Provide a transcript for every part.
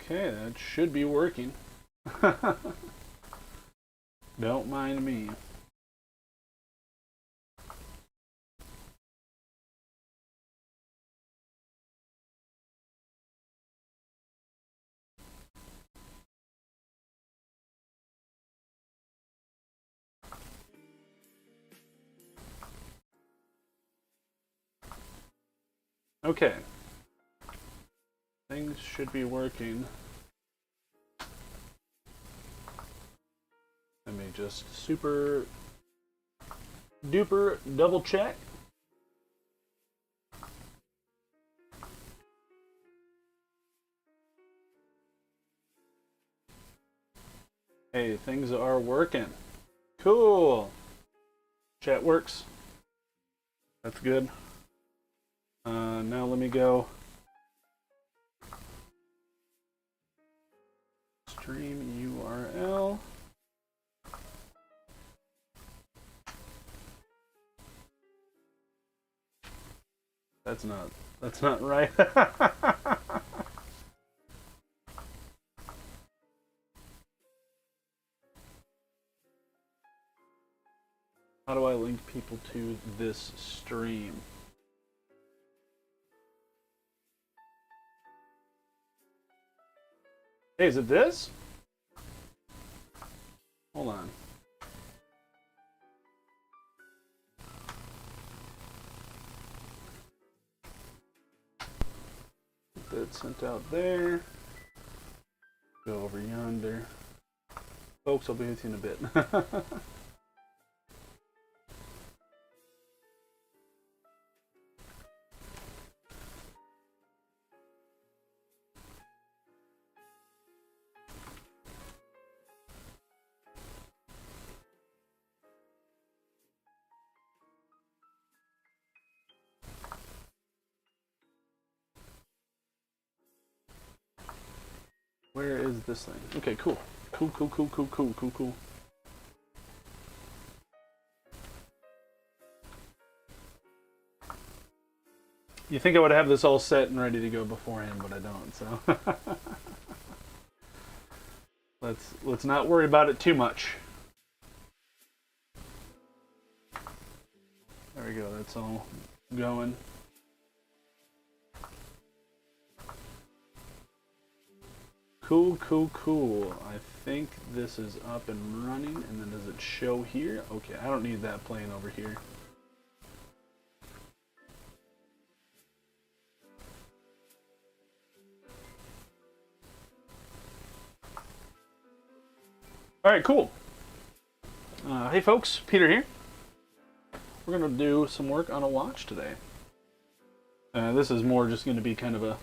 Okay, that should be working. Don't mind me. Okay. Things should be working. Let me just super duper double check. Hey, things are working. Cool. Chat works. That's good. Now let me go. Stream URL. That's not right. How do I link people to this stream? Hey, is it this? Hold on. Get that sent out there. Go over yonder. Folks, I'll be with you in a bit. Where is this thing? Okay, cool. Cool. You think I would have this all set and ready to go beforehand, but I don't, so. Let's not worry about it too much. There we go, that's all going. Cool. I think this is up and running, and then does it show here? Okay, I don't need that playing over here. Alright, cool. Hey folks, Peter here. We're going to do some work on a watch today. This is more just going to be kind of a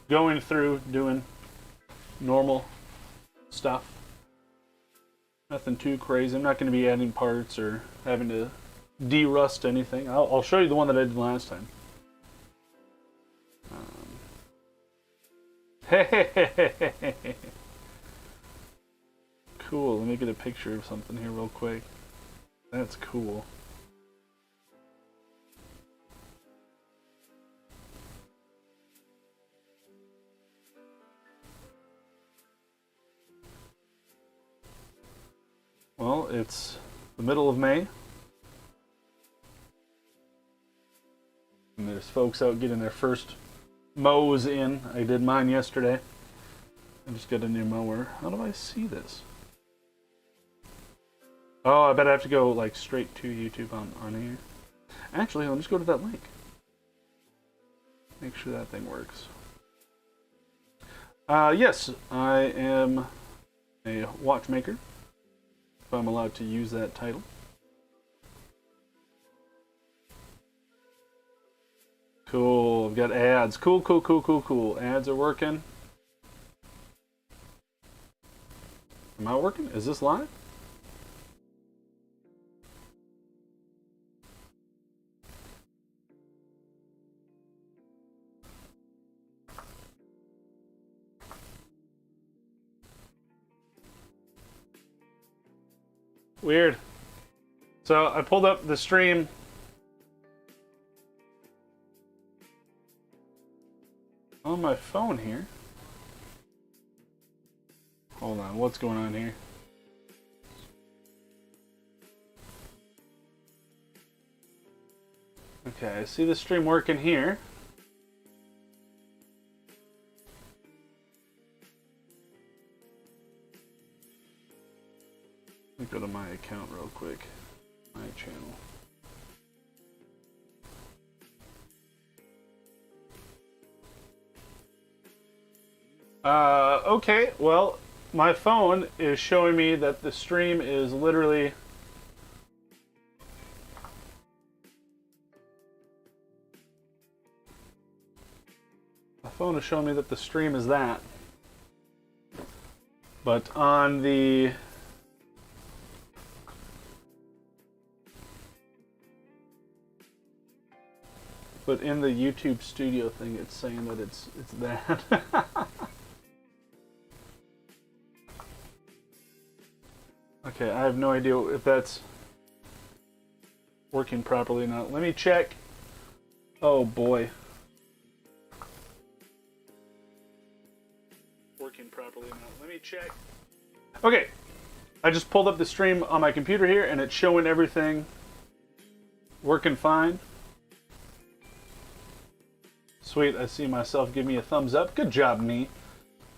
going through, doing normal stuff. Nothing too crazy. I'm not going to be adding parts or having to de-rust anything. I'll show you the one that I did last time. Hey! Cool. Let me get a picture of something here real quick. That's cool. Well, it's the middle of May. And there's folks out getting their first mows in. I did mine yesterday. I just got a new mower. How do I see this? Oh, I bet I have to go like straight to YouTube on here. Actually, let me just go to that link. Make sure that thing works. Yes, I am a watchmaker. If I'm allowed to use that title. Cool, I've got ads. Cool. Ads are working. Am I working? Is this live? Weird. So I pulled up the stream. On my phone here. Hold on, what's going on here? Okay, I see the stream working here. Let me go to my account real quick. My channel. Okay, well, my phone is showing me that the stream is literally... My phone is showing me that the stream is that. But on the... But in the YouTube studio thing, it's saying that it's that. Okay, I have no idea if that's working properly or not. Let me check. Oh boy. Working properly or not. Let me check. Okay, I just pulled up the stream on my computer here and it's showing everything working fine. Sweet, I see myself. Give me a thumbs up. Good job, me.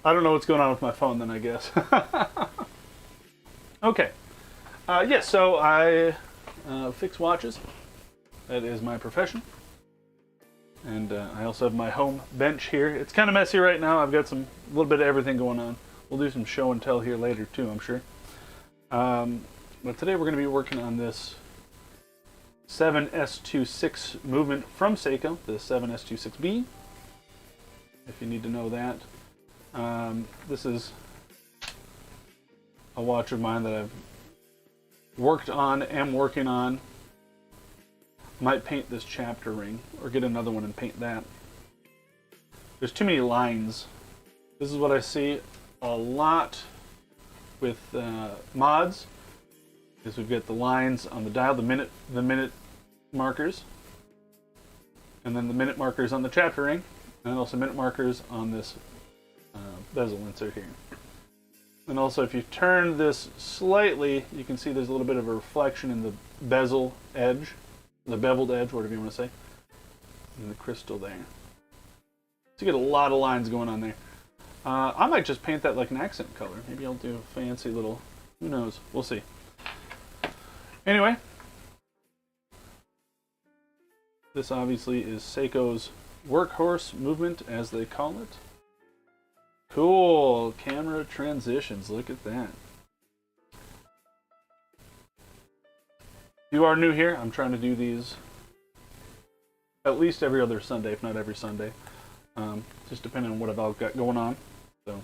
I don't know what's going on with my phone then, I guess. Okay. Yeah, so I fix watches. That is my profession. And I also have my home bench here. It's kind of messy right now. I've got a little bit of everything going on. We'll do some show and tell here later too, I'm sure. But today we're going to be working on this 7S26 movement from Seiko, the 7S26B, if you need to know that. This is a watch of mine that I've worked on, am working on. Might paint this chapter ring, or get another one and paint that. There's too many lines. This is what I see a lot with mods, is we've got the lines on the dial, the minute markers, and then the minute markers on the chapter ring, and then also minute markers on this bezel insert here. And also, if you turn this slightly, you can see there's a little bit of a reflection in the bezel edge, the beveled edge, whatever you want to say, and the crystal there. So you get a lot of lines going on there. I might just paint that like an accent color. Maybe I'll do a fancy little, who knows, we'll see. Anyway, this obviously is Seiko's workhorse movement, as they call it. Cool, camera transitions, look at that. If you are new here, I'm trying to do these at least every other Sunday, if not every Sunday. Just depending on what I've all got going on. So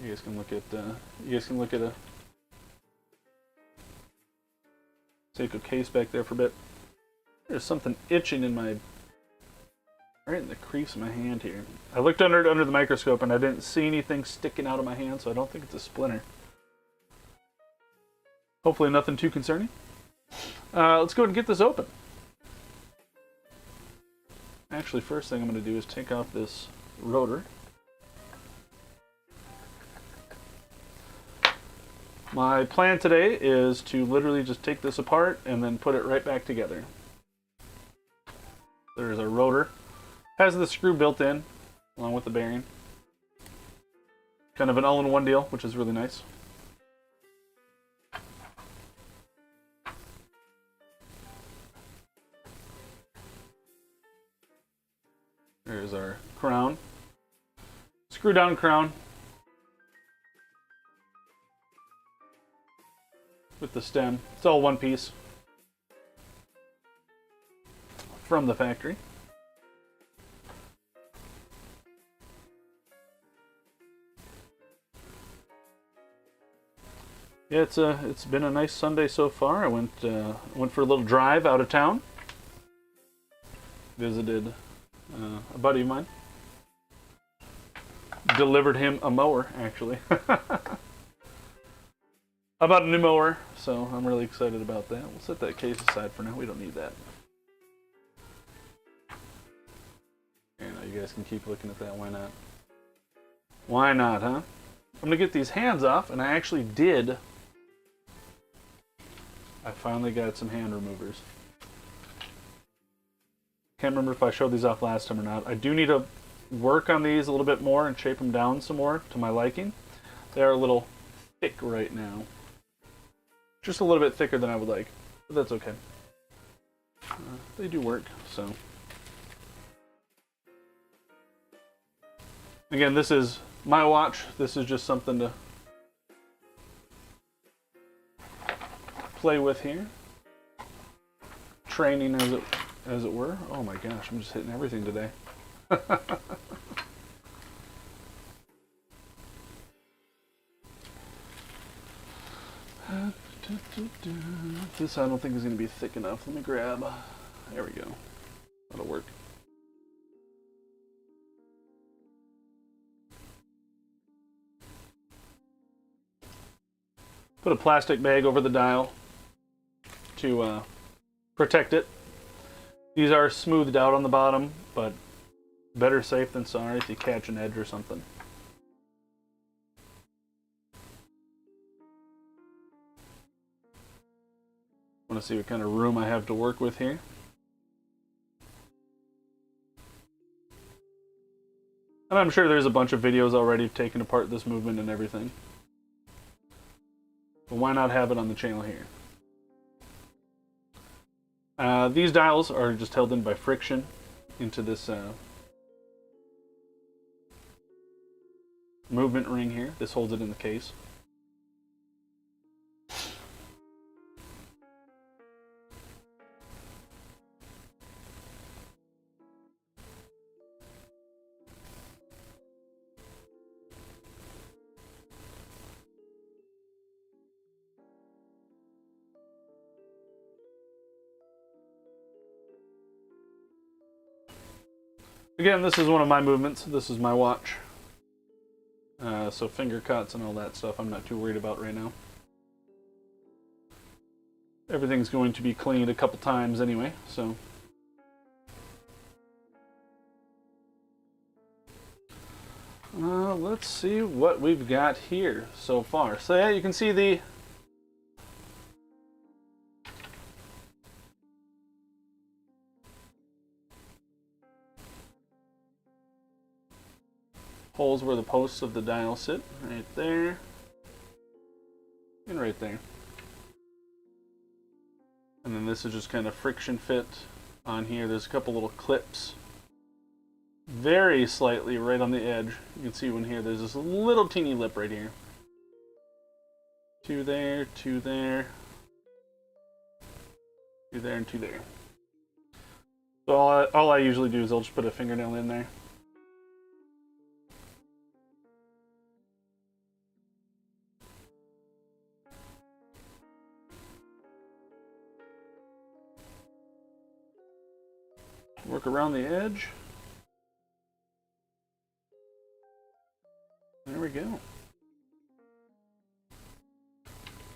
you guys can look at a Seiko case back there for a bit. There's something itching in my right in the crease of my hand here. I looked under the microscope and I didn't see anything sticking out of my hand, so I don't think it's a splinter. Hopefully nothing too concerning. Let's go ahead and get this open. Actually, first thing I'm going to do is take off this rotor. My plan today is to literally just take this apart and then put it right back together. There's our rotor. Has the screw built in, along with the bearing. Kind of an all-in-one deal, which is really nice. There's our crown. Screw down crown. With the stem. It's all one piece. From the factory. Yeah, it's been a nice Sunday so far. I went for a little drive out of town. Visited a buddy of mine. Delivered him a mower, actually. I bought a new mower, so I'm really excited about that. We'll set that case aside for now. We don't need that. And you guys can keep looking at that. Why not? Why not, huh? I'm gonna get these hands off, and I actually did. I finally got some hand removers. Can't remember if I showed these off last time or not. I do need to work on these a little bit more and shape them down some more to my liking. They are a little thick right now. Just a little bit thicker than I would like, but that's okay. They do work, so. Again, this is my watch. This is just something to play with here. Training as it were. Oh my gosh, I'm just hitting everything today. This I don't think is going to be thick enough. Let me grab. There we go. That'll work. Put a plastic bag over the dial to protect it. These are smoothed out on the bottom, but better safe than sorry if you catch an edge or something. Want to see what kind of room I have to work with here. And I'm sure there's a bunch of videos already taking apart this movement and everything. But why not have it on the channel here? These dials are just held in by friction into this movement ring here. This holds it in the case. Again, this is one of my movements. This is my watch. So finger cuts and all that stuff I'm not too worried about right now. Everything's going to be cleaned a couple times anyway, so. Let's see what we've got here so far. So yeah, you can see the holes where the posts of the dial sit, right there, and right there. And then this is just kind of friction fit on here. There's a couple little clips, very slightly right on the edge. You can see one here. There's this little teeny lip right here. Two there, two there, two there, and two there. So all I usually do is I'll just put a fingernail in there. Work around the edge. There we go.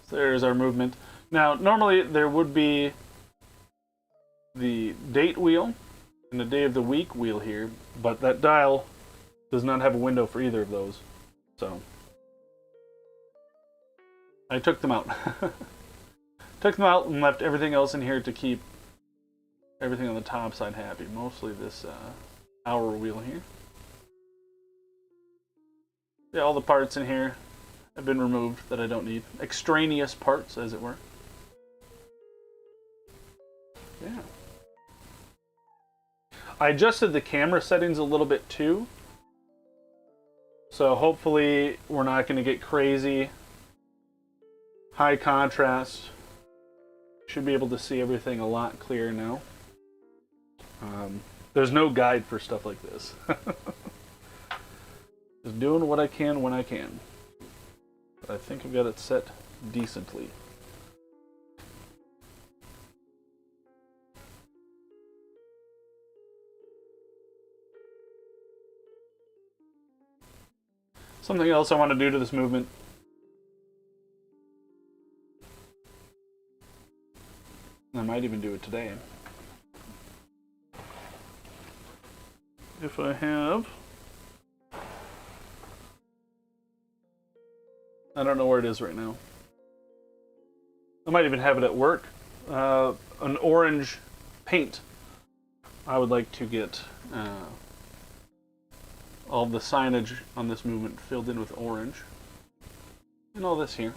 So there's our movement. Now, normally there would be the date wheel and the day of the week wheel here, but that dial does not have a window for either of those. So I took them out. Took them out and left everything else in here to keep everything on the top side happy. Mostly this hour wheel here. Yeah, all the parts in here have been removed that I don't need. Extraneous parts, as it were. Yeah. I adjusted the camera settings a little bit too. So hopefully we're not going to get crazy high contrast. Should be able to see everything a lot clearer now. There's no guide for stuff like this. Just doing what I can when I can. But I think I've got it set decently. Something else I want to do to this movement. I might even do it today. If I have I don't know where it is right now. I might even have it at work. An orange paint. I would like to get all the signage on this movement filled in with orange. And all this here.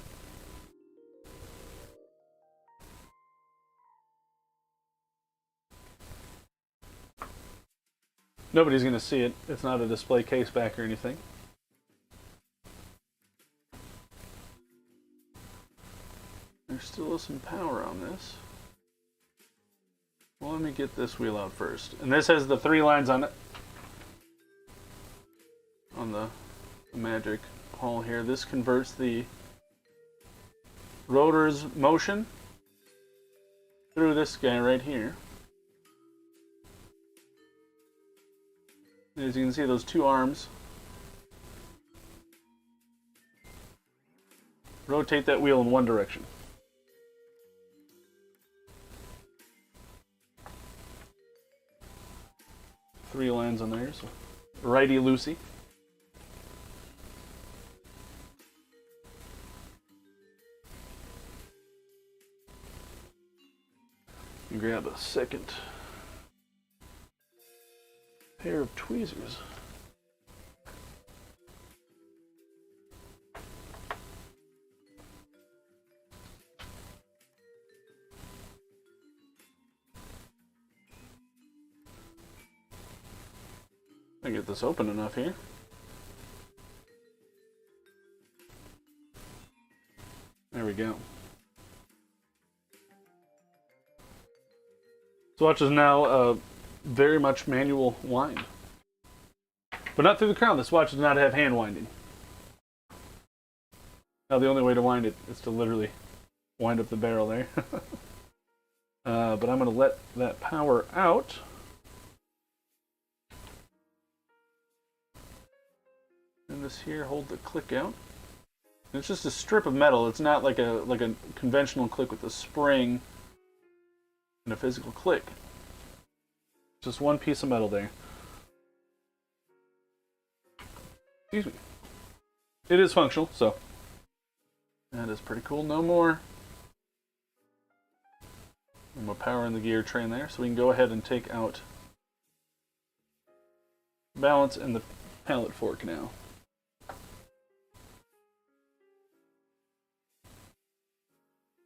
Nobody's going to see it. It's not a display case back or anything. There still is some power on this. Well, let me get this wheel out first. And this has the 3 lines on it. On the magic hole here. This converts the rotor's motion through this guy right here. As you can see, those 2 arms rotate that wheel in one direction. Three lines on there, so righty-loosey. You grab a second pair of tweezers. I get this open enough here. There we go. This watch is now very much manual wind. But not through the crown. This watch does not have hand winding. Now the only way to wind it is to literally wind up the barrel there. But I'm going to let that power out. And this here, hold the click out. And it's just a strip of metal. It's not like a conventional click with a spring and a physical click. Just one piece of metal there. Excuse me. It is functional, so that is pretty cool. No more power in the gear train there, so we can go ahead and take out balance and the pallet fork now.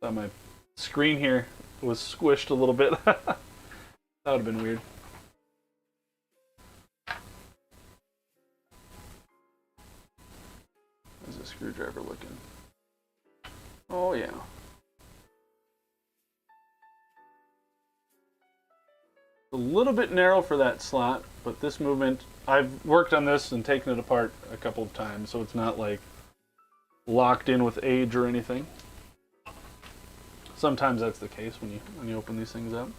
Thought my screen here was squished a little bit. That would have been weird. How's the screwdriver looking? Oh yeah. A little bit narrow for that slot, but this movement, I've worked on this and taken it apart a couple of times, so it's not like locked in with age or anything. Sometimes that's the case when you open these things up.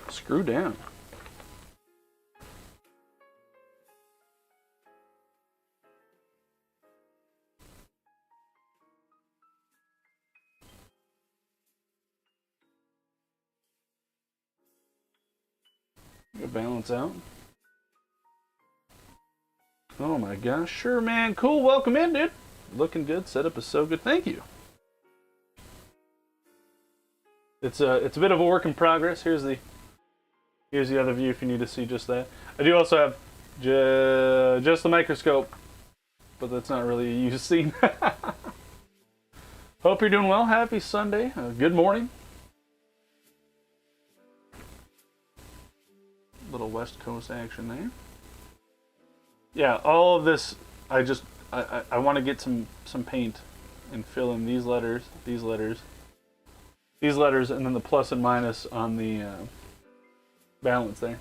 Screw down. Balance out. Oh my gosh, sure man, cool, welcome in dude. Looking good, setup is so good, thank you. It's a bit of a work in progress. Here's the other view if you need to see just that. I do also have just the microscope, but that's not really a use scene. Hope you're doing well, happy Sunday, good morning. Little West Coast action there. Yeah, all of this, I want to get some paint and fill in these letters, these letters, and then the plus and minus on the balance there.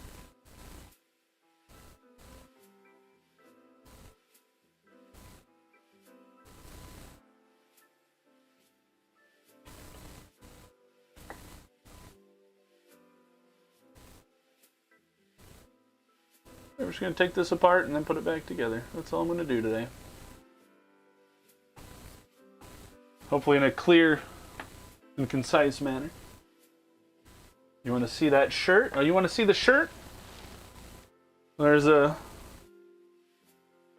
We're just going to take this apart and then put it back together. That's all I'm going to do today. Hopefully in a clear and concise manner. You want to see that shirt? Oh, you want to see the shirt? There's a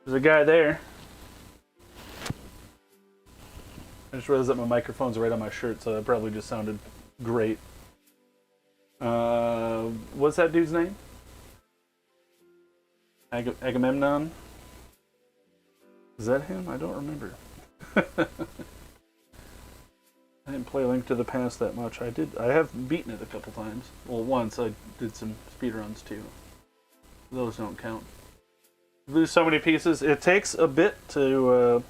guy there. I just realized that my microphone's right on my shirt, so that probably just sounded great. What's that dude's name? Agamemnon? Is that him? I don't remember. I didn't play Link to the Past that much. I have beaten it a couple times. Well, once I did some speedruns too. Those don't count. You lose so many pieces. It takes a bit to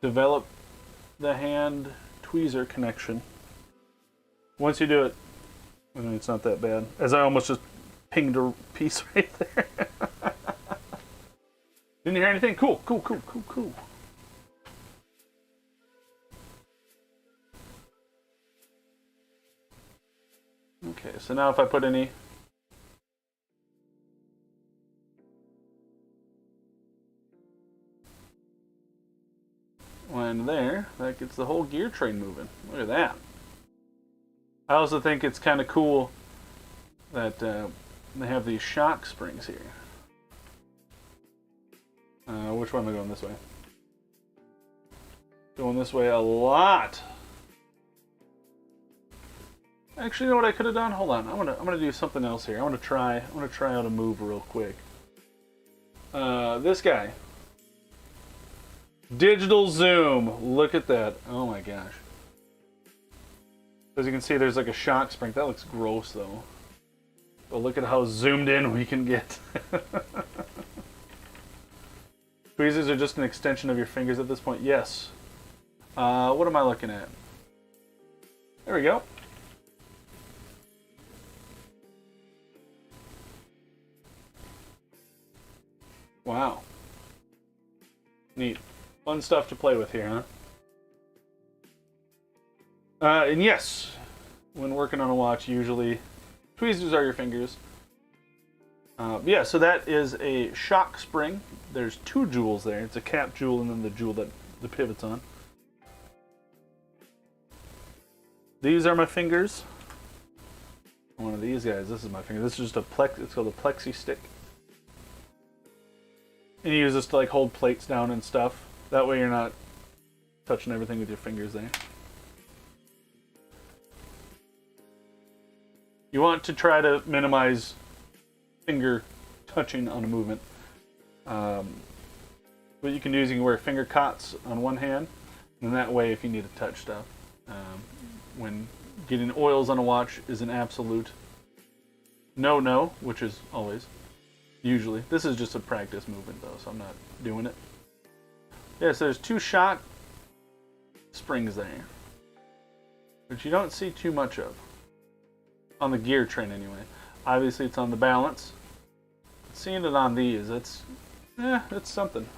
develop the hand tweezer connection. Once you do it, I mean, it's not that bad. As I almost just pinged a piece right there. Didn't you hear anything? Cool. Okay, so now if I put any one there, that gets the whole gear train moving. Look at that. I also think it's kind of cool that they have these shock springs here. Which one am I going this way? Going this way a lot. Actually, you know what I could have done? Hold on, I'm gonna do something else here. I want to try out a move real quick. This guy. Digital zoom. Look at that. Oh my gosh. As you can see, there's like a shock spring. That looks gross though. But look at how zoomed in we can get. Tweezers are just an extension of your fingers at this point. Yes. What am I looking at? There we go. Wow. Neat. Fun stuff to play with here, huh? And yes, when working on a watch, usually tweezers are your fingers. Yeah, so that is a shock spring. There's two jewels there. It's a cap jewel and then the jewel that the pivot's on. These are my fingers. One of these guys, this is my finger. This is just it's called a plexi stick. And you use this to like hold plates down and stuff. That way you're not touching everything with your fingers there. You want to try to minimize finger touching on a movement. What you can do is you can wear finger cots on one hand, and that way if you need to touch stuff. When getting oils on a watch is an absolute no, which is always, usually. This is just a practice movement though, so I'm not doing it. Yes, there's two shock springs there, which you don't see too much of. On the gear train anyway. Obviously it's on the balance. Seeing it on these, it's something.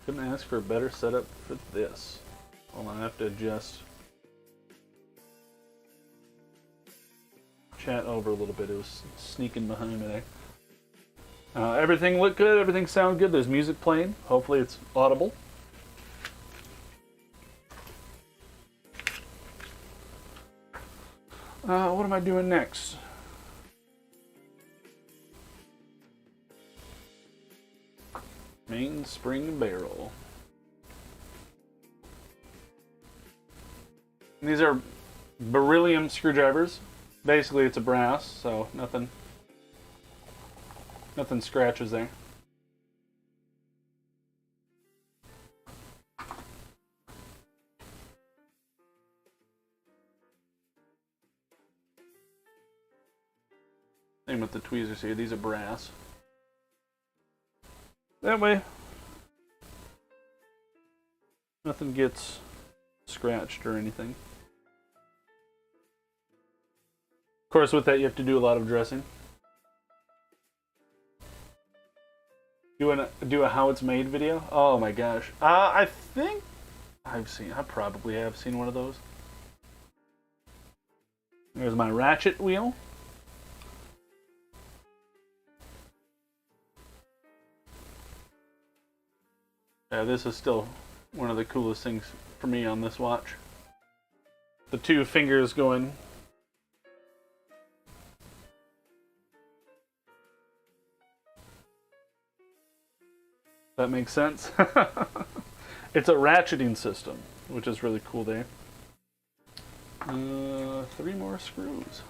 Couldn't ask for a better setup for this. Hold on, I have to adjust chat over a little bit. It was sneaking behind me there. Everything looked good, everything sounded good. There's music playing. Hopefully it's audible. What am I doing next? Mainspring barrel. And these are beryllium screwdrivers. Basically it's a brass, so nothing scratches there. Same with the tweezers here, these are brass. That way, nothing gets scratched or anything. Of course, with that you have to do a lot of dressing. Do a how it's made video? Oh my gosh. I think I probably have seen one of those. There's my ratchet wheel. Yeah, this is still one of the coolest things for me on this watch. The two fingers going. That makes sense. It's a ratcheting system, which is really cool there. 3 more screws.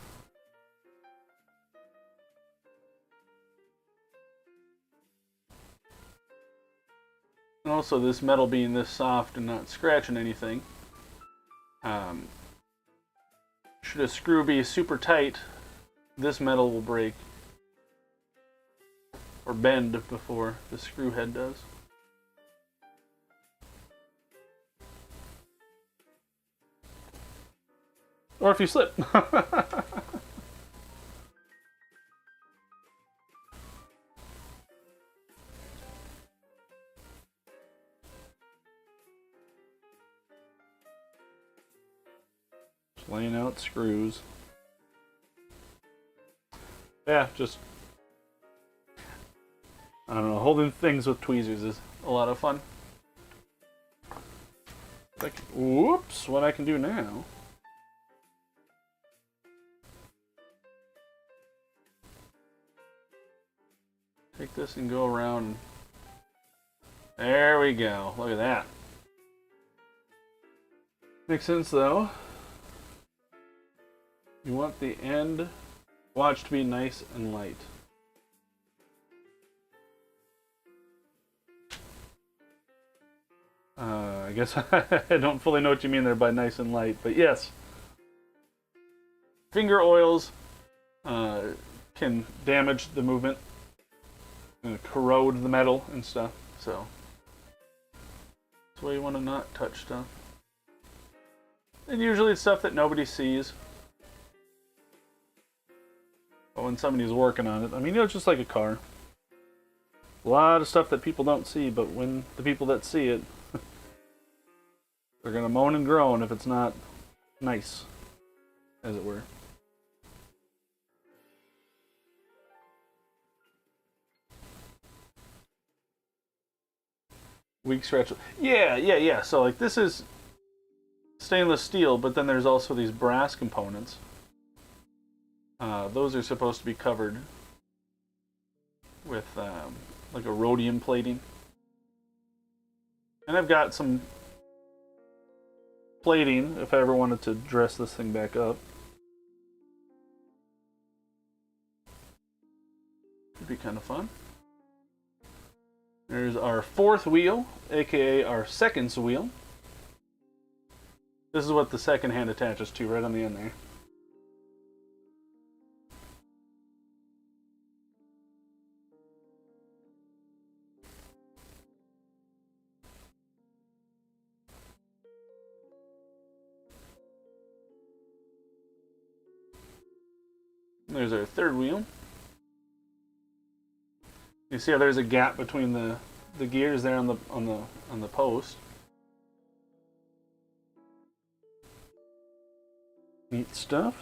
And also, this metal being this soft and not scratching anything, should a screw be super tight, this metal will break or bend before the screw head does. Or if you slip. Just laying out screws. Yeah, just, I don't know, holding things with tweezers is a lot of fun. Like, whoops, what I can do now. Take this and go around. There we go. Look at that. Makes sense though. You want the end watch to be nice and light. I guess I don't fully know what you mean there by nice and light, but yes. Finger oils can damage the movement. Corrode the metal and stuff, so that's why you want to not touch stuff. And usually it's stuff that nobody sees. But when somebody's working on it, I mean, you know, it's just like a car. A lot of stuff that people don't see, but when the people that see it, they're gonna moan and groan if it's not nice, as it were. Weak stretch. Yeah. So like this is stainless steel, but then there's also these brass components. Those are supposed to be covered with like a rhodium plating. And I've got some plating if I ever wanted to dress this thing back up. Could be kind of fun. There's our fourth wheel, aka our seconds wheel. This is what the second hand attaches to, right on the end there. There's our third wheel. You see how there's a gap between the gears there on the post. Neat stuff.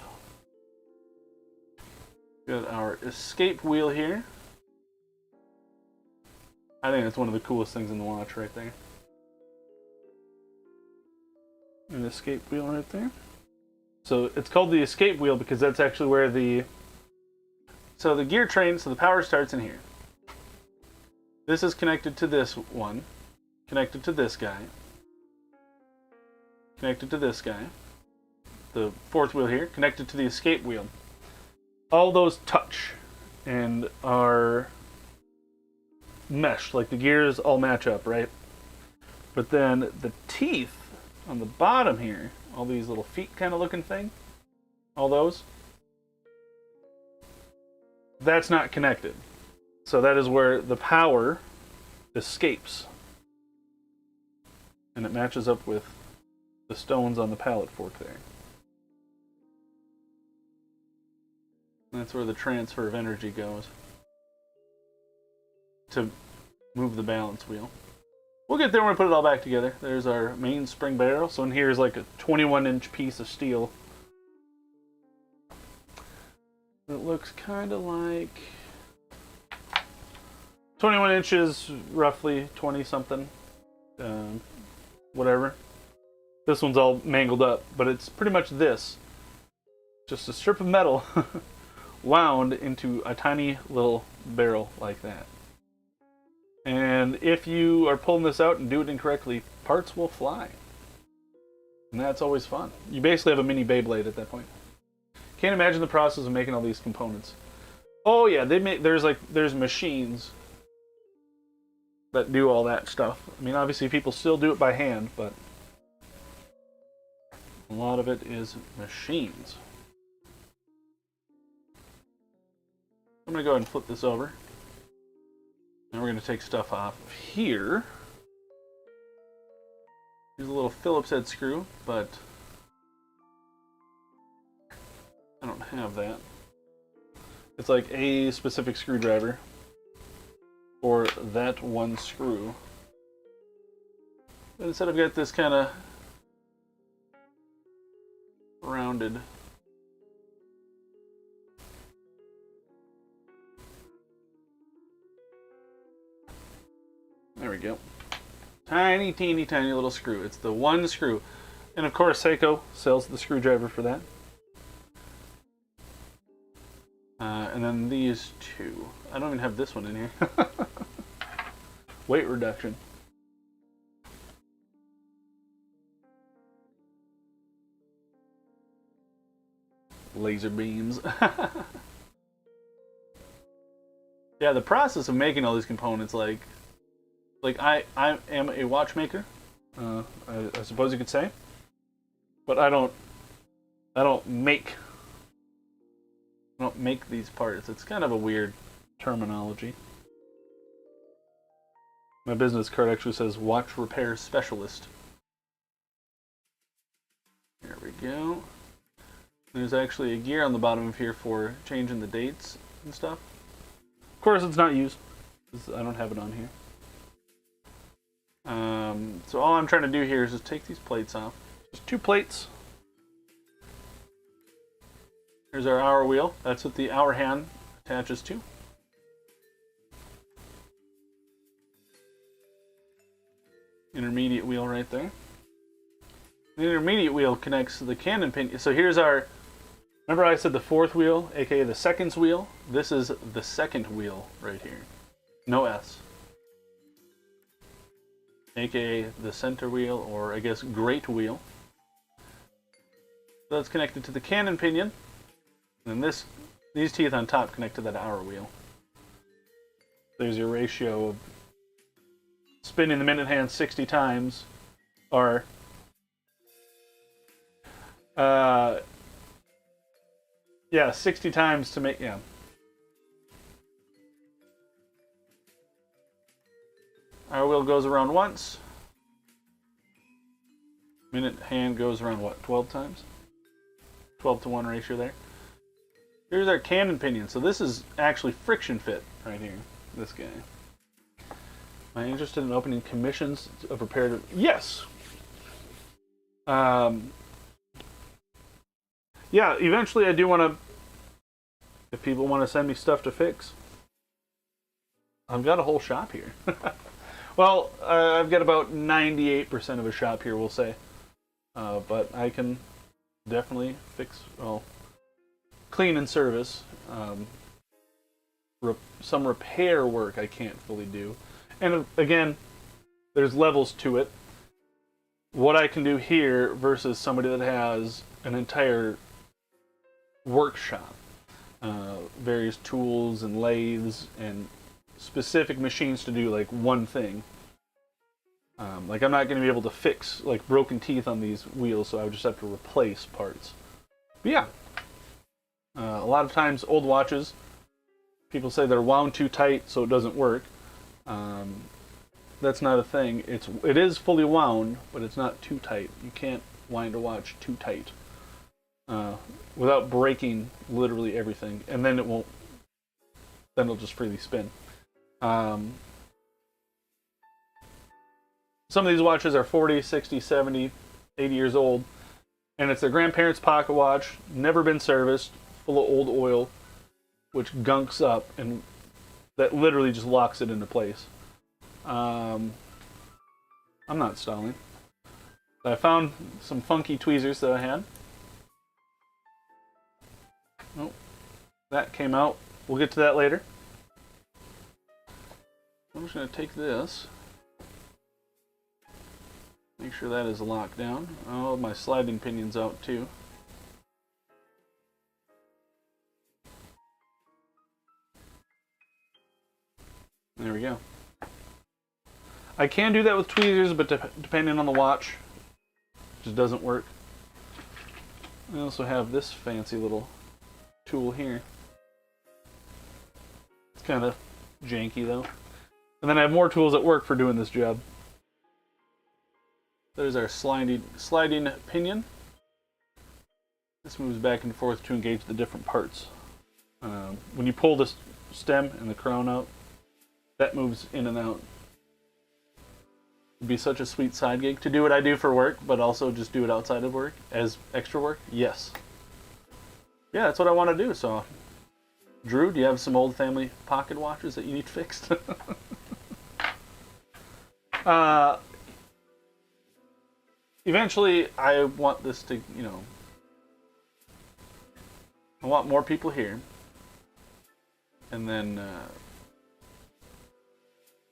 Got our escape wheel here. I think that's one of the coolest things in the watch right there. An escape wheel right there. So it's called the escape wheel because that's actually where the gear train, so the power starts in here. This is connected to this one, connected to this guy, connected to this guy. The fourth wheel here, connected to the escape wheel. All those touch and are meshed, like the gears all match up, right? But then the teeth on the bottom here, all these little feet kind of looking thing, all those, that's not connected. So that is where the power escapes. And it matches up with the stones on the pallet fork there. And that's where the transfer of energy goes to move the balance wheel. We'll get there when we put it all back together. There's our main spring barrel. So in here is like a 21-inch piece of steel. It looks kind of like 21 inches, roughly 20 something whatever. This one's all mangled up, but it's pretty much this. Just a strip of metal wound into a tiny little barrel like that. And if you are pulling this out and do it incorrectly, parts will fly. And that's always fun. You basically have a mini Beyblade at that point. Can't imagine the process of making all these components. Oh yeah, there's machines that do all that stuff. I mean, obviously people still do it by hand, but a lot of it is machines. I'm going to go ahead and flip this over. And we're going to take stuff off of here. Here's a little Phillips head screw, but I don't have that. It's like a specific screwdriver for that one screw. But instead I've got this kind of rounded there we go. Tiny, teeny, tiny little screw. It's the one screw. And of course, Seiko sells the screwdriver for that. And then these two. I don't even have this one in here. Weight reduction. Laser beams. Yeah, the process of making all these components, like I am a watchmaker, I suppose you could say, but I don't make these parts. It's kind of a weird terminology. My business card actually says watch repair specialist. There we go. There's actually a gear on the bottom of here for changing the dates and stuff. Of course, it's not used, because I don't have it on here. So all I'm trying to do here is just take these plates off. Just 2 plates. Here's our hour wheel. That's what the hour hand attaches to. Intermediate wheel right there. The intermediate wheel connects to the cannon pin. So here's our, remember I said the 4th wheel, aka the seconds wheel? This is the 2nd wheel right here. No S. Aka the center wheel, or I guess great wheel. So that's connected to the cannon pinion. And these teeth on top connect to that hour wheel. There's your ratio of spinning the minute hand 60 times, or yeah, 60 times to make, yeah. Our wheel goes around once. Minute hand goes around what, 12 times? 12 to 1 ratio there. Here's our cannon pinion. So this is actually friction fit right here. This guy. Am I interested in opening commissions of reparative? Yes! Yeah, eventually I do want to, if people want to send me stuff to fix. I've got a whole shop here. Well, I've got about 98% of a shop here, we'll say. But I can definitely fix, well, clean and service. Some repair work I can't fully do. And again, there's levels to it. What I can do here versus somebody that has an entire workshop. Various tools and lathes and specific machines to do like one thing. Like I'm not going to be able to fix like broken teeth on these wheels, so I would just have to replace parts. But yeah, a lot of times old watches, people say they're wound too tight so it doesn't work. That's not a thing. It is fully wound, but it's not too tight. You can't wind a watch too tight without breaking literally everything, and then it won't. Then it'll just freely spin. Some of these watches are 40, 60, 70, 80 years old, and it's their grandparents' pocket watch, never been serviced, full of old oil, which gunks up, and that literally just locks it into place. I'm not stalling. I found some funky tweezers that I had. Oh, that came out. We'll get to that later. I'm just going to take this. Make sure that is locked down. Oh, my sliding pinion's out too. There we go. I can do that with tweezers, but depending on the watch, it just doesn't work. I also have this fancy little tool here. It's kind of janky though. And then I have more tools at work for doing this job. There's our sliding pinion. This moves back and forth to engage the different parts. When you pull this stem and the crown out, that moves in and out. It'd be such a sweet side gig to do what I do for work, but also just do it outside of work as extra work. Yes. Yeah, that's what I want to do. So, Drew, do you have some old family pocket watches that you need fixed? Eventually, I want this to, you know, I want more people here. And then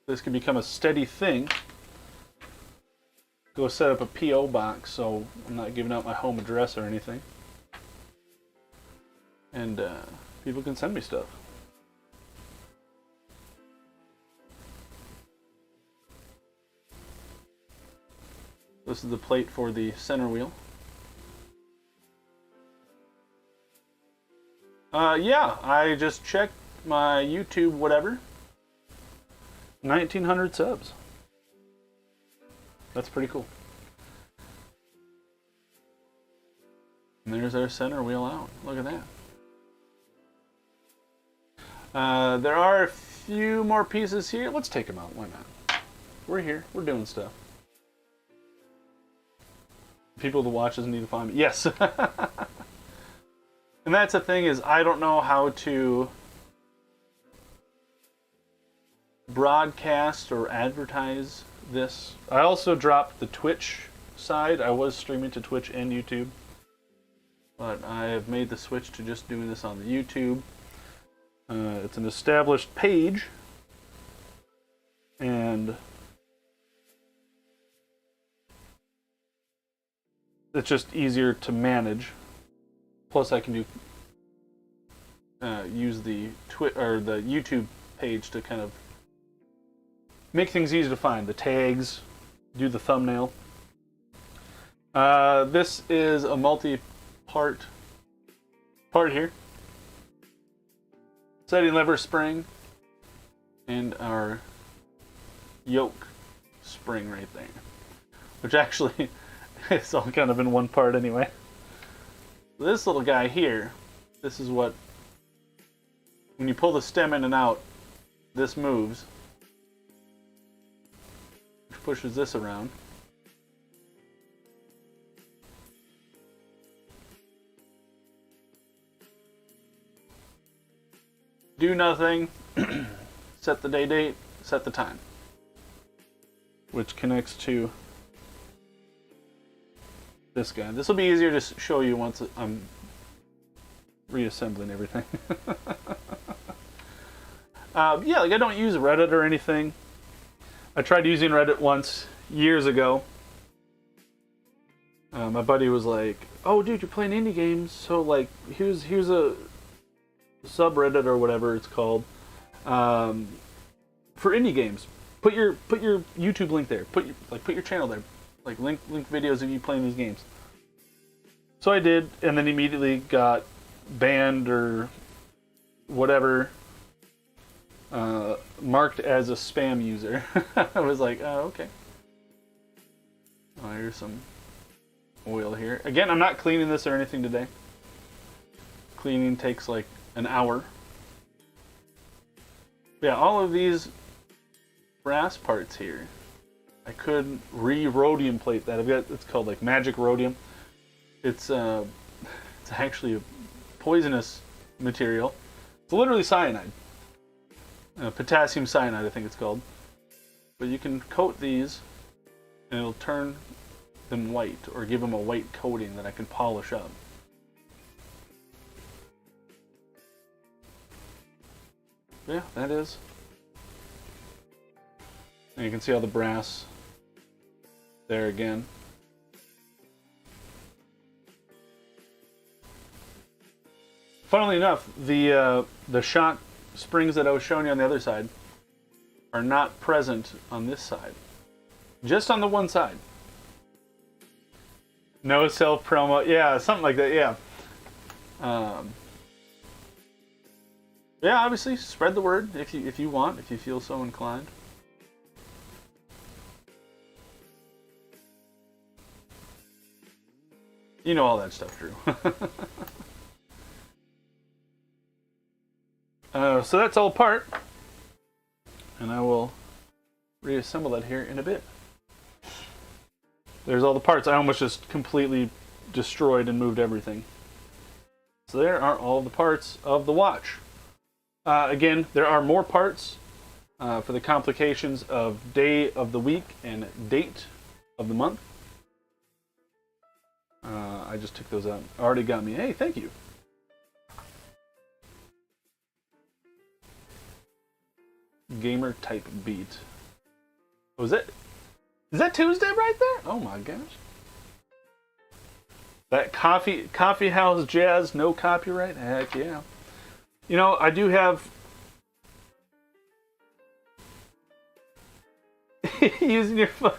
this can become a steady thing. Go set up a P.O. box so I'm not giving out my home address or anything. And people can send me stuff. This is the plate for the center wheel. Yeah, I just checked my YouTube whatever. 1900 subs. That's pretty cool. And there's our center wheel out. Look at that. There are a few more pieces here. Let's take them out. Why not? We're here. We're doing stuff. People to watch doesn't need to find me. Yes. And that's the thing is I don't know how to broadcast or advertise this. I also dropped the Twitch side. I was streaming to Twitch and YouTube. But I have made the switch to just doing this on the YouTube. It's an established page. And it's just easier to manage. Plus, I can do use the the YouTube page to kind of make things easy to find. The tags, do the thumbnail. This is a multi-part here. Setting lever spring and our yoke spring right there, which actually it's all kind of in one part anyway. This little guy here, this is what, when you pull the stem in and out, this moves, which pushes this around. Do nothing, set the date, set the time, which connects to this guy. This will be easier to show you once I'm reassembling everything. Yeah, like I don't use Reddit or anything. I tried using Reddit once years ago. My buddy was like, "Oh, dude, you're playing indie games, so like here's a subreddit or whatever it's called for indie games. Put your YouTube link there. Put your channel there. Like link videos of you playing these games." So I did, and then immediately got banned or whatever, marked as a spam user. I was like, oh, okay. Oh, here's some oil here. Again, I'm not cleaning this or anything today. Cleaning takes like an hour. Yeah, all of these brass parts here, I could rhodium plate that. I've got, it's called like magic rhodium. It's actually a poisonous material. It's literally cyanide. Potassium cyanide, I think it's called. But you can coat these and it'll turn them white, or give them a white coating that I can polish up. Yeah, that is. And you can see all the brass there again. Funnily enough, the shock springs that I was showing you on the other side are not present on this side. Just on the one side. No self-promo. Yeah, something like that, yeah. Yeah, obviously, spread the word if you want, if you feel so inclined. You know all that stuff, Drew. So that's all apart. And I will reassemble that here in a bit. There's all the parts. I almost just completely destroyed and moved everything. So there are all the parts of the watch. Again, there are more parts for the complications of day of the week and date of the month. I just took those out. Already got me. Hey, thank you. Gamer type beat. Was it? Is that Tuesday right there? Oh my gosh. That coffee house jazz, no copyright? Heck yeah. You know, I do have using your phone.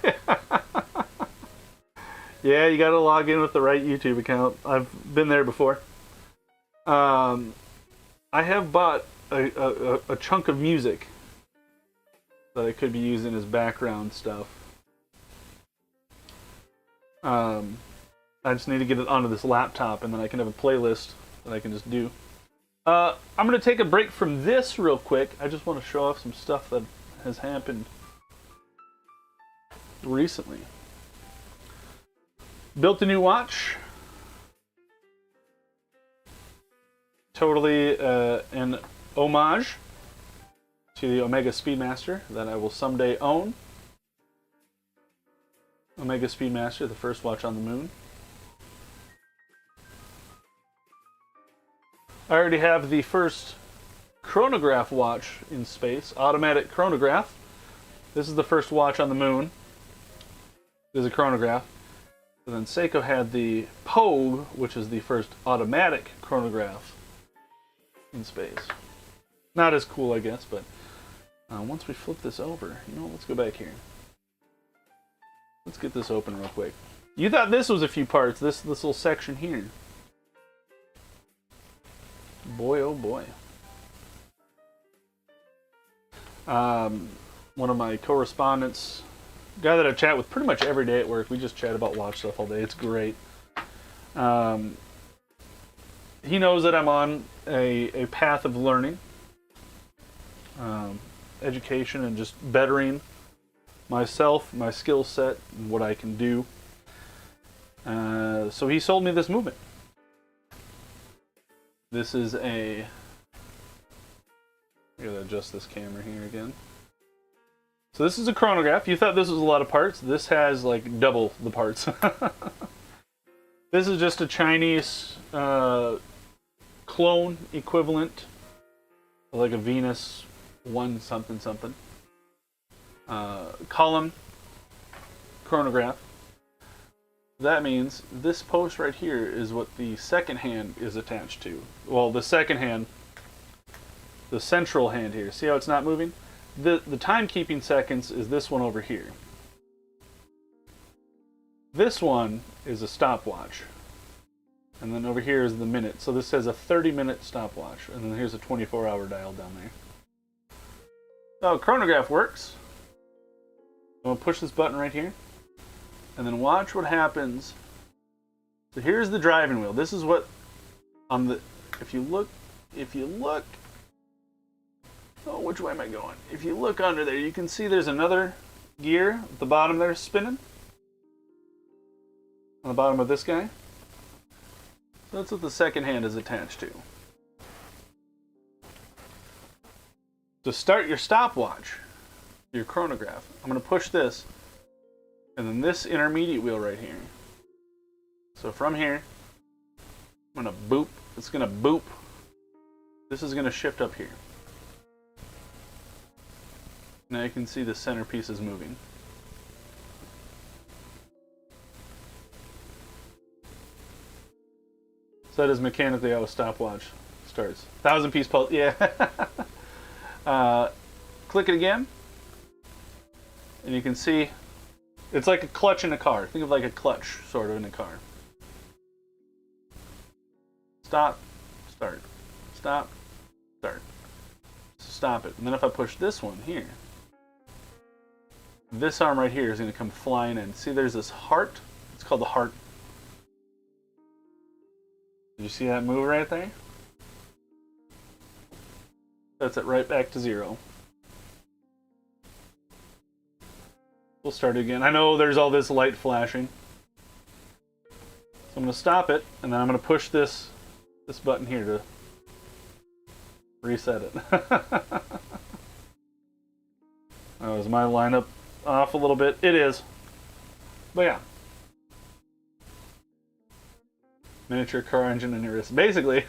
Yeah, you gotta log in with the right YouTube account. I've been there before. I have bought a chunk of music that I could be using as background stuff. I just need to get it onto this laptop, and then I can have a playlist that I can just do. I'm going to take a break from this real quick. I just want to show off some stuff that has happened recently. Built a new watch. Totally an homage to the Omega Speedmaster that I will someday own. Omega Speedmaster, the first watch on the moon. I already have the first chronograph watch in space, automatic chronograph. This is the first watch on the moon. There's a chronograph. And then Seiko had the Pogue, which is the first automatic chronograph in space. Not as cool, I guess, but once we flip this over, you know, let's go back here. Let's get this open real quick. You thought this was a few parts, this little section here. Boy, oh boy. One of my correspondents, guy that I chat with pretty much every day at work, we just chat about watch stuff all day, it's great. He knows that I'm on a path of learning, education, and just bettering myself, my skill set, and what I can do. So he sold me this movement. This is a... I gotta adjust this camera here again. So this is a chronograph. You thought this was a lot of parts. This has like double the parts. This is just a Chinese clone equivalent, like a Venus 1 something something. Column chronograph. That means this post right here is what the second hand is attached to. Well, the second hand, the central hand here. See how it's not moving? The timekeeping seconds is this one over here. This one is a stopwatch. And then over here is the minute. So this says a 30-minute stopwatch. And then here's a 24-hour dial down there. So chronograph works. I'm going to push this button right here. And then watch what happens. So here's the driving wheel. This is what on the... If you look... Oh, which way am I going? If you look under there, you can see there's another gear at the bottom there spinning. On the bottom of this guy. So that's what the second hand is attached to. To start your stopwatch, your chronograph, I'm going to push this. and then this intermediate wheel right here. So from here, I'm gonna boop. It's gonna boop. This is gonna shift up here. Now you can see the centerpiece is moving. So that is mechanically how a stopwatch starts. 1,000-piece pulse. Yeah. Click it again, and you can see it's like a clutch in a car. Think of like a clutch, sort of, in a car. Stop, start, stop, start. So stop it. And then if I push this one here, this arm right here is going to come flying in. See, there's this heart. It's called the heart. Did you see that move right there? That's it right back to 0. We'll start again. I know there's all this light flashing. So I'm going to stop it, and then I'm going to push this button here to reset it. Oh, is my lineup off a little bit? It is. But yeah. Miniature car engine and iris. Basically.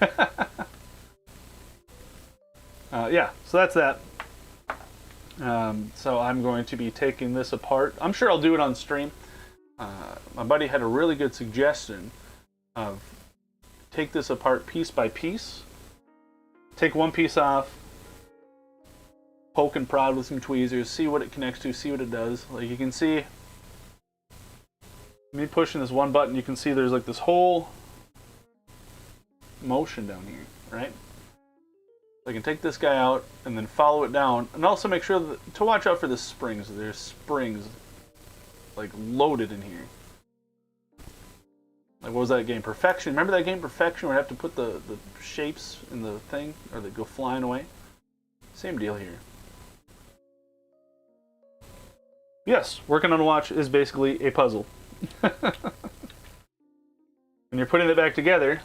Yeah, so that's that. So I'm going to be taking this apart. I'm sure I'll do it on stream. My buddy had a really good suggestion of take this apart piece by piece. Take one piece off, poke and prod with some tweezers, see what it connects to, see what it does. Like you can see, me pushing this one button, you can see there's like this whole motion down here, right? I can take this guy out and then follow it down, and also make sure to watch out for the springs. There's springs like loaded in here. Like, what was that game? Perfection. Remember that game Perfection where you have to put the shapes in the thing, or they go flying away? Same deal here. Yes, working on a watch is basically a puzzle. When you're putting it back together,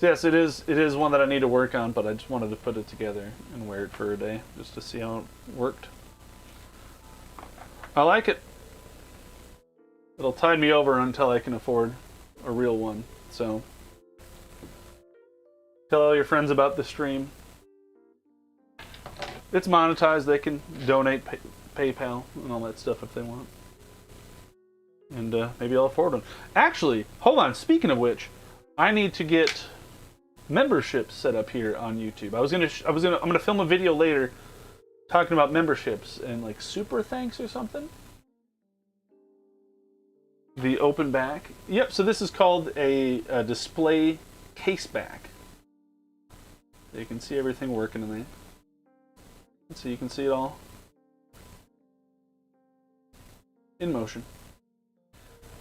yes, it is one that I need to work on, but I just wanted to put it together and wear it for a day just to see how it worked. I like it. It'll tide me over until I can afford a real one. So tell all your friends about the stream. It's monetized. They can donate PayPal and all that stuff if they want. And maybe I'll afford one. Actually, hold on. Speaking of which, I need to get memberships set up here on YouTube. I'm gonna film a video later talking about memberships and like super thanks or something. The open back. Yep. So this is called a display case back. So you can see everything working in there. So you can see it all in motion.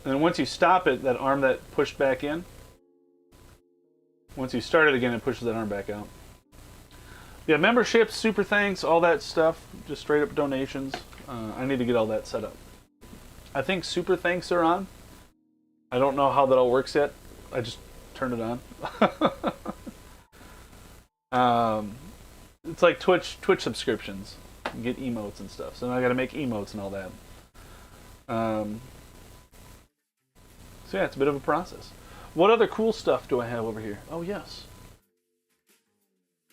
And then once you stop it, that arm that pushed back in, once you start it again, it pushes that arm back out. Yeah, memberships, super thanks, all that stuff, just straight up donations. I need to get all that set up. I think super thanks are on. I don't know how that all works yet. I just turned it on. It's like Twitch subscriptions. You can get emotes and stuff. So now I got to make emotes and all that. So yeah, it's a bit of a process. What other cool stuff do I have over here? Oh yes,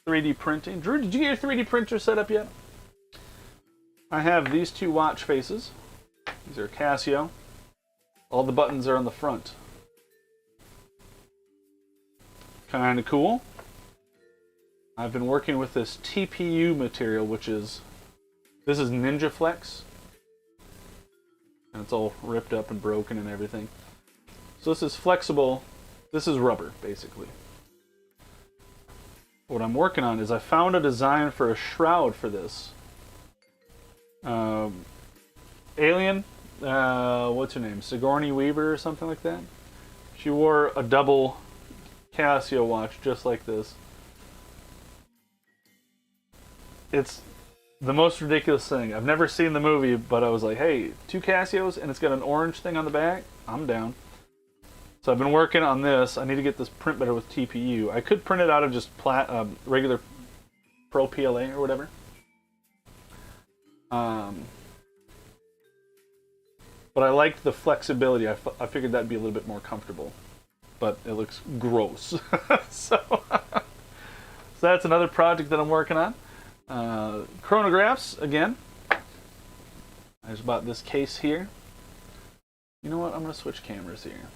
3D printing. Drew, did you get your 3D printer set up yet? I have these two watch faces. These are Casio. All the buttons are on the front. Kind of cool. I've been working with this TPU material, which is, this is Ninja Flex. And it's all ripped up and broken and everything. So this is flexible. This is rubber, basically. What I'm working on is I found a design for a shroud for this. Alien, what's her name? Sigourney Weaver or something like that? She wore a double Casio watch just like this. It's the most ridiculous thing. I've never seen the movie, but I was like, hey, 2 Casios and it's got an orange thing on the back? I'm down. So I've been working on this. I need to get this print better with TPU. I could print it out of just regular Pro PLA or whatever. But I liked the flexibility. I figured that'd be a little bit more comfortable. But it looks gross. So that's another project that I'm working on. Chronographs, again. I just bought this case here. You know what? I'm going to switch cameras here.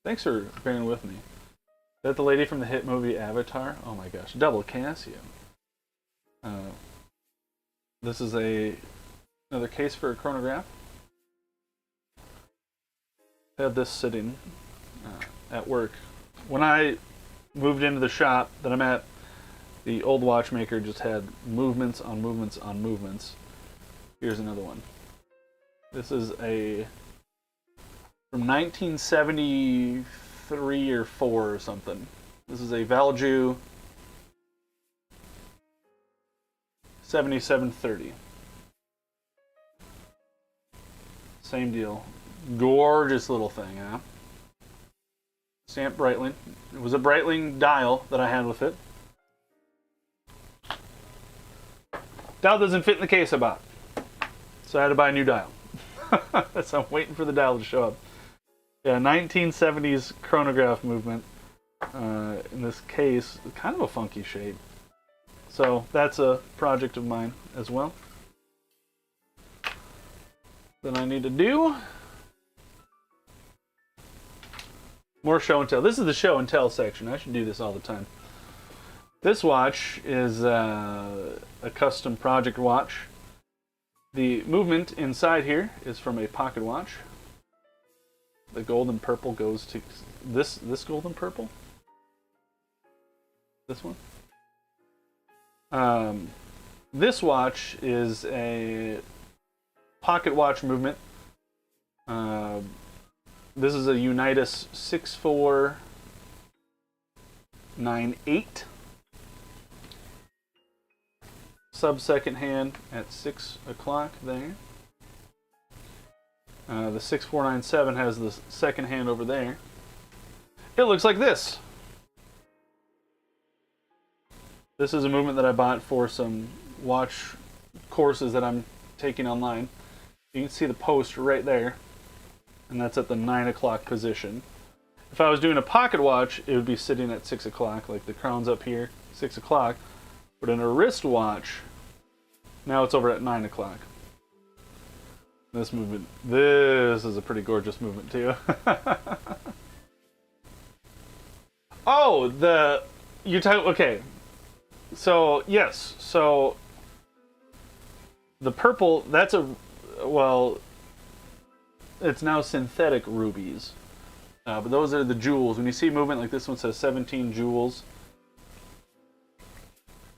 Thanks for bearing with me. Is that the lady from the hit movie Avatar? Oh my gosh. Double Casio. This is another case for a chronograph. I had this sitting at work. When I moved into the shop that I'm at, the old watchmaker just had movements on movements on movements. Here's another one. This is from 1973 or 4 or something. This is a Valju 7730. Same deal. Gorgeous little thing, huh? Stamped Breitling. It was a Breitling dial that I had with it. Dial doesn't fit in the case I bought, so I had to buy a new dial. So I'm waiting for the dial to show up. Yeah, 1970s chronograph movement. In this case, kind of a funky shape. So that's a project of mine as well. Then I need to do more show and tell. This is the show and tell section. I should do this all the time. This watch is a custom project watch. The movement inside here is from a pocket watch. The gold and purple goes to this gold and purple. This one. This watch is a pocket watch movement. This is a Unitas 6498. Sub-second hand at 6 o'clock there. The 6497 has the second hand over there. It looks like this. This is a movement that I bought for some watch courses that I'm taking online. You can see the post right there, and that's at the 9 o'clock position. If I was doing a pocket watch, it would be sitting at 6 o'clock, like the crown's up here, 6 o'clock. But in a wristwatch, now it's over at 9 o'clock. This movement, this is a pretty gorgeous movement too. Oh, okay. So, yes, so the purple, it's now synthetic rubies. But those are the jewels. When you see movement like this one says 17 jewels.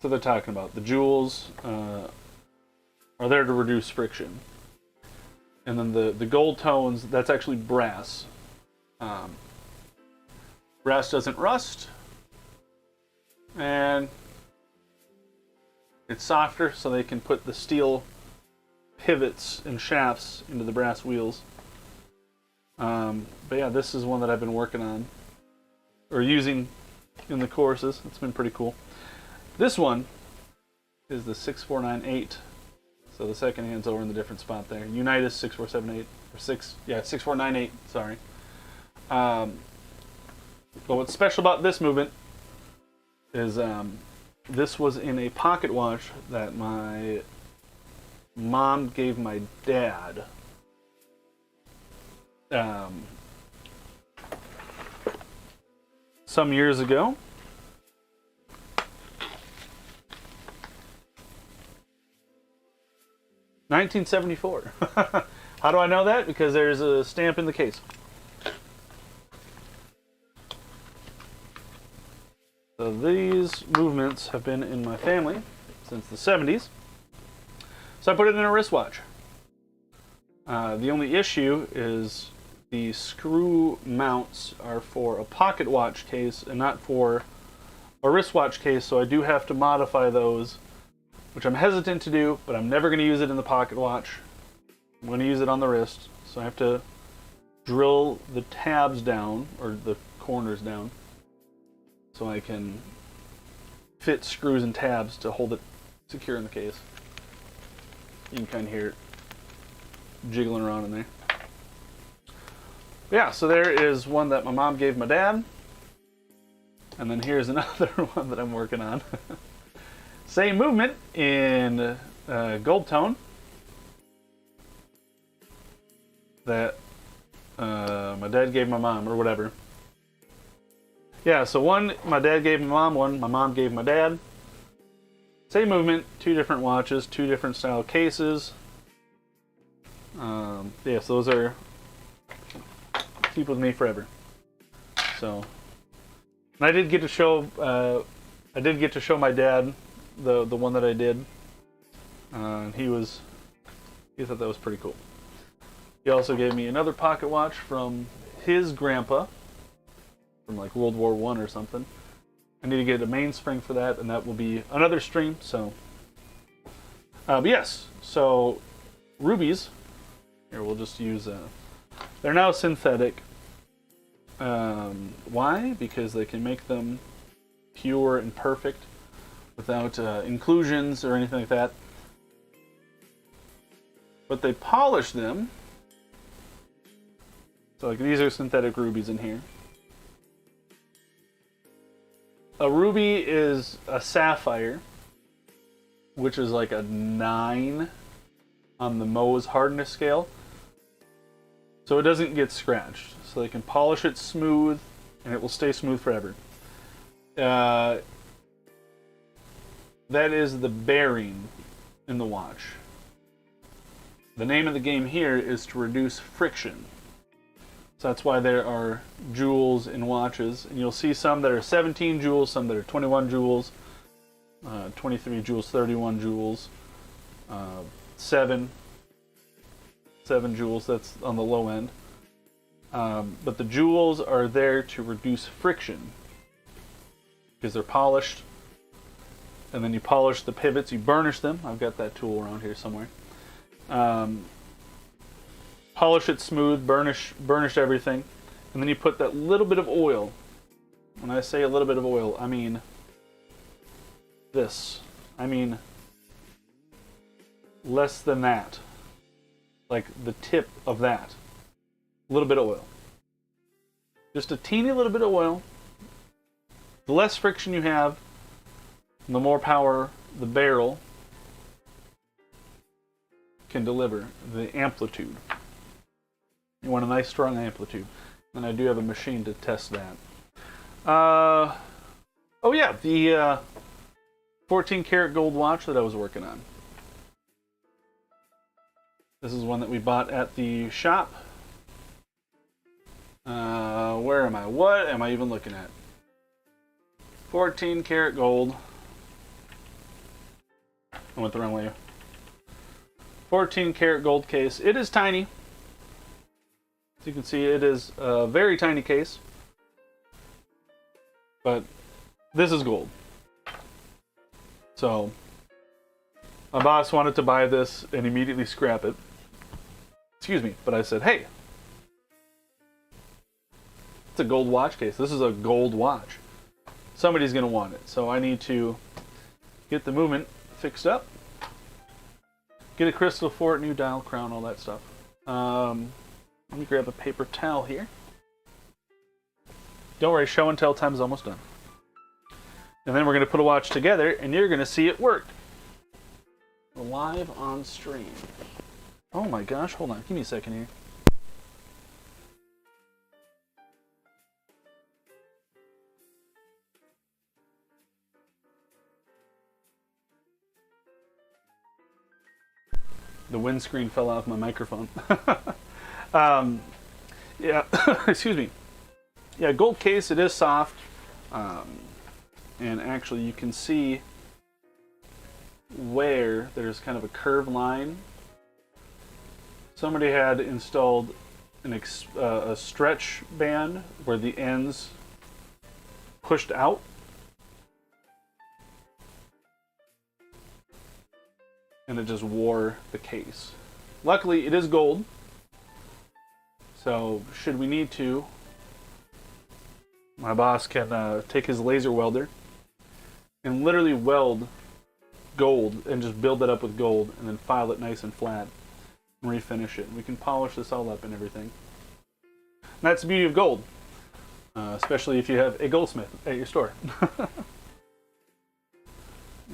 So they're talking about the jewels are there to reduce friction. And then the gold tones, that's actually brass. Brass doesn't rust. And it's softer, so they can put the steel pivots and shafts into the brass wheels. But yeah, this is one that I've been working on, or using in the courses. It's been pretty cool. This one is the 6498. So the second hand's over in the different spot there. Unitas 6478, or 6498, sorry. But what's special about this movement is this was in a pocket watch that my mom gave my dad. Some years ago. $1974. How do I know that? Because there's a stamp in the case. So these movements have been in my family since the 70s. So I put it in a wristwatch. The only issue is the screw mounts are for a pocket watch case and not for a wristwatch case, so I do have to modify those, which I'm hesitant to do, but I'm never going to use it in the pocket watch. I'm going to use it on the wrist, so I have to drill the tabs down, or the corners down, so I can fit screws and tabs to hold it secure in the case. You can kind of hear it jiggling around in there. Yeah, so there is one that my mom gave my dad. And then here's another one that I'm working on. Same movement in gold tone. That my dad gave my mom, or whatever. Yeah, so one my dad gave my mom, one my mom gave my dad. Same movement, two different watches, two different style cases. Yeah, so those are keep with me forever. So, and I did get to show my dad the one that I did, and he thought that was pretty cool. He also gave me another pocket watch from his grandpa, from like World War I or something. I need to get a mainspring for that, and that will be another stream. So, but yes, so rubies. Here we'll just use. They're now synthetic. Why? Because they can make them pure and perfect without inclusions or anything like that. But they polish them. So like these are synthetic rubies in here. A ruby is a sapphire, which is like a 9 on the Mohs hardness scale. So it doesn't get scratched. So they can polish it smooth, and it will stay smooth forever. That is the bearing in the watch. The name of the game here is to reduce friction. So that's why there are jewels in watches. And you'll see some that are 17 jewels, some that are 21 jewels, 23 jewels, 31 jewels, 7 jewels, that's on the low end. But the jewels are there to reduce friction because they're polished. And then you polish the pivots, you burnish them. I've got that tool around here somewhere. Polish it smooth, burnish everything, and then you put that little bit of oil. When I say a little bit of oil, I mean this. I mean less than that. Like the tip of that. A little bit of oil. Just a teeny little bit of oil. The less friction you have, the more power the barrel can deliver. The amplitude. You want a nice strong amplitude. And I do have a machine to test that. Oh yeah, the 14 karat gold watch that I was working on. This is one that we bought at the shop. Where am I? What am I even looking at? 14 karat gold. I went the wrong way. 14 karat gold case. It is tiny. As you can see, it is a very tiny case. But this is gold. So, my boss wanted to buy this and immediately scrap it. Excuse me, but I said, hey, it's a gold watch case. This is a gold watch. Somebody's going to want it. So I need to get the movement fixed up. Get a crystal for it, new dial, crown, all that stuff. Let me grab a paper towel here. Don't worry, show and tell time is almost done. And then we're going to put a watch together, and you're going to see it work. Live on stream. Oh my gosh, hold on. Give me a second here. The windscreen fell off my microphone. Yeah, excuse me. Yeah, gold case, it is soft. And actually you can see where there's kind of a curved line. Somebody had installed a stretch band where the ends pushed out. And it just wore the case. Luckily, it is gold. So, should we need to, my boss can take his laser welder and literally weld gold and just build that up with gold and then file it nice and flat and refinish it. We can polish this all up and everything. And that's the beauty of gold, especially if you have a goldsmith at your store.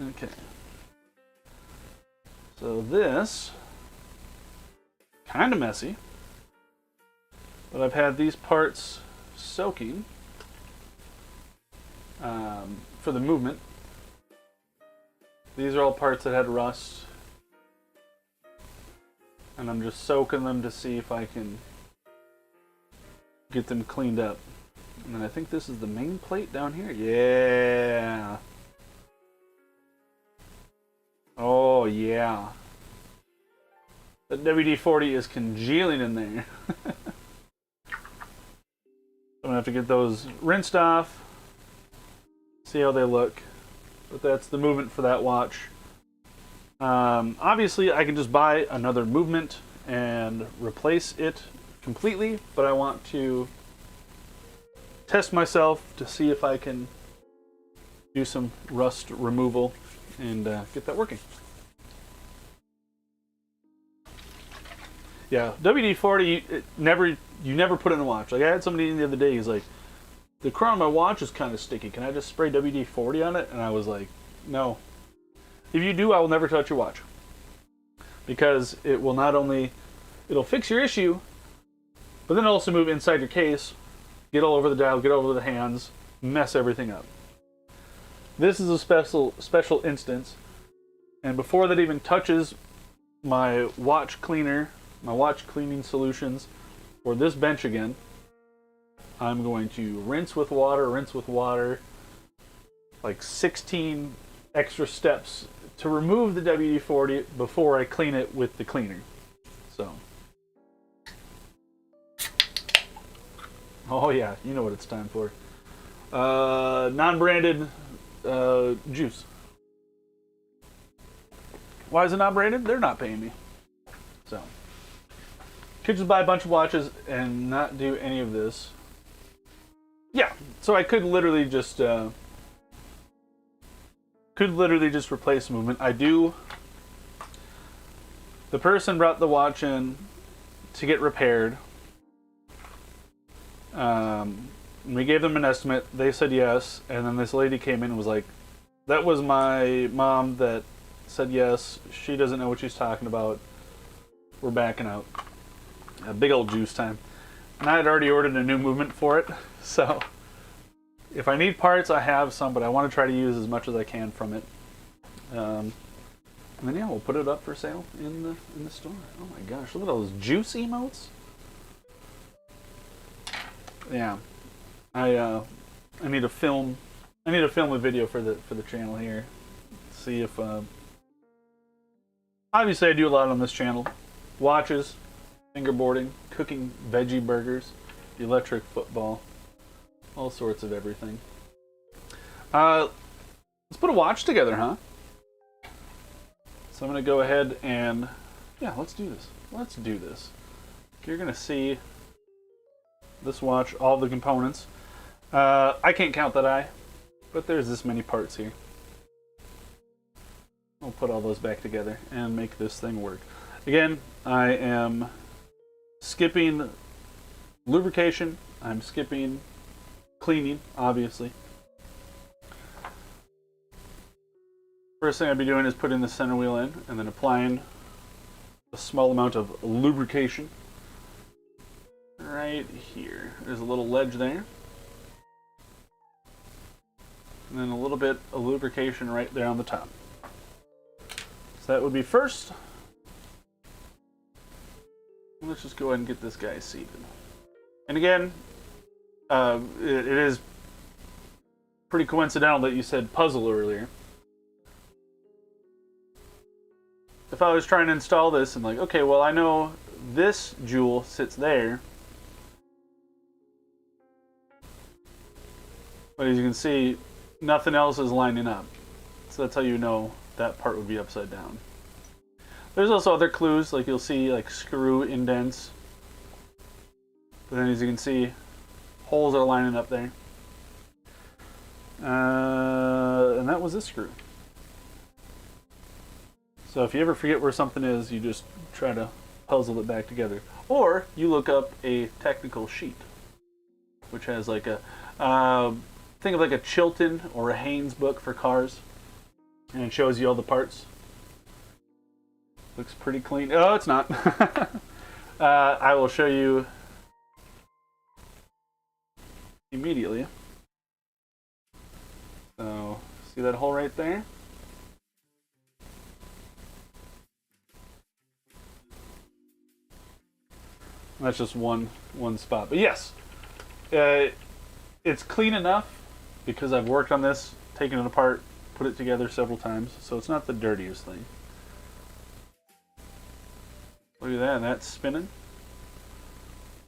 Okay. So this, kind of messy, but I've had these parts soaking for the movement. These are all parts that had rust, and I'm just soaking them to see if I can get them cleaned up. And then I think this is the main plate down here. Yeah. Oh yeah. The WD-40 is congealing in there. I'm gonna have to get those rinsed off, see how they look. But that's the movement for that watch. Obviously, I can just buy another movement and replace it completely, but I want to test myself to see if I can do some rust removal and get that working. Yeah, WD-40, you never put in a watch. Like I had somebody in the other day, he's like, the crown of my watch is kind of sticky. Can I just spray WD-40 on it? And I was like, no. If you do, I will never touch your watch. Because it will not only, it'll fix your issue, but then it'll also move inside your case, get all over the dial, get all over the hands, mess everything up. This is a special instance. And before that even touches my watch cleaner, my watch cleaning solutions, or this bench again, I'm going to rinse with water, like 16 extra steps to remove the WD-40 before I clean it with the cleaner. So, oh yeah, you know what it's time for. Non-branded juice. Why is it not branded? They're not paying me. So, could just buy a bunch of watches and not do any of this. Yeah, so I could literally just replace movement. I do. The person brought the watch in to get repaired. We gave them an estimate. They said yes, and then this lady came in and was like, "That was my mom that said yes. She doesn't know what she's talking about. We're backing out." A big old juice time. And I had already ordered a new movement for it, so if I need parts, I have some, but I want to try to use as much as I can from it. And then yeah, we'll put it up for sale in the store. Oh my gosh, look at all those juice emotes. Yeah, I need to film. I need to film a video for the channel here. See if obviously I do a lot on this channel: watches, fingerboarding, cooking veggie burgers, electric football, all sorts of everything. Let's put a watch together, huh? So I'm gonna go ahead and yeah, let's do this. Let's do this. You're gonna see this watch, all the components. I can't count that eye, but there's this many parts here. I'll put all those back together and make this thing work. Again, I am skipping lubrication. I'm skipping cleaning, obviously. First thing I'd be doing is putting the center wheel in and then applying a small amount of lubrication right here. There's a little ledge there. And then a little bit of lubrication right there on the top. So that would be first. Let's just go ahead and get this guy seated. And again, it is pretty coincidental that you said puzzle earlier. If I was trying to install this and like, okay, well I know this jewel sits there. But as you can see, nothing else is lining up. So that's how you know that part would be upside down. There's also other clues, like you'll see like screw indents. But then as you can see, holes are lining up there. And that was this screw. So if you ever forget where something is, you just try to puzzle it back together. Or you look up a technical sheet, which has like a, think of like a Chilton or a Haynes book for cars, and it shows you all the parts. Looks pretty clean. Oh, it's not. I will show you immediately. So, see that hole right there? That's just one spot. But yes, it's clean enough because I've worked on this, taken it apart, put it together several times, so it's not the dirtiest thing. Look at that, that's spinning.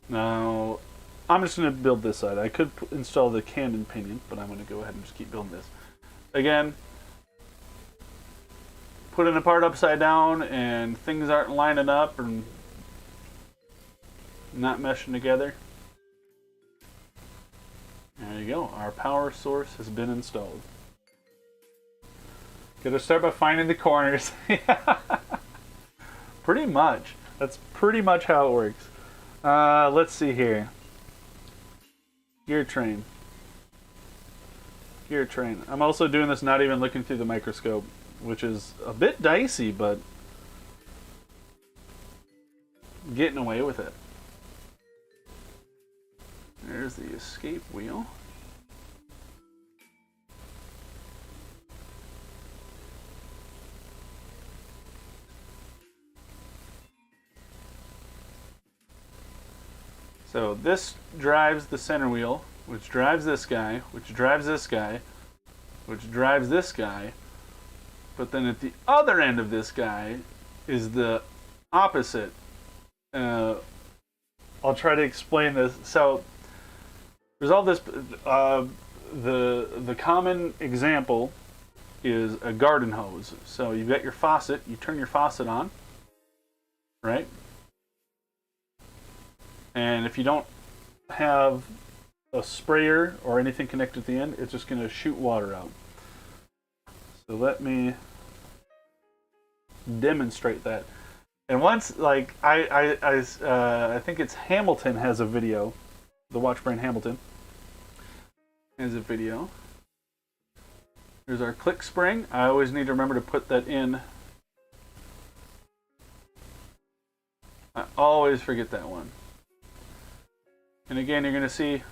Now, I'm just going to build this side. I could install the Cannon pinion, but I'm going to go ahead and just keep building this. Again, putting it apart upside down and things aren't lining up and not meshing together. There you go. Our power source has been installed. Gotta start by finding the corners. Pretty much. That's pretty much how it works. Let's see here. Gear train. Gear train. I'm also doing this not even looking through the microscope, which is a bit dicey, but getting away with it. There's the escape wheel. So this drives the center wheel, which drives this guy, which drives this guy, which drives this guy. But then at the other end of this guy is the opposite. I'll try to explain this. So there's all this. The common example is a garden hose. So you've got your faucet. You turn your faucet on, right? And if you don't have a sprayer or anything connected at the end, it's just going to shoot water out. So let me demonstrate that. And once, like, I think it's Hamilton has a video. The watch brand Hamilton has a video. Here's our click spring. I always need to remember to put that in. I always forget that one. And again, you're going to see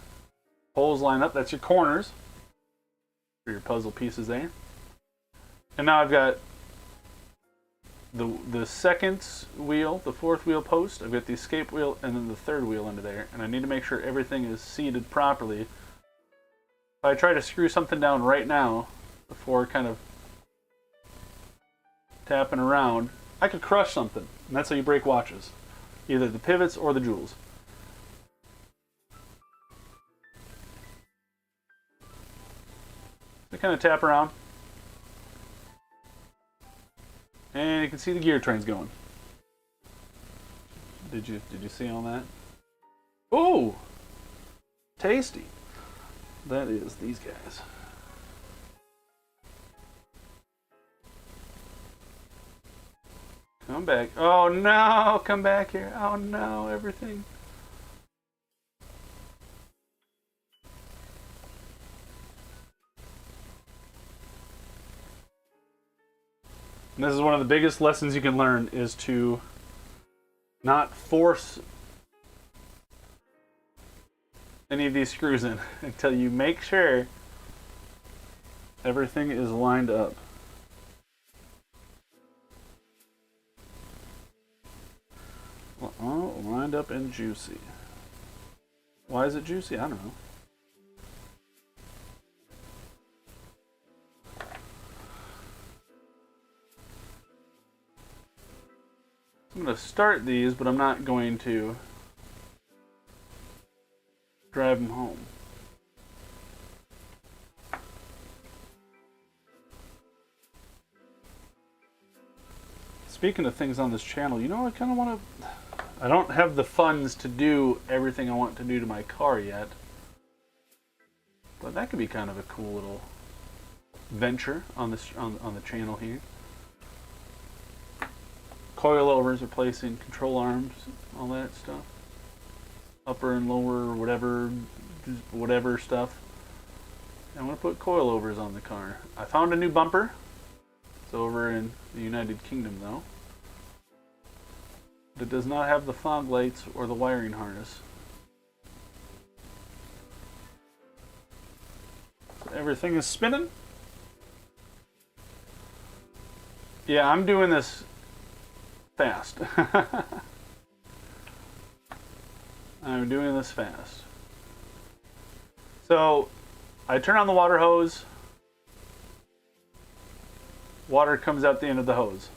holes line up. That's your corners for your puzzle pieces there. And now I've got the second wheel, the fourth wheel post. I've got the escape wheel and then the third wheel under there. And I need to make sure everything is seated properly. If I try to screw something down right now, before kind of tapping around, I could crush something. And that's how you break watches. Either the pivots or the jewels. I kind of tap around. And you can see the gear trains going. Did you see all that? Oh! Tasty. That is these guys. Come back. Oh no! Come back here. Oh no, everything. And this is one of the biggest lessons you can learn, is to not force any of these screws in until you make sure everything is lined up. Oh, lined up and juicy. Why is it juicy? I don't know. I'm going to start these, but I'm not going to drive them home. Speaking of things on this channel, you know, I kind of want to... I don't have the funds to do everything I want to do to my car yet. But that could be kind of a cool little venture on this on the channel here. Coilovers, replacing control arms, all that stuff. Upper and lower, whatever stuff. I'm going to put coilovers on the car. I found a new bumper. It's over in the United Kingdom though. It does not have the fog lights or the wiring harness. So everything is spinning. Yeah, I'm doing this fast. I'm doing this fast. So I turn on the water hose. Water comes out the end of the hose.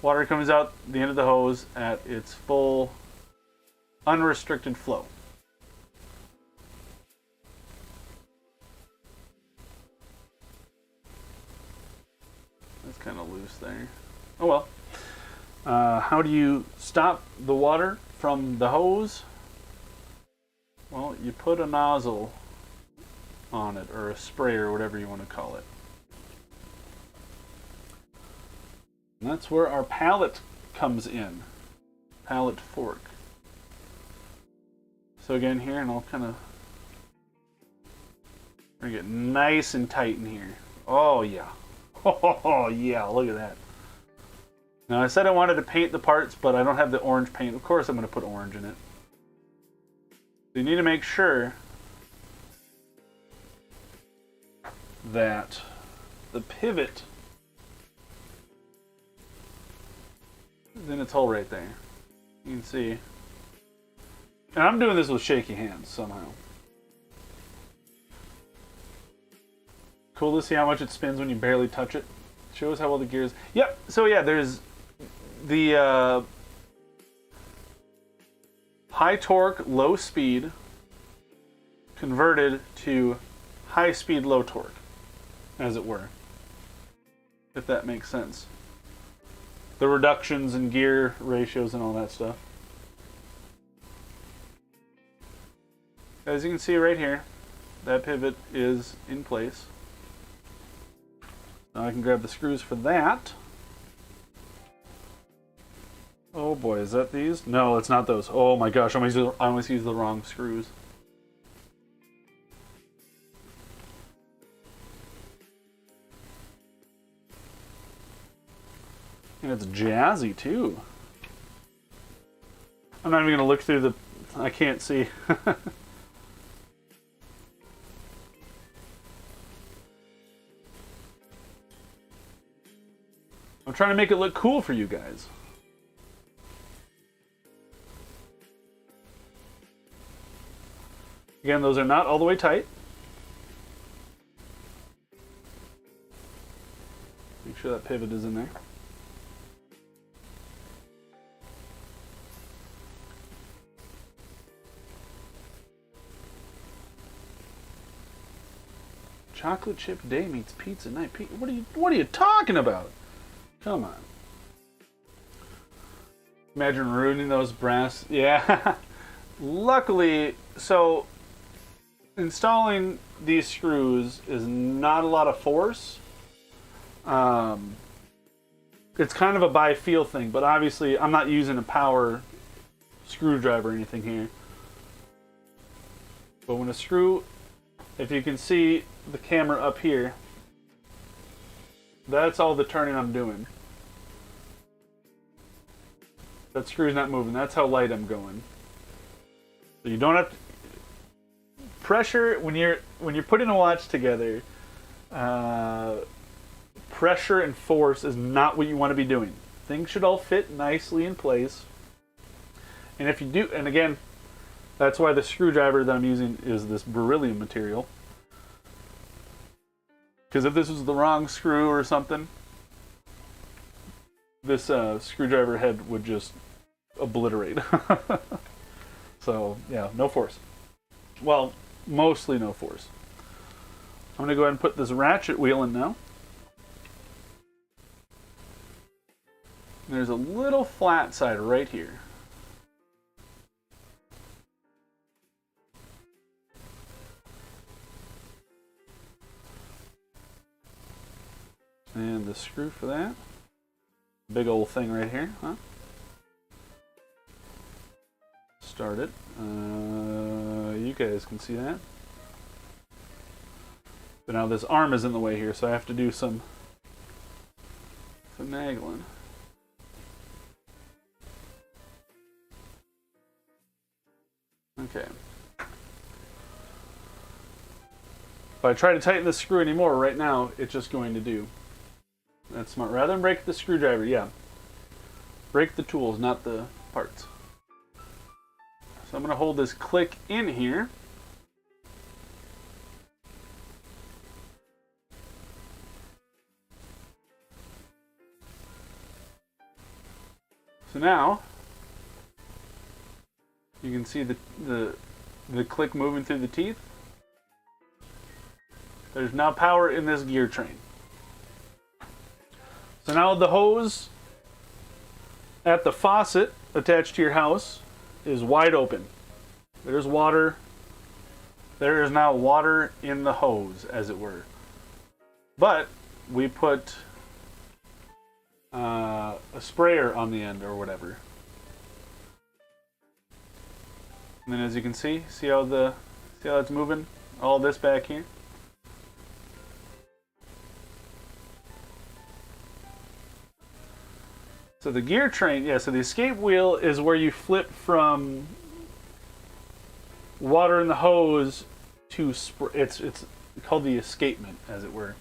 Water comes out the end of the hose at its full unrestricted flow. That's kind of loose there. Oh well. How do you stop the water from the hose? Well, you put a nozzle on it, or a spray, or whatever you want to call it. And that's where our pallet comes in. Pallet fork. So again here, and I'll kind of get nice and tight in here. Oh yeah. Oh yeah, look at that. Now I said I wanted to paint the parts, but I don't have the orange paint. Of course I'm going to put orange in it. So you need to make sure that the pivot is in its hole right there. You can see. And I'm doing this with shaky hands somehow. Cool to see how much it spins when you barely touch it. Shows how well the gears. Yep. So yeah, there's the high torque, low speed converted to high speed, low torque, as it were. If that makes sense. The reductions in gear ratios and all that stuff. As you can see right here, that pivot is in place. Now I can grab the screws for that. Oh boy, is that these? No, it's not those. Oh my gosh, I almost used the wrong screws. And it's jazzy too. I'm not even gonna look through the... I can't see. I'm trying to make it look cool for you guys. Again, those are not all the way tight. Make sure that pivot is in there. Chocolate chip day meets pizza night. What are you talking about? Come on. Imagine ruining those brass. Yeah. Luckily, so installing these screws is not a lot of force. It's kind of a by feel thing, but obviously I'm not using a power screwdriver or anything here. But when a screw, if you can see the camera up here, that's all the turning I'm doing. That screw's not moving. That's how light I'm going. So you don't have to pressure when you're putting a watch together. Pressure and force is not what you want to be doing. Things should all fit nicely in place. And if you do, and again, that's why the screwdriver that I'm using is this beryllium material. Because if this was the wrong screw or something, this screwdriver head would just obliterate. So, yeah, no force. Well, mostly no force. I'm going to go ahead and put this ratchet wheel in now. There's a little flat side right here. And the screw for that. Big old thing right here, huh? Start it. You guys can see that. But now this arm is in the way here, so I have to do some finagling. Okay. If I try to tighten the screw anymore right now, it's just going to do. That's smart. Rather than break the screwdriver, yeah. Break the tools, not the parts. So I'm going to hold this click in here. So now, you can see the click moving through the teeth. There's now power in this gear train. So now the hose at the faucet attached to your house is wide open. There's water. There is now water in the hose, as it were. But we put a sprayer on the end or whatever. And then as you can see how it's moving? All this back here. So the gear train, yeah, so the escape wheel is where you flip from water in the hose to it's called the escapement, as it were.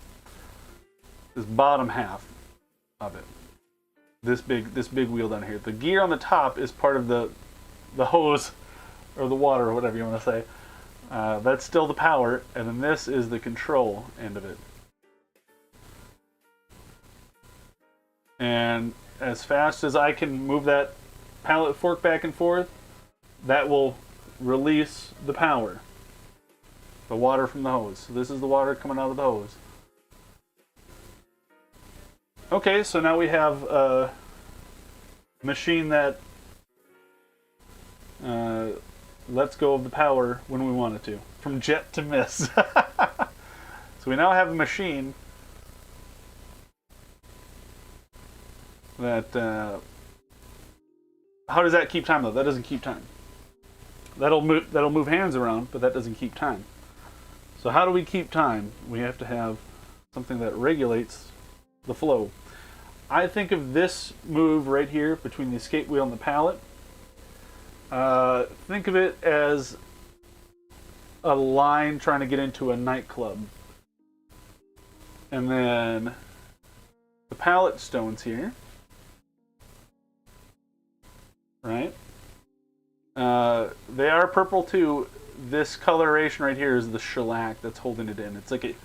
This bottom half of it. This big wheel down here. The gear on the top is part of the hose or the water or whatever you want to say. That's still the power, and then this is the control end of it. And as fast as I can move that pallet fork back and forth, that will release the power. The water from the hose. So this is the water coming out of the hose. Okay, so now we have a machine that lets go of the power when we want it to. From jet to miss. So we now have a machine that how does that keep time though? That doesn't keep time. That'll move hands around, but that doesn't keep time. So how do we keep time? We have to have something that regulates the flow. I think of this move right here between the escape wheel and the pallet. Think of it as a line trying to get into a nightclub. And then the pallet stones here. Right? They are purple too. This coloration right here is the shellac that's holding it in. It's like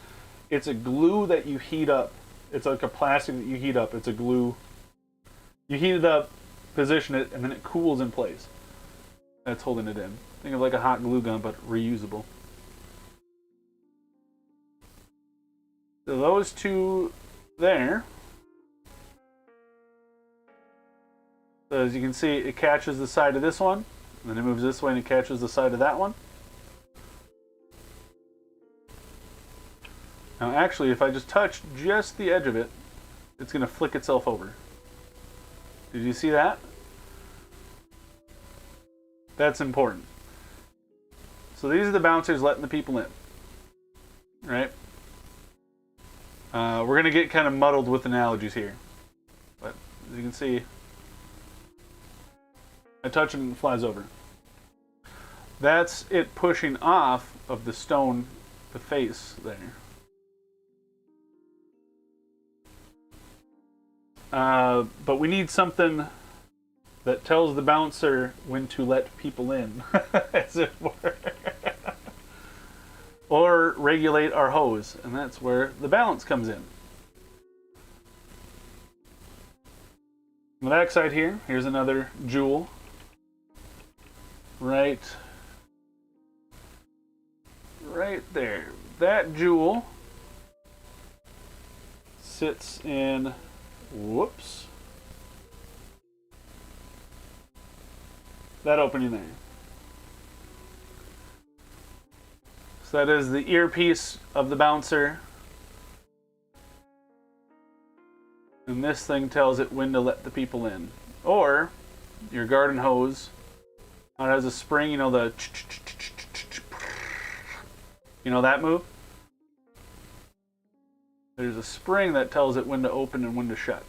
it's a glue that you heat up. It's like a plastic that you heat up. It's a glue. You heat it up, position it, and then it cools in place. That's holding it in. Think of like a hot glue gun, but reusable. So those two there. So as you can see, it catches the side of this one, and then it moves this way and it catches the side of that one. Now actually, if I just touch just the edge of it, it's going to flick itself over. Did you see that? That's important. So these are the bouncers letting the people in. Right? We're going to get kind of muddled with analogies here. But as you can see, I touch it and it flies over. That's it pushing off of the stone, the face there. But we need something that tells the bouncer when to let people in, as it were. Or regulate our hose, and that's where the balance comes in. On the back side here, here's another jewel. Right there. That jewel sits in, whoops, that opening there. So that is the earpiece of the bouncer. And this thing tells it when to let the people in. Or your garden hose, it has a spring, you know, the that move? There's a spring that tells it when to open and when to shut.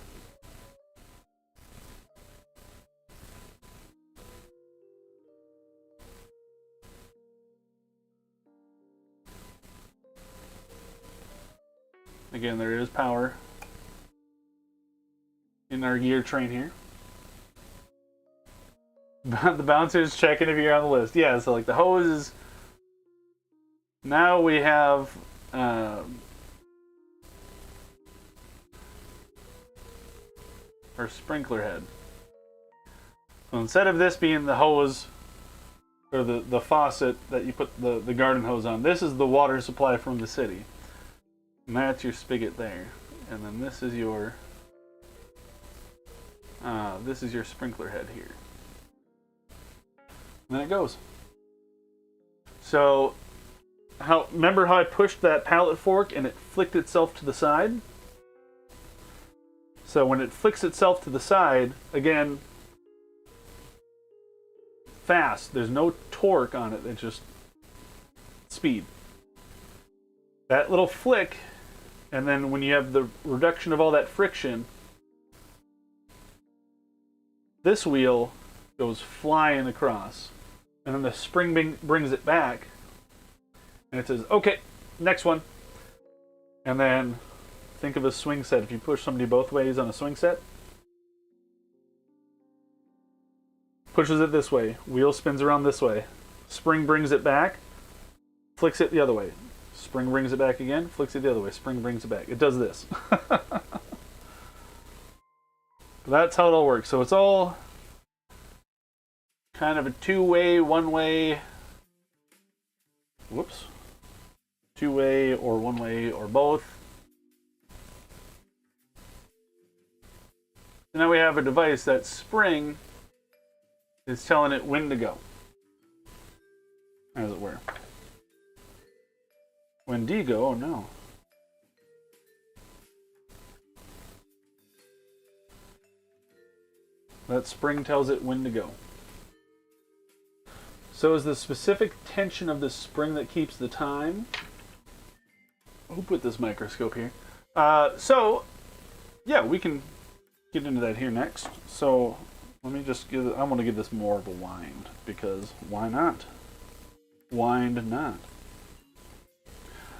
Again, there is power in our gear train here. The bouncer's checking if you're on the list. Yeah, so like the hose is... Now we have... our sprinkler head. So instead of this being the hose, or the faucet that you put the garden hose on, this is the water supply from the city. And that's your spigot there. And then this is your sprinkler head here. And then it goes. So, remember how I pushed that pallet fork and it flicked itself to the side? So when it flicks itself to the side, again, fast. There's no torque on it. It's just speed. That little flick, and then when you have the reduction of all that friction, this wheel goes flying across. And then the spring brings it back. And it says, okay, next one. And then think of a swing set. If you push somebody both ways on a swing set, pushes it this way, wheel spins around this way, spring brings it back, flicks it the other way, spring brings it back again, flicks it the other way, spring brings it back. It does this. That's how it all works. So it's all kind of a two-way, one-way, two-way or one-way or both. So now we have a device that spring is telling it when to go, as it were. When do you go? Oh no. That spring tells it when to go. So is the specific tension of the spring that keeps the time? Who put this microscope here? So, yeah, we can get into that here next. So, let me just give it, I want to give this more of a wind, because why not? Wind not.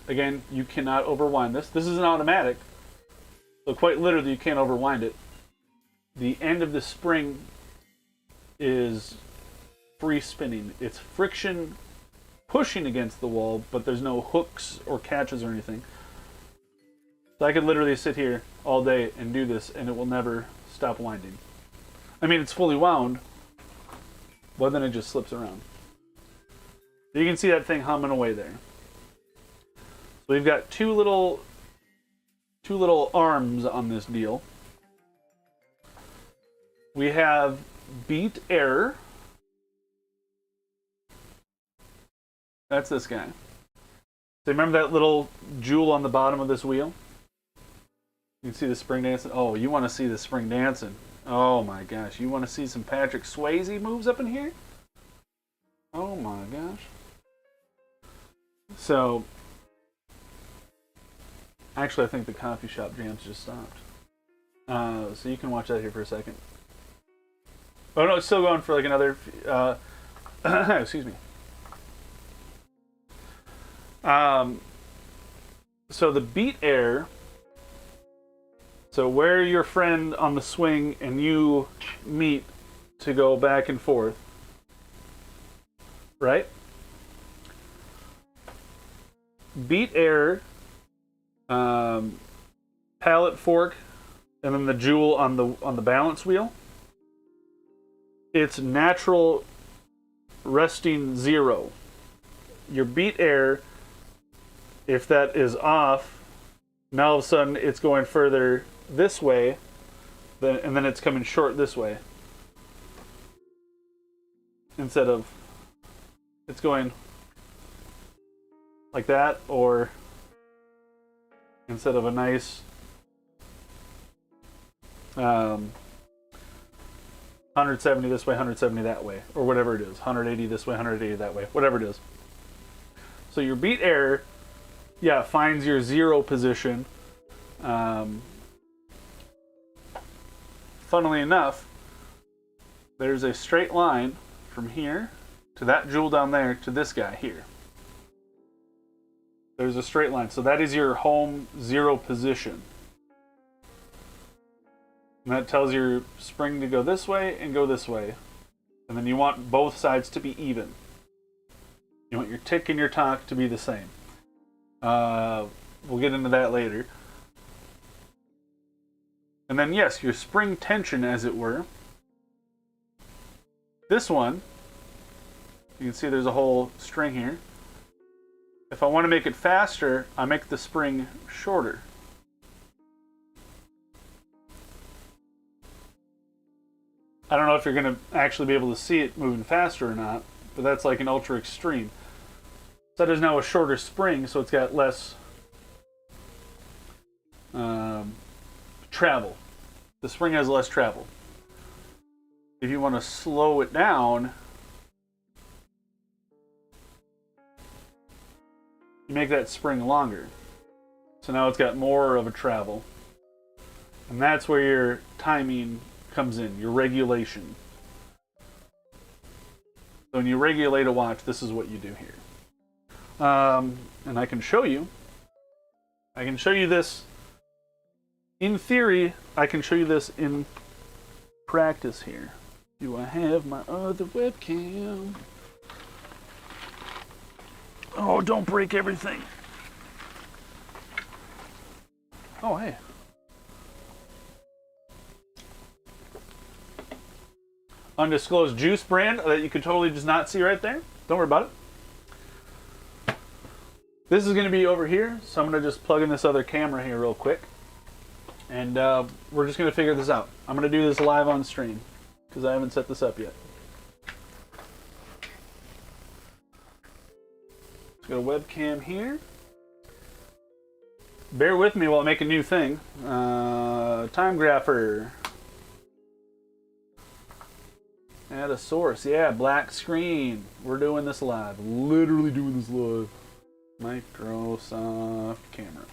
Again, you cannot overwind this. This is an automatic, so quite literally you can't overwind it. The end of the spring is free spinning. It's friction pushing against the wall, but there's no hooks or catches or anything. So I could literally sit here all day and do this, and it will never stop winding. I mean, it's fully wound, but then it just slips around. You can see that thing humming away there. So we've got two little arms on this deal. We have beat error. That's this guy. So remember that little jewel on the bottom of this wheel? You can see the spring dancing. Oh, you want to see the spring dancing. Oh my gosh. You want to see some Patrick Swayze moves up in here? Oh my gosh. So, actually I think the coffee shop jams just stopped. So you can watch that here for a second. Oh no, it's still going for like another, excuse me. So the beat air, so where your friend on the swing and you meet to go back and forth, right? Beat air, pallet fork, and then the jewel on the balance wheel. It's natural resting 0. Your beat air, if that is off, now all of a sudden it's going further this way, and then it's coming short this way. Instead of, it's going like that, or instead of a nice 170 this way, 170 that way, or whatever it is. 180 this way, 180 that way, whatever it is. So your beat error, yeah, finds your 0 position. Funnily enough, there's a straight line from here to that jewel down there to this guy here. There's a straight line. So that is your home 0 position. And that tells your spring to go this way and go this way. And then you want both sides to be even. You want your tick and your tock to be the same. We'll get into that later. And then yes, your spring tension, as it were. This one, you can see there's a whole string here. If I want to make it faster, I make the spring shorter. I don't know if you're going to actually be able to see it moving faster or not, but that's like an ultra extreme. So that is now a shorter spring, so it's got less travel. The spring has less travel. If you want to slow it down, you make that spring longer. So now it's got more of a travel. And that's where your timing comes in, your regulation. So when you regulate a watch, this is what you do here. And I can show you. I can show you this. In theory, I can show you this in practice here. Do I have my other webcam? Oh, don't break everything. Oh, hey. Undisclosed juice brand that you could totally just not see right there. Don't worry about it. This is going to be over here, so I'm going to just plug in this other camera here real quick. And we're just going to figure this out. I'm going to do this live on stream, because I haven't set this up yet. Let's go to webcam here. Bear with me while I make a new thing. Time grapher. Add a source. Yeah, black screen. We're doing this live. Literally doing this live. Microsoft camera.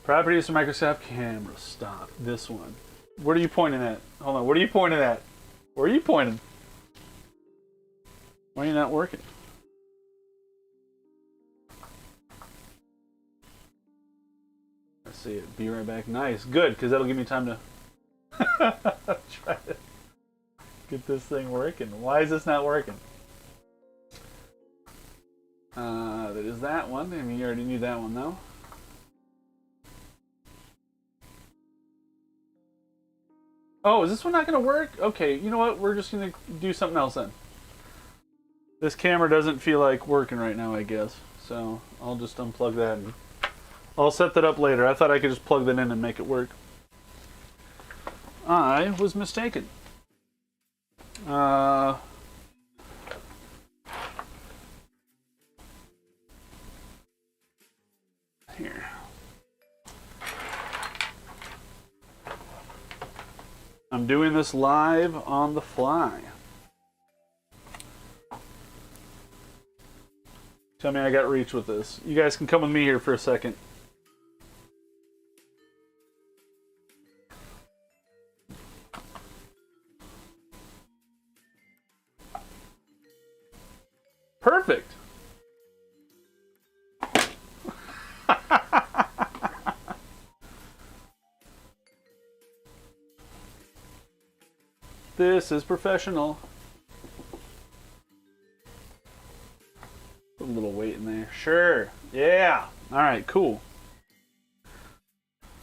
Properties for Microsoft camera. Stop. This one. What are you pointing at? Hold on. What are you pointing at? Where are you pointing? Why are you not working? Let's see it. Be right back. Nice. Good, because that'll give me time to try to get this thing working. Why is this not working? That is that one. I mean, you already knew that one, though. Oh, is this one not going to work? Okay, you know what? We're just going to do something else then. This camera doesn't feel like working right now, I guess. So I'll just unplug that and I'll set that up later. I thought I could just plug that in and make it work. I was mistaken. Here. I'm doing this live on the fly. Tell me I got reach with this. You guys can come with me here for a second. Perfect. This is professional. Put a little weight in there. Sure. Yeah. All right, cool.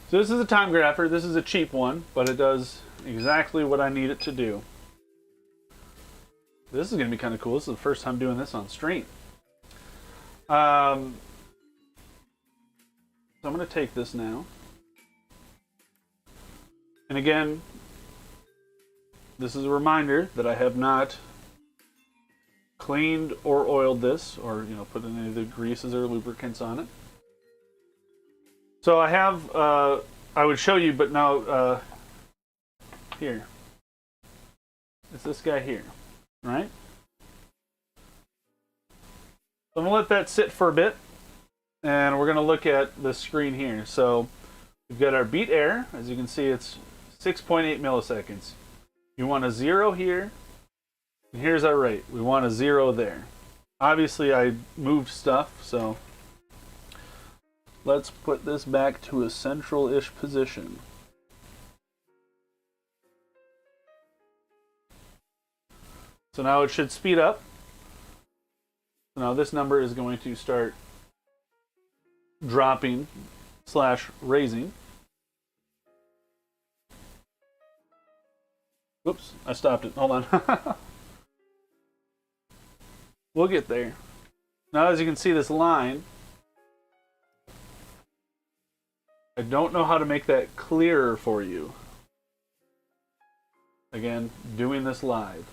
So this is a time grapher. This is a cheap one, but it does exactly what I need it to do. This is going to be kind of cool. This is the first time doing this on stream. So I'm going to take this now. And again, this is a reminder that I have not cleaned or oiled this, or put any of the greases or lubricants on it. So I have I would show you, but now here. It's this guy here, right? So I'm gonna let that sit for a bit, and we're gonna look at the screen here. So we've got our beat error. As you can see, it's 6.8 milliseconds. You want a 0 here, and here's our rate. We want a 0 there. Obviously, I moved stuff, so let's put this back to a central-ish position. So now it should speed up. Now this number is going to start dropping / raising. Whoops, I stopped it. Hold on. We'll get there. Now as you can see this line, I don't know how to make that clearer for you. Again, doing this live.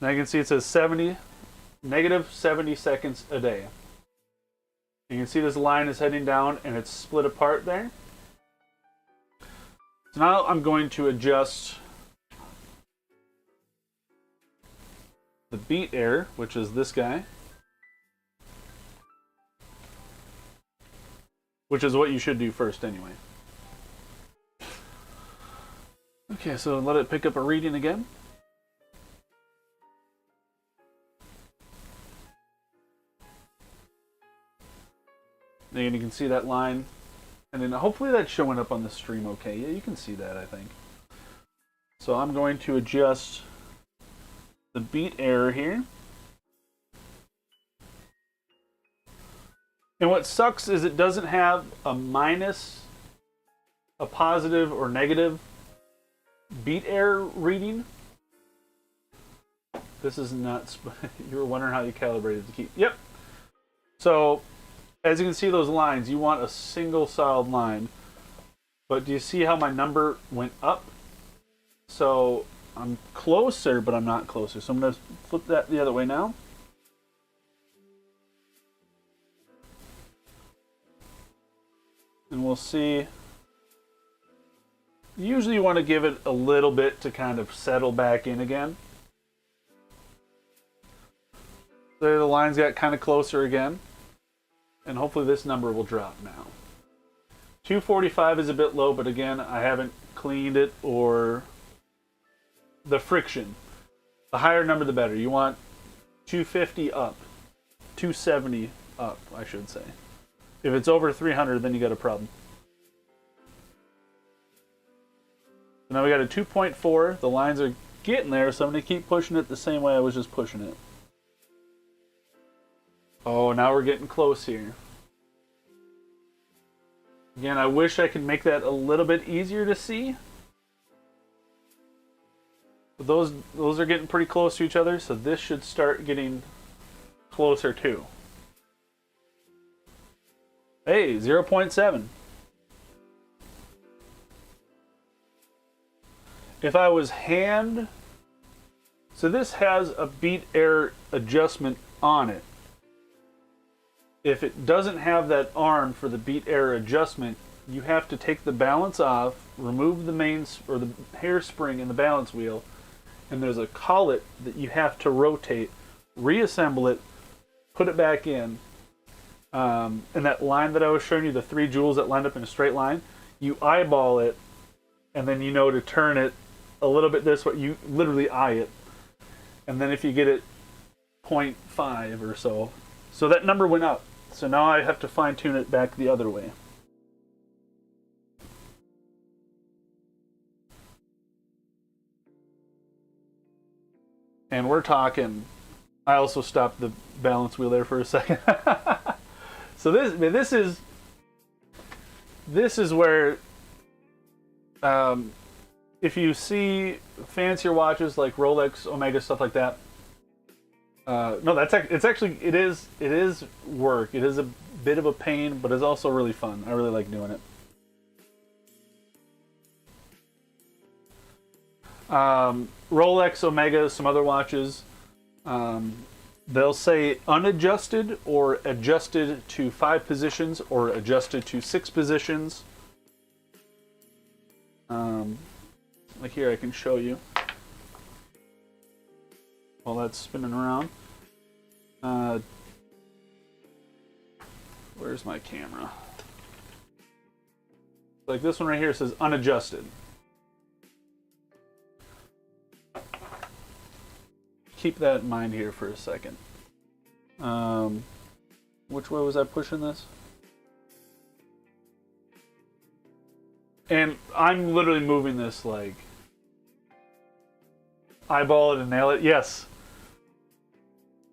Now you can see it says negative 70 seconds a day. You can see this line is heading down and it's split apart there. So now I'm going to adjust the beat error, which is this guy, which is what you should do first anyway. Okay, so let it pick up a reading again. And you can see that line, and then hopefully that's showing up on the stream okay. Yeah, you can see that, I think. So I'm going to adjust the beat error here. And what sucks is it doesn't have a minus, a positive, or negative beat error reading. This is nuts. You were wondering how you calibrated the key. Yep. So as you can see those lines, you want a single solid line. But do you see how my number went up? So I'm closer, but I'm not closer. So I'm going to flip that the other way now. And we'll see. Usually you want to give it a little bit to kind of settle back in again. There, the lines got kind of closer again. And hopefully this number will drop now. 245 is a bit low, but again, I haven't cleaned it or the friction. The higher number, the better. You want 250 up, 270 up, I should say. If it's over 300, then you got a problem. So now we got a 2.4. The lines are getting there, so I'm going to keep pushing it the same way I was just pushing it. Oh, now we're getting close here. Again, I wish I could make that a little bit easier to see. But those are getting pretty close to each other, so this should start getting closer too. Hey, 0.7. If I was hand... So this has a beat error adjustment on it. If it doesn't have that arm for the beat error adjustment, you have to take the balance off, remove the mains or the hairspring in the balance wheel, and there's a collet that you have to rotate, reassemble it, put it back in. And that line that I was showing you, the 3 jewels that lined up in a straight line, you eyeball it, and then you know to turn it a little bit this way. You literally eye it. And then if you get it 0.5 or so, so that number went up. So now I have to fine tune it back the other way. And we're talking, I also stopped the balance wheel there for a second. So this is where, if you see fancier watches like Rolex, Omega, stuff like that, no, it is work. It is a bit of a pain, but it's also really fun. I really like doing it. Rolex, Omega, some other watches, They'll say unadjusted or adjusted to 5 positions or adjusted to 6 positions. Like here, I can show you while that's spinning around. Where's my camera? Like this one right here says unadjusted. Keep that in mind here for a second. Which way was I pushing this? And I'm literally moving this like eyeball it and nail it. Yes.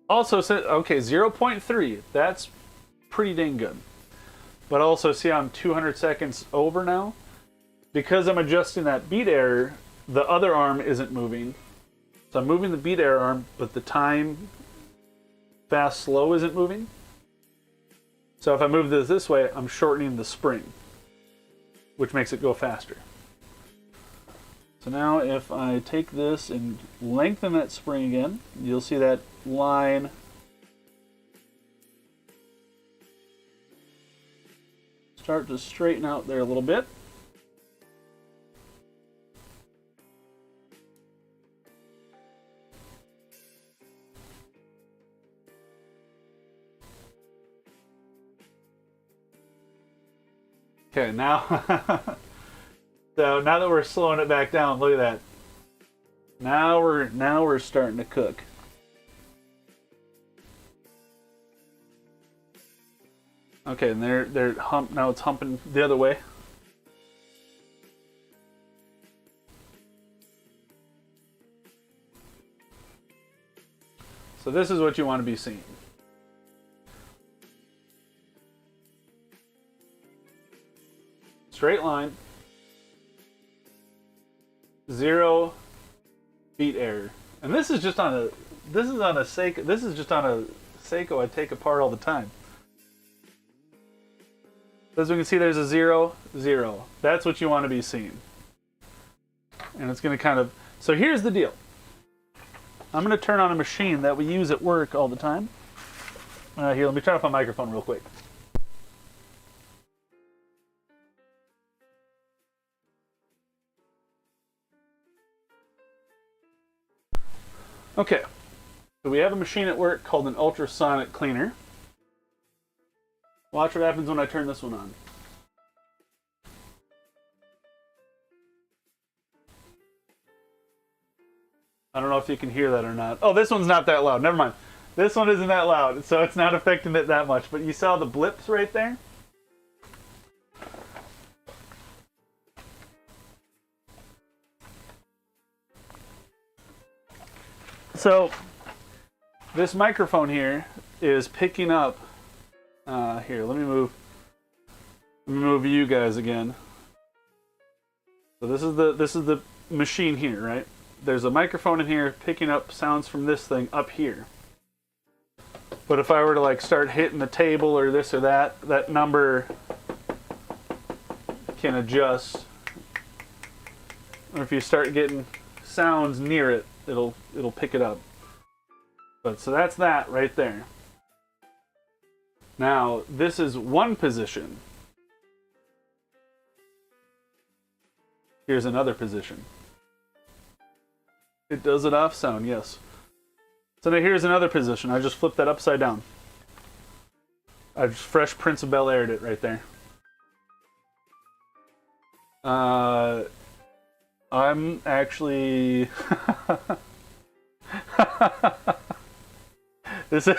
Also, okay, 0.3. That's pretty dang good. But also, see, I'm 200 seconds over now. Because I'm adjusting that beat error, the other arm isn't moving. So I'm moving the beat error arm, but the time fast slow isn't moving. So if I move this way, I'm shortening the spring, which makes it go faster. So now if I take this and lengthen that spring again, you'll see that line start to straighten out there a little bit. Okay, now so now that we're slowing it back down, look at that. Now we're starting to cook. Okay, and they're now it's humping the other way. So this is what you want to be seeing. Straight line, 0 beat error, and this is just on a Seiko. This is just on a Seiko I take apart all the time. As we can see, there's a 0, 0. That's what you want to be seeing, and it's going to kind of. So here's the deal. I'm going to turn on a machine that we use at work all the time. Here, let me turn off my microphone real quick. Okay, so we have a machine at work called an ultrasonic cleaner. Watch what happens when I turn this one on. I don't know if you can hear that or not. Oh, this one's not that loud. Never mind. This one isn't that loud, so it's not affecting it that much. But you saw the blips right there? So this microphone here is picking up. Here, let me move you guys again. So this is the machine here, right? There's a microphone in here picking up sounds from this thing up here. But if I were to like start hitting the table or this or that, that number can adjust. Or if you start getting sounds near it, it'll pick it up. But so that's that right there. Now, this is one position. Here's another position. It does it off sound, yes. So now here's another position. I just flipped that upside down. I've fresh Prince of Bel-Aired it right there. I'm actually this is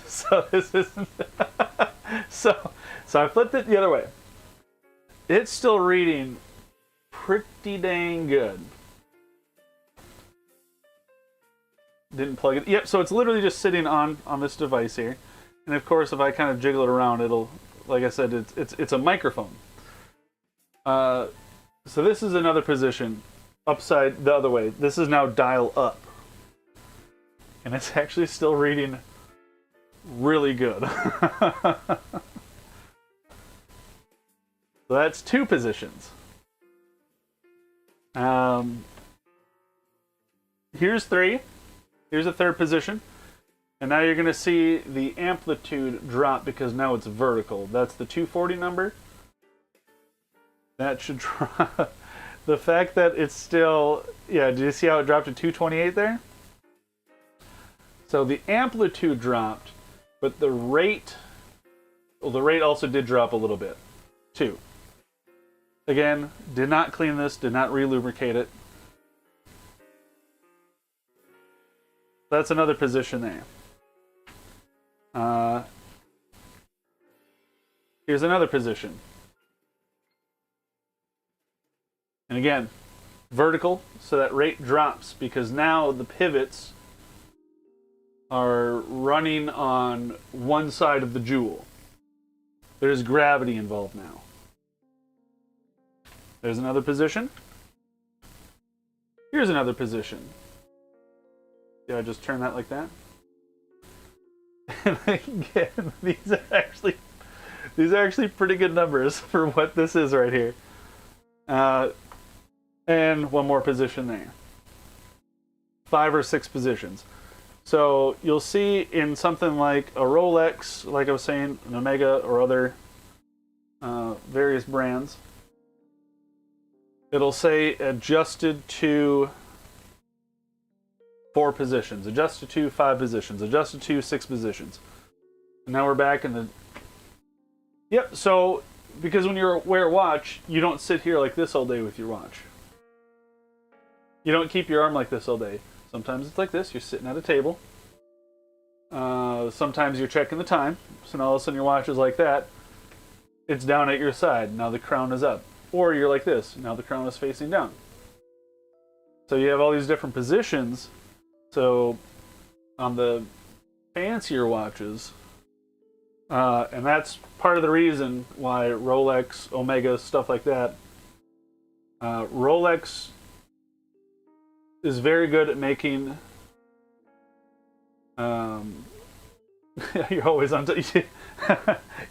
so this isn't so I flipped it the other way. It's still reading pretty dang good. Didn't plug it. Yep, so it's literally just sitting on this device here. And of course if I kind of jiggle it around, it'll, like I said, it's a microphone. So this is another position, upside the other way. This is now dial up. And it's actually still reading really good. So that's two positions. Here's three. Here's a third position. And now you're going to see the amplitude drop because now it's vertical. That's the 240 number. That should drop. The fact that it's still, yeah, do you see how it dropped to 228 there? So the amplitude dropped, but the rate, well, the rate also did drop a little bit, too. Again, did not clean this, did not re-lubricate it. That's another position there. Here's another position. And again, vertical, so that rate drops because now the pivots are running on one side of the jewel. There's gravity involved now. There's another position. Here's another position. Yeah, I just turn that like that. And again, these are actually pretty good numbers for what this is right here. And one more position there. 5 or 6 positions. So you'll see in something like a Rolex, like I was saying, an Omega or other various brands, it'll say adjusted to 4 positions, adjusted to 5 positions, adjusted to 6 positions. And now we're back in the... Yep, so because when you wear a watch, you don't sit here like this all day with your watch. You don't keep your arm like this all day. Sometimes it's like this, you're sitting at a table. Sometimes you're checking the time, so now all of a sudden your watch is like that. It's down at your side, now the crown is up. Or you're like this, now the crown is facing down. So you have all these different positions. So on the fancier watches, and that's part of the reason why Rolex, Omega, stuff like that, Rolex is very good at making... you're always on...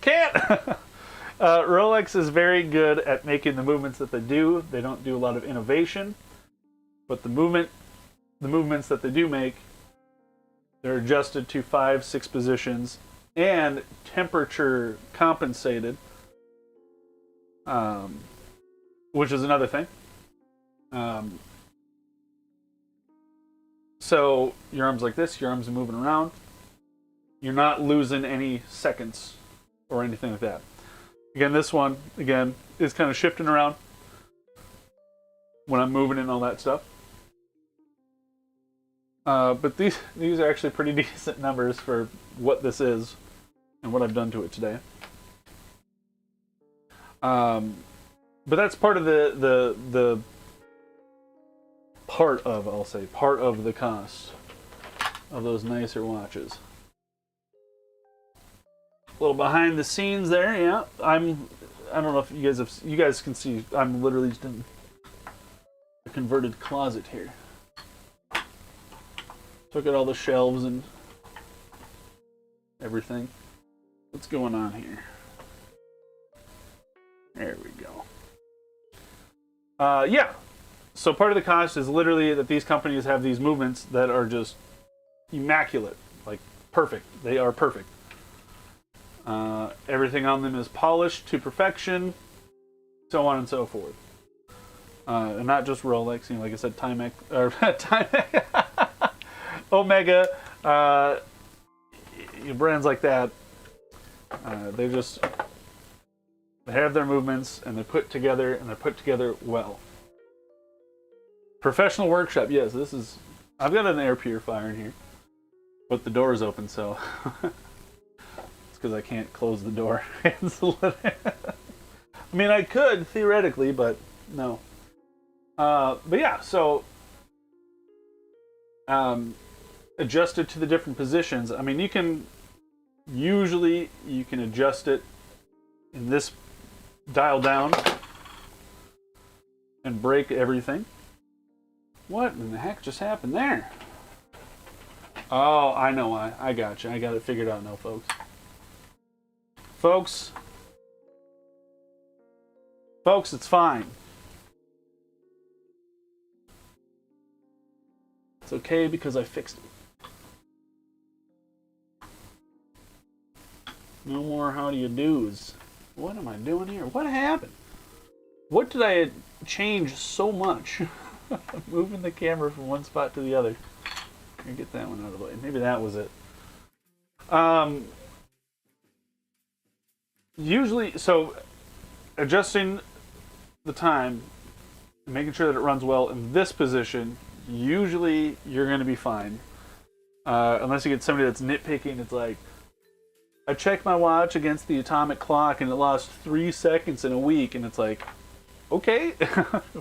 Can't! Rolex is very good at making the movements that they do. They don't do a lot of innovation, but the movements that they do make, they're adjusted to 5, 6 positions and temperature compensated, which is another thing. So your arm's like this, your arms are moving around. You're not losing any seconds or anything like that. Again, this one, again, is kind of shifting around when I'm moving and all that stuff. But these are actually pretty decent numbers for what this is and what I've done to it today. But that's part of the part of the cost of those nicer watches. A little behind the scenes there, yeah. I don't know if you guys can see. I'm literally just in a converted closet here. Look at all the shelves and everything. What's going on here? There we go. Yeah. So part of the cost is literally that these companies have these movements that are just immaculate, like perfect. They are perfect. Everything on them is polished to perfection, so on and so forth. And not just Rolex, like I said, Timex, or Timex, Omega, brands like that. They have their movements and they're put together, and they're put together well. Professional workshop, yes. I've got an air purifier in here, but the door is open, so. Because I can't close the door. I mean, I could theoretically, but no. But yeah, so adjust it to the different positions. I mean, you can adjust it in this dial down and break everything. What in the heck just happened there? Oh, I know why. I got you. I got it figured out now, folks. Folks, it's fine. It's okay because I fixed it. No more how do you do's. What am I doing here? What happened? What did I change so much? Moving the camera from one spot to the other. Here, get that one out of the way. Maybe that was it. Usually, so adjusting the time, making sure that it runs well in this position, usually you're going to be fine. Unless you get somebody that's nitpicking, it's like, I checked my watch against the atomic clock and it lost 3 seconds in a week, and it's like, okay,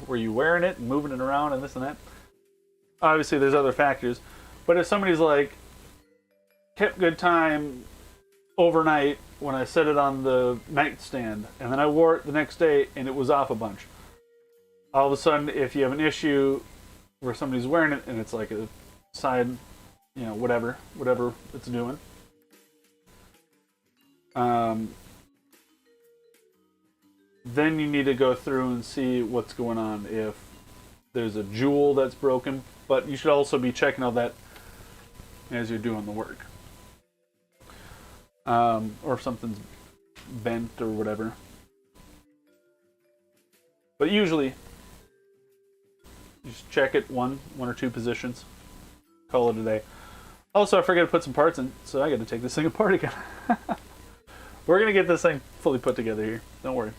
were you wearing it and moving it around and this and that? Obviously, there's other factors, but if somebody's like, kept good time overnight when I set it on the nightstand, and then I wore it the next day and it was off a bunch. All of a sudden, if you have an issue where somebody's wearing it and it's like a side, you know, whatever it's doing, then you need to go through and see what's going on. If there's a jewel that's broken, but you should also be checking all that as you're doing the work. Or if something's bent or whatever. But usually, just check it one or two positions. Call it a day. Also, I forgot to put some parts in, so I got to take this thing apart again. We're going to get this thing fully put together here. Don't worry.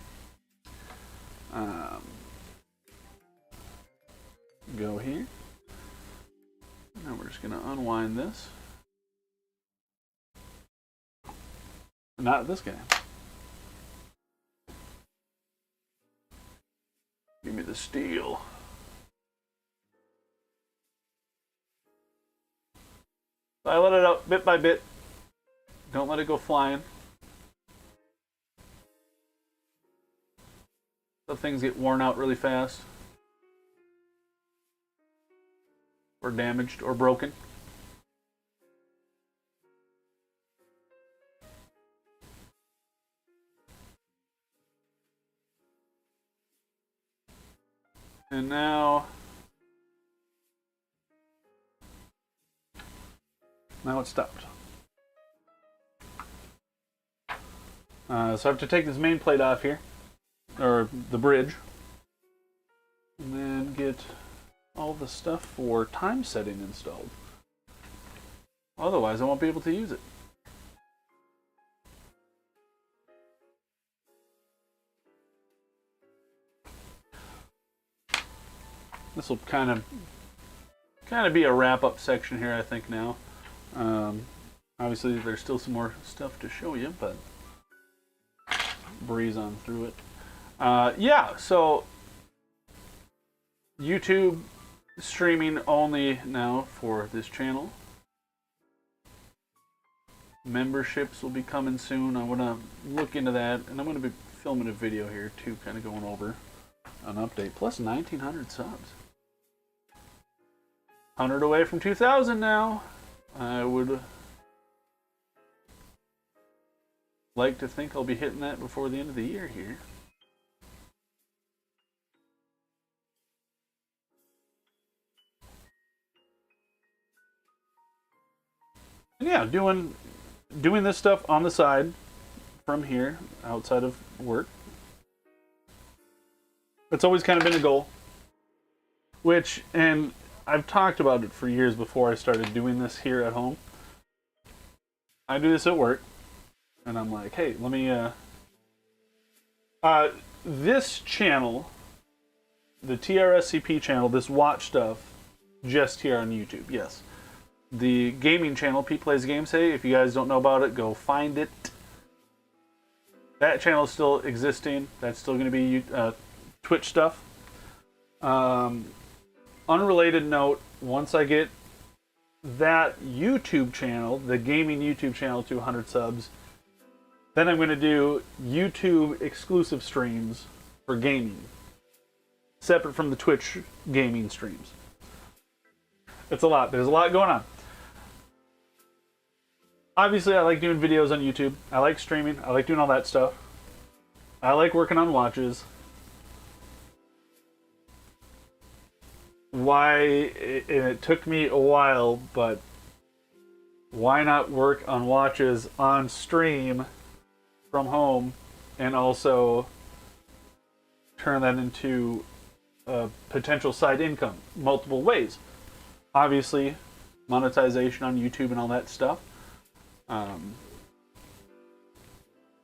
Go here. Now we're just going to unwind this. Not this guy. Give me the steel. So I let it out bit by bit. Don't let it go flying. So things get worn out really fast. Or damaged or broken. And now it's stopped. So I have to take this main plate off here, or the bridge, and then get all the stuff for time setting installed. Otherwise, I won't be able to use it. This will kind of be a wrap-up section here, I think, now. Obviously, there's still some more stuff to show you, but breeze on through it. Yeah, so YouTube streaming only now for this channel. Memberships will be coming soon. I want to look into that, and I'm going to be filming a video here too, kind of going over an update. Plus 1,900 subs. 100 away from 2,000 now. I would like to think I'll be hitting that before the end of the year here. And yeah, doing this stuff on the side from here, outside of work. It's always kind of been a goal. Which, and I've talked about it for years before I started doing this here at home. I do this at work, and I'm like, hey, let me, this channel, the TRSCP channel, this watch stuff, just here on YouTube, yes. The gaming channel, Pete Plays Games, hey, if you guys don't know about it, go find it. That channel is still existing. That's still going to be Twitch stuff. Unrelated note, once I get that YouTube channel, the gaming YouTube channel, to 100 subs, then I'm going to do YouTube exclusive streams for gaming, separate from the Twitch gaming streams. It's a lot. There's a lot going on. Obviously, I like doing videos on YouTube. I like streaming. I like doing all that stuff. I like working on watches. And it took me a while, but why not work on watches on stream from home and also turn that into a potential side income multiple ways. Obviously, monetization on YouTube and all that stuff.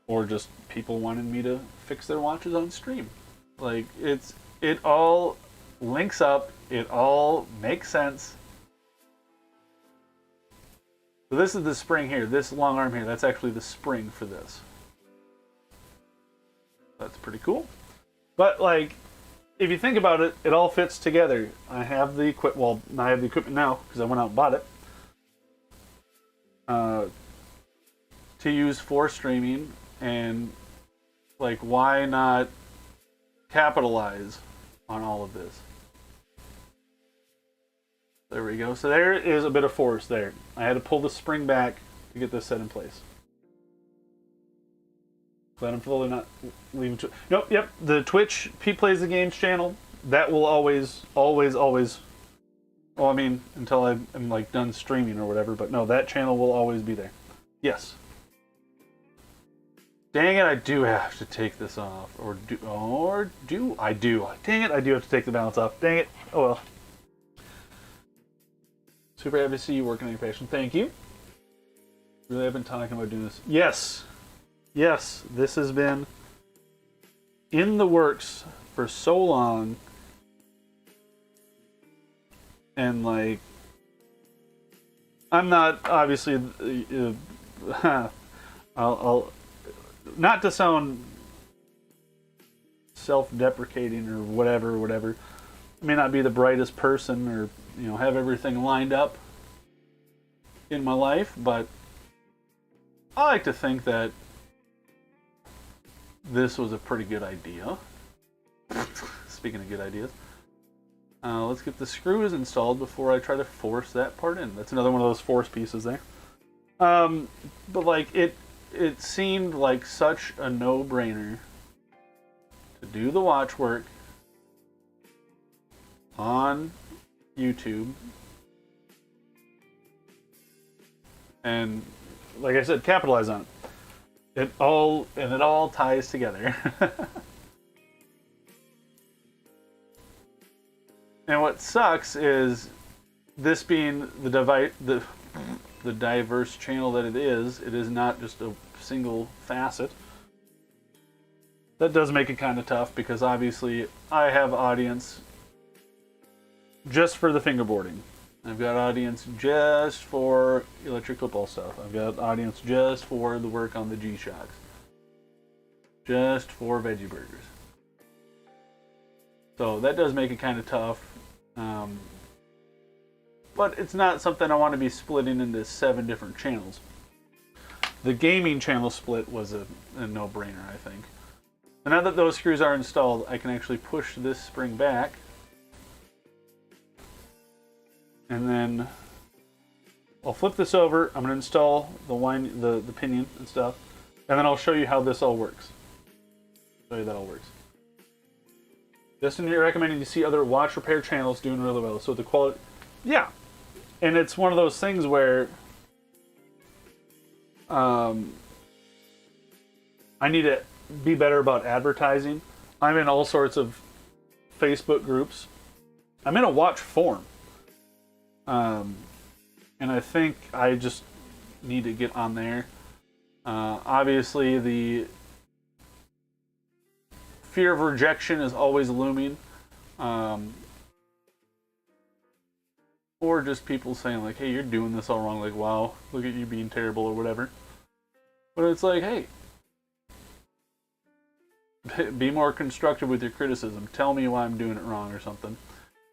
Or just people wanting me to fix their watches on stream. Like, it all links up, it all makes sense. So this is the spring here, this long arm here, that's actually the spring for this. That's pretty cool. But like, if you think about it, it all fits together. I have the I have the equipment now because I went out and bought it. To use for streaming, and like, why not capitalize on all of this? There we go. So there is a bit of force there. I had to pull the spring back to get this set in place. Glad I'm fully not leaving. Nope. Yep. The Twitch Pete Plays the Games channel, that will always. Well, I mean, until I'm like done streaming or whatever. But no, that channel will always be there. Yes. Dang it! I do have to take this off, or do I do? Dang it! I do have to take the balance off. Dang it! Oh well. Super happy to see you working on your passion. Thank you. Really, I've been talking about doing this. Yes. Yes, this has been in the works for so long. And like, I'm not obviously I'll not to sound self-deprecating or whatever. I may not be the brightest person or, you know, have everything lined up in my life, but I like to think that this was a pretty good idea. Speaking of good ideas, let's get the screws installed before I try to force that part in. That's another one of those force pieces there. But like, it seemed like such a no-brainer to do the watch work on YouTube. And like I said, capitalize on it. It all ties together. And what sucks is this being the diverse channel that it is not just a single facet. That does make it kind of tough because obviously I have audience just for the fingerboarding. I've got audience just for electric football stuff. I've got audience just for the work on the G-Shocks. Just for veggie burgers. So that does make it kind of tough. But it's not something I want to be splitting into 7 different channels. The gaming channel split was a no-brainer, I think. So now that those screws are installed, I can actually push this spring back. And then I'll flip this over. I'm going to install the pinion and stuff. And then I'll show you how this all works. Show you that all works. Justin, you're recommending you see other watch repair channels doing really well. So the quality... Yeah. And it's one of those things where... I need to be better about advertising. I'm in all sorts of Facebook groups. I'm in a watch forum. And I think I just need to get on there. Obviously, the fear of rejection is always looming. Or just people saying like, hey, you're doing this all wrong. Like, wow, look at you being terrible or whatever. But it's like, hey, be more constructive with your criticism. Tell me why I'm doing it wrong or something.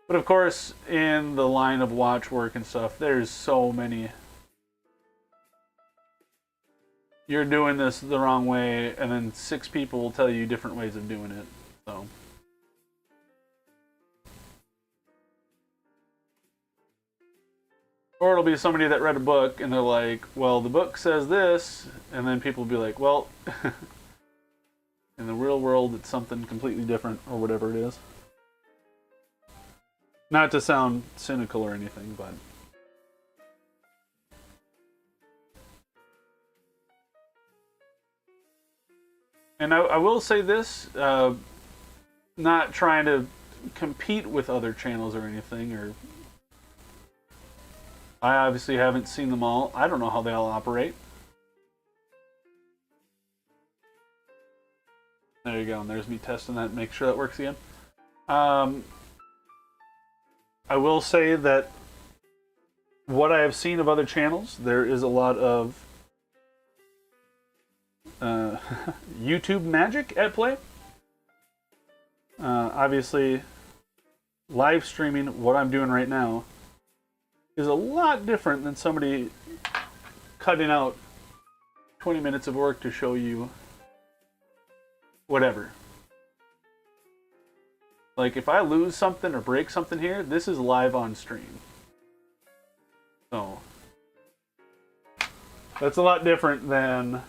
But of course, in the line of watch work and stuff, there's so many. You're doing this the wrong way, and then 6 people will tell you different ways of doing it. So. Or it'll be somebody that read a book, and they're like, well, the book says this, and then people will be like, well, in the real world, it's something completely different, or whatever it is. Not to sound cynical or anything, but... And I will say this, not trying to compete with other channels or anything, or I obviously haven't seen them all. I don't know how they all operate. There you go, and there's me testing that, make sure that works again. I will say that what I have seen of other channels, there is a lot of YouTube magic at play. Obviously, live streaming, what I'm doing right now, is a lot different than somebody cutting out 20 minutes of work to show you whatever. Like, if I lose something or break something here, this is live on stream. So, that's a lot different than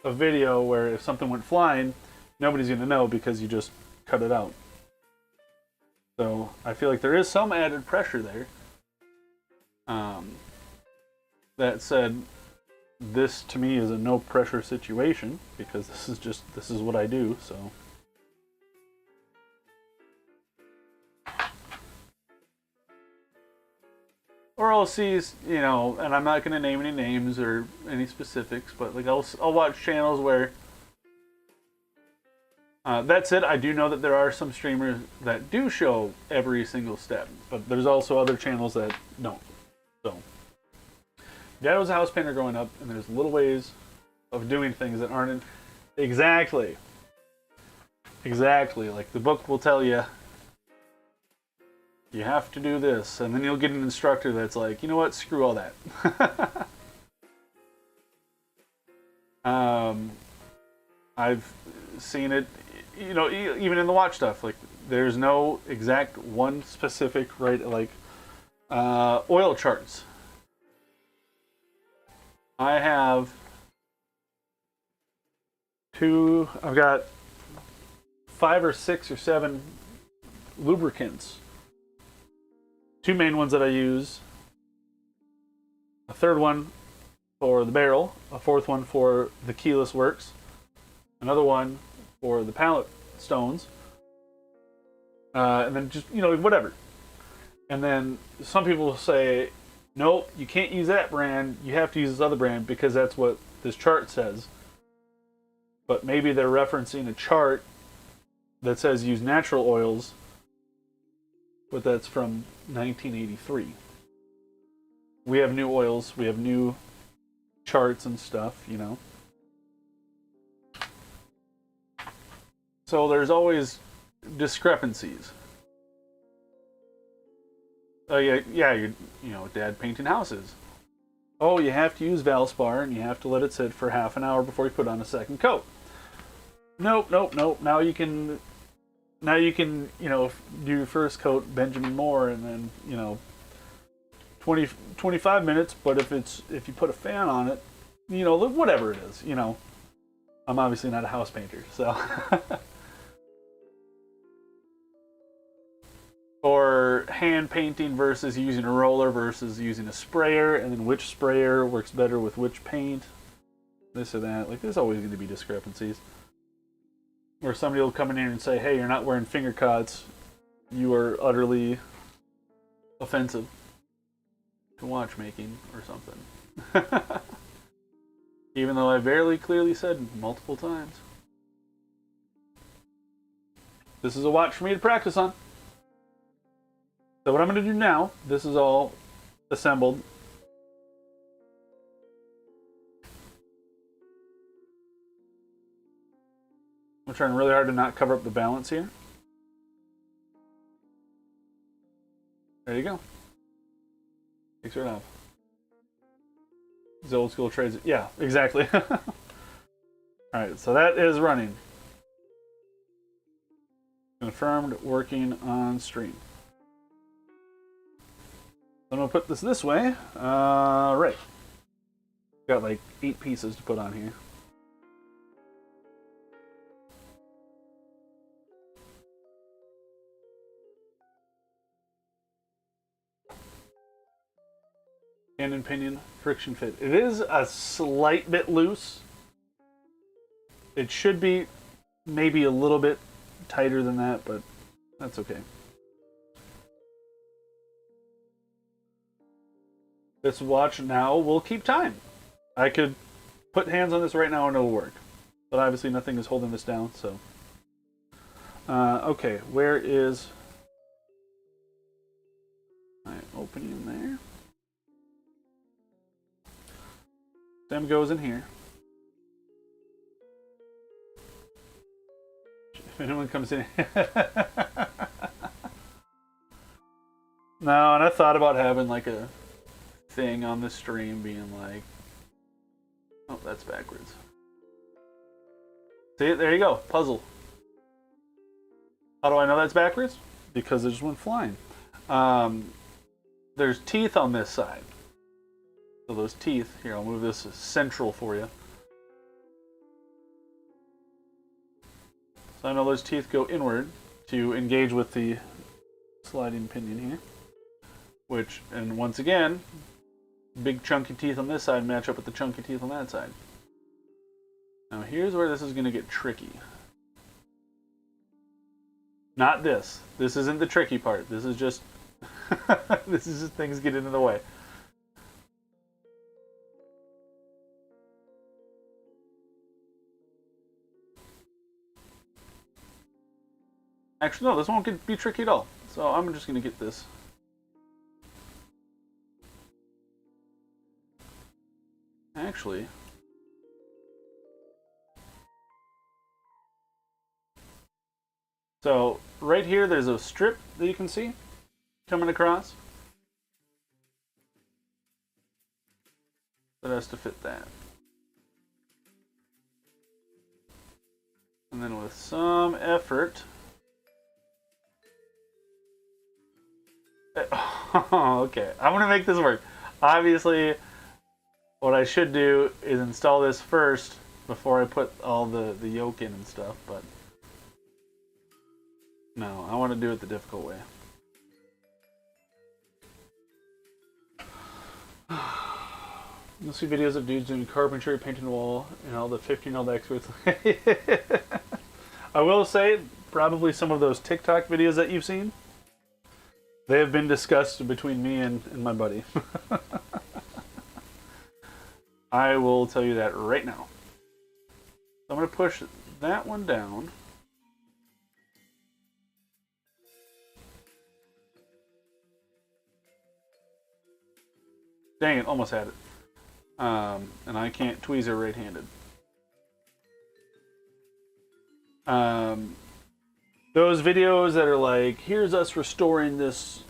a video where if something went flying, nobody's going to know because you just cut it out. So, I feel like there is some added pressure there. That said, this to me is a no pressure situation because this is what I do, so. Or I'll see, you know, and I'm not going to name any names or any specifics, but like I'll watch channels where that's it. I do know that there are some streamers that do show every single step, but there's also other channels that don't. So, Dad was a house painter growing up, and there's little ways of doing things that aren't exactly. Like the book will tell you, you have to do this, and then you'll get an instructor that's like, you know what, screw all that. I've seen it, you know, even in the watch stuff. Like, there's no exact one specific, right, like oil charts. I have I've got 5 or 6 or 7 lubricants. 2 main ones that I use, a 3rd one for the barrel, a 4th one for the keyless works, another one for the pallet stones, and then just, you know, whatever. And then some people will say, nope, you can't use that brand, you have to use this other brand because that's what this chart says. But maybe they're referencing a chart that says use natural oils, but that's from 1983. We have new oils, we have new charts and stuff, you know. So there's always discrepancies. Oh yeah, you know, Dad painting houses. Oh, you have to use Valspar and you have to let it sit for half an hour before you put on a second coat. Nope. Now you can, you know, do your first coat Benjamin Moore and then, you know, 25 minutes, but if you put a fan on it, you know, whatever it is, you know. I'm obviously not a house painter, so. Or hand painting versus using a roller versus using a sprayer, and then which sprayer works better with which paint, this or that. Like, there's always going to be discrepancies. Or somebody will come in here and say, hey, you're not wearing finger cuts. You are utterly offensive to watchmaking or something. Even though I very clearly said multiple times. This is a watch for me to practice on. So what I'm going to do now, this is all assembled. I'm trying really hard to not cover up the balance here. There you go. Takes right off. These old school trades. Yeah, exactly. Alright, so that is running. Confirmed working on stream. I'm going to put this way. Right. Got like 8 pieces to put on here. Hand and pinion friction fit. It is a slight bit loose. It should be maybe a little bit tighter than that, but that's okay. This watch now will keep time. I could put hands on this right now and it'll work. But obviously nothing is holding this down, so. Okay, where is my opening there? Stem goes in here. If anyone comes in. No, and I thought about having like a thing on the stream being like, oh, that's backwards. See, there you go, puzzle. How do I know that's backwards? Because it just went flying. There's teeth on this side. So those teeth, here, I'll move this central for you. So I know those teeth go inward to engage with the sliding pinion here. Which, and once again, big chunky teeth on this side match up with the chunky teeth on that side. Now here's where this is going to get tricky. Not this. This isn't the tricky part. This is just this is just things getting in the way. Actually, no, this won't be tricky at all. So I'm just going to get this. Actually, so right here there's a strip that you can see coming across that has to fit that. And then with some effort, okay, I'm gonna make this work. Obviously, what I should do is install this first before I put all the yoke in and stuff, but no, I want to do it the difficult way. You'll see videos of dudes doing carpentry, painting the wall, and all the 15-year-old experts. I will say, probably some of those TikTok videos that you've seen, they have been discussed between me and my buddy. I will tell you that right now. I'm going to push that one down. Dang it, almost had it. And I can't tweezer right-handed. Those videos that are like, here's us restoring this,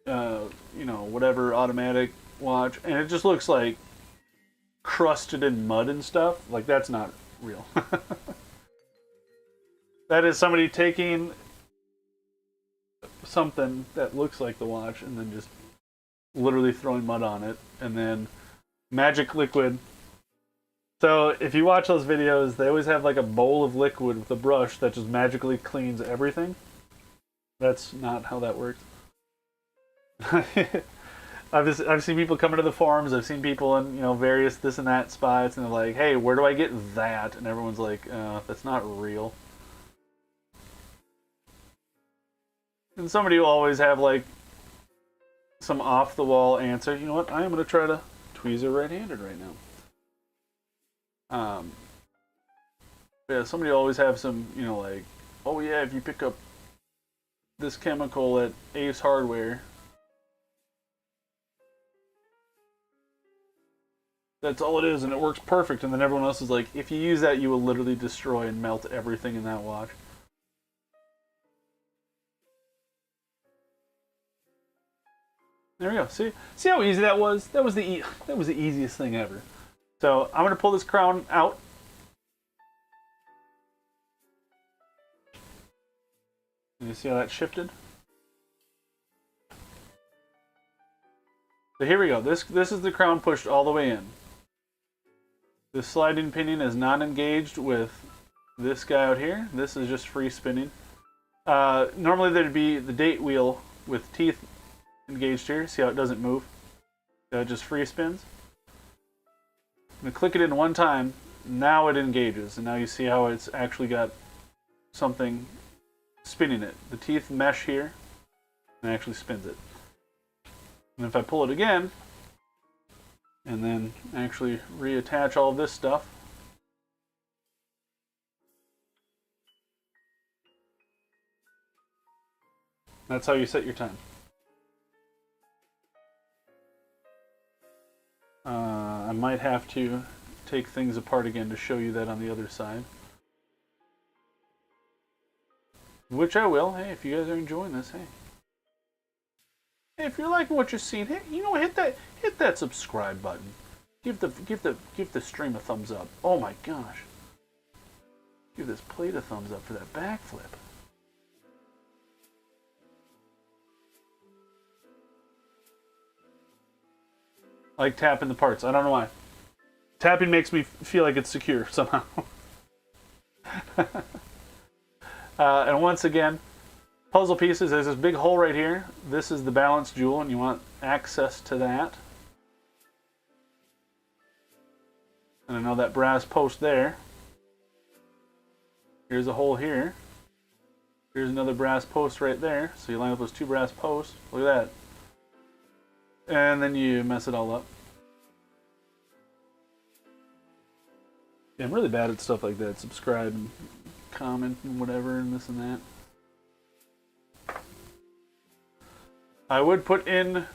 you know, whatever automatic watch, and it just looks like crusted in mud and stuff, like that's not real. That is somebody taking something that looks like the watch and then just literally throwing mud on it and then magic liquid. So if you watch those videos, they always have like a bowl of liquid with a brush that just magically cleans everything. That's not how that works. I've seen people come into the forums. I've seen people in, you know, various this and that spots, and they're like, "Hey, where do I get that?" And everyone's like, "That's not real." And somebody will always have like some off-the-wall answer. You know what? I am going to try to tweezer right-handed right now. Yeah, somebody will always have some, you know, like, "Oh yeah, if you pick up this chemical at Ace Hardware, that's all it is, and it works perfect." And then everyone else is like, if you use that, you will literally destroy and melt everything in that watch. There we go. See how easy that was? That was the easiest thing ever. So I'm gonna pull this crown out. You see how that shifted? So here we go. This is the crown pushed all the way in. This sliding pinion is not engaged with this guy out here. This is just free spinning. Normally there'd be the date wheel with teeth engaged here. See how it doesn't move? It just free spins. I'm going to click it in one time. now it engages, and now you see how it's actually got something spinning it. The teeth mesh here, and it actually spins it. And if I pull it again, and then actually reattach all of this stuff, that's how you set your time. I might have to take things apart again to show you that on the other side. Which I will. Hey, if you guys are enjoying this, hey. Hey, if you're liking what you're seeing, hey, you know, hit that subscribe button. Give the stream a thumbs up. Oh my gosh. Give this plate a thumbs up for that backflip. I like tapping the parts. I don't know why. Tapping makes me feel like it's secure somehow. And once again, puzzle pieces. There's this big hole right here. This is the balance jewel, and you want access to that. And I know that brass post there. Here's a hole here. Here's another brass post right there. So you line up those two brass posts. Look at that. And then you mess it all up. Yeah, I'm really bad at stuff like that. Subscribe and comment and whatever and this and that. I would put in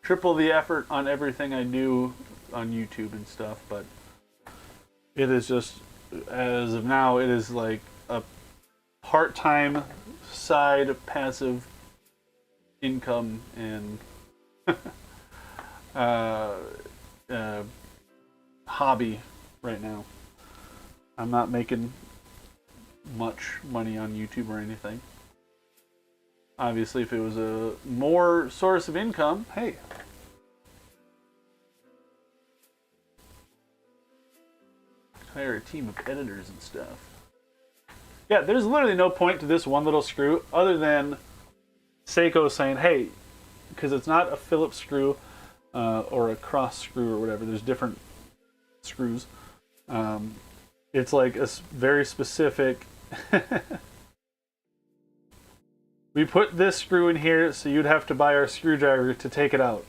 triple the effort on everything I do on YouTube and stuff, but it is just, as of now, it is like a part-time side passive income and hobby right now. I'm not making much money on YouTube or anything. Obviously, if it was a more source of income, hey. Hire a team of editors and stuff. Yeah, there's literally no point to this one little screw other than Seiko saying, hey, because it's not a Phillips screw or a cross screw or whatever. There's different screws. It's like a very specific... We put this screw in here, so you'd have to buy our screwdriver to take it out.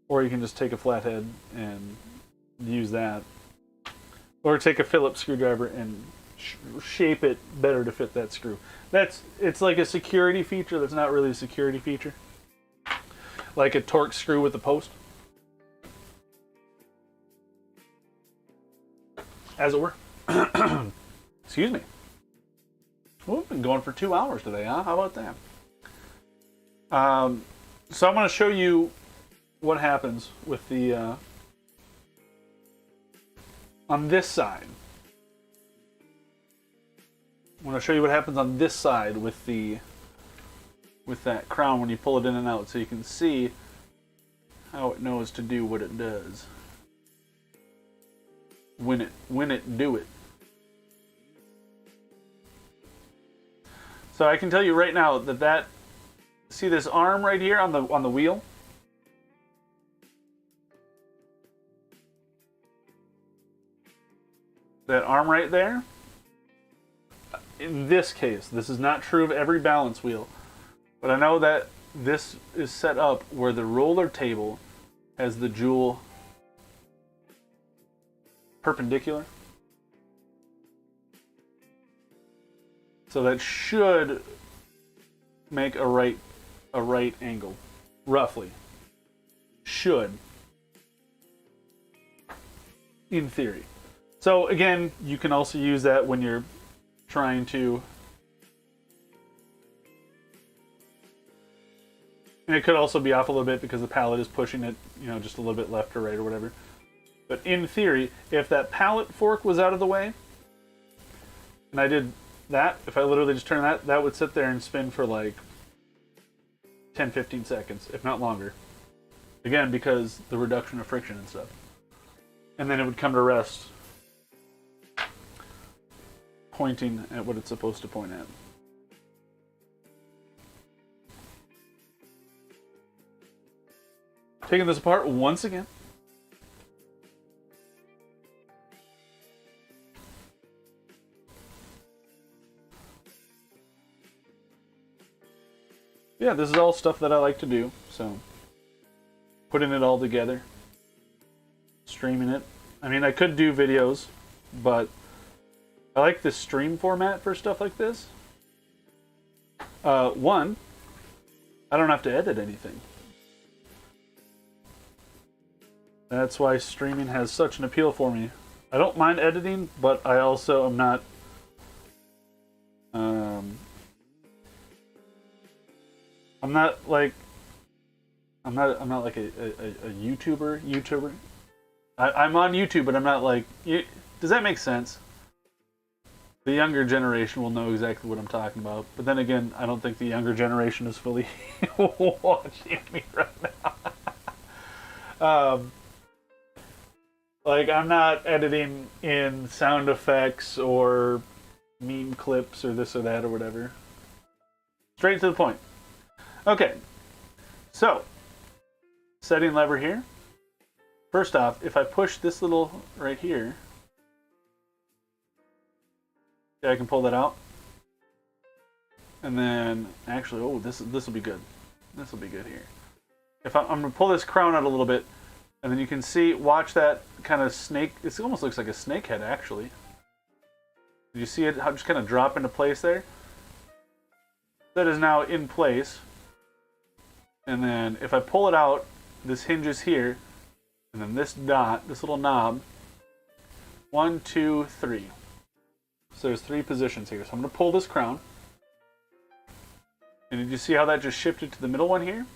Or you can just take a flathead and use that. Or take a Phillips screwdriver and shape it better to fit that screw. It's like a security feature that's not really a security feature. Like a Torx screw with a post. As it were. Excuse me. Well, we've been going for 2 hours today, huh? How about that? So I'm going to show you what happens with the... on this side. I'm going to show you what happens on this side with that crown when you pull it in and out, so you can see how it knows to do what it does. When it do it. So I can tell you right now that see this arm right here on the wheel? That arm right there? In this case, this is not true of every balance wheel, but I know that this is set up where the roller table has the jewel perpendicular. So that should make a right angle, roughly. Should. In theory. So again, you can also use that when you're trying to... And it could also be off a little bit because the pallet is pushing it, you know, just a little bit left or right or whatever. But in theory, if that pallet fork was out of the way, and I did that, if I literally just turn that would sit there and spin for like 10-15 seconds, if not longer. Again, because the reduction of friction and stuff. And then it would come to rest, pointing at what it's supposed to point at. Taking this apart once again. Yeah, this is all stuff that I like to do, so putting it all together, streaming it. I mean, I could do videos, but I like this stream format for stuff like this. One, I don't have to edit anything. That's why streaming has such an appeal for me. I don't mind editing, but I also am not I'm not like a YouTuber. I'm on YouTube, but I'm not like. Does that make sense? The younger generation will know exactly what I'm talking about. But then again, I don't think the younger generation is fully watching me right now. Like, I'm not editing in sound effects or meme clips or this or that or whatever. Straight to the point. Okay, so setting lever here. First off, if I push this little right here, I can pull that out. And then, actually, oh, this will be good. This will be good here. If I'm going to pull this crown out a little bit, and then you can see, watch that kind of snake. It almost looks like a snake head, actually. Did you see it just kind of drop into place there? That is now in place. And then if I pull it out, this hinges here, and then this dot, this little knob, 1, 2, 3. So there's 3 positions here. So I'm going to pull this crown. And did you see how that just shifted to the middle one here?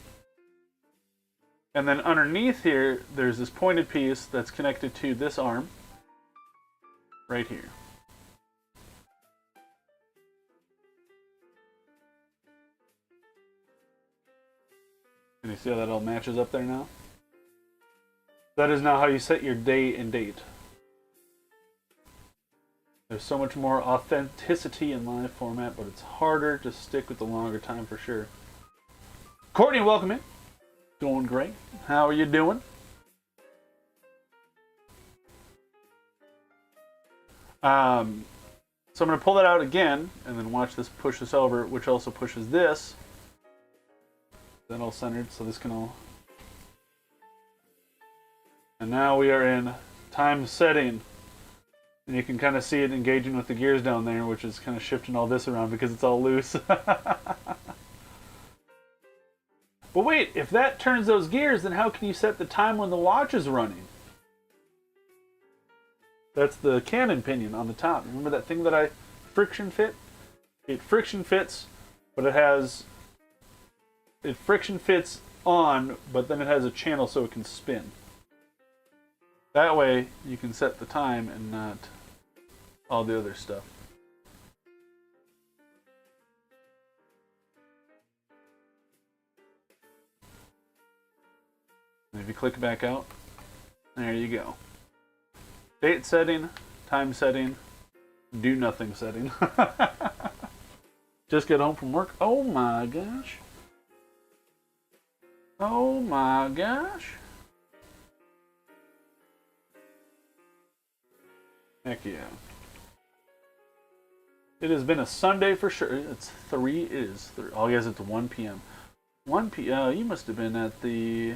And then underneath here, there's this pointed piece that's connected to this arm right here. Can you see how that all matches up there now? That is now how you set your day and date. There's so much more authenticity in live format, but it's harder to stick with the longer time for sure. Courtney, welcome in. Doing great. How are you doing? So I'm going to pull that out again, and then watch this push this over, which also pushes this. Then all centered, so this can all... And now we are in time setting. And you can kind of see it engaging with the gears down there, which is kind of shifting all this around because it's all loose. But wait, if that turns those gears, then how can you set the time when the watch is running? That's the Canon pinion on the top. Remember that thing that I friction fit? It friction fits, but it friction fits on, but then it has a channel so it can spin. That way you can set the time and not all the other stuff. And if you click back out, there you go. Date setting, time setting, do nothing setting. Just get home from work. Oh my gosh. Oh my gosh. Heck yeah. It has been a Sunday for sure. It's 3. It is 3. Oh, yes, it's 1 p.m. 1 p.m. You must have been at the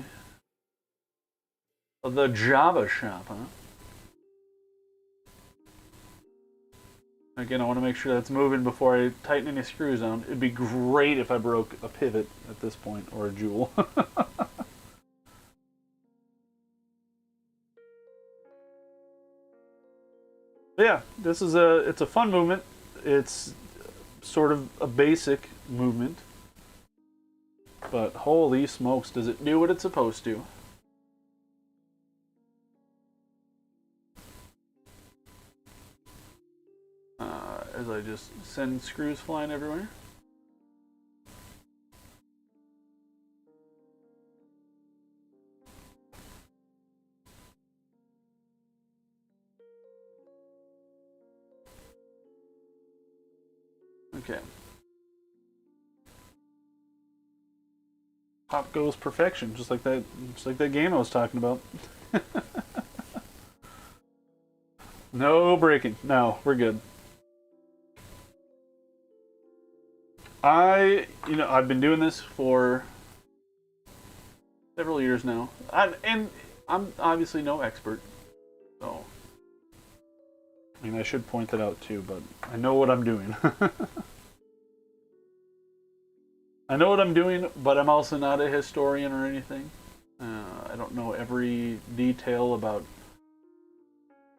Java shop, huh? Again, I want to make sure that's moving before I tighten any screws on. It'd be great if I broke a pivot at this point, or a jewel. Yeah, this is it's a fun movement. It's sort of a basic movement. But holy smokes, does it do what it's supposed to? As I just send screws flying everywhere. Okay. Pop goes perfection, just like that game I was talking about. No breaking. No, we're good. I've been doing this for several years now, and I'm obviously no expert, so I mean I should point that out too. But I know what I'm doing. I know what I'm doing, but I'm also not a historian or anything. I don't know every detail about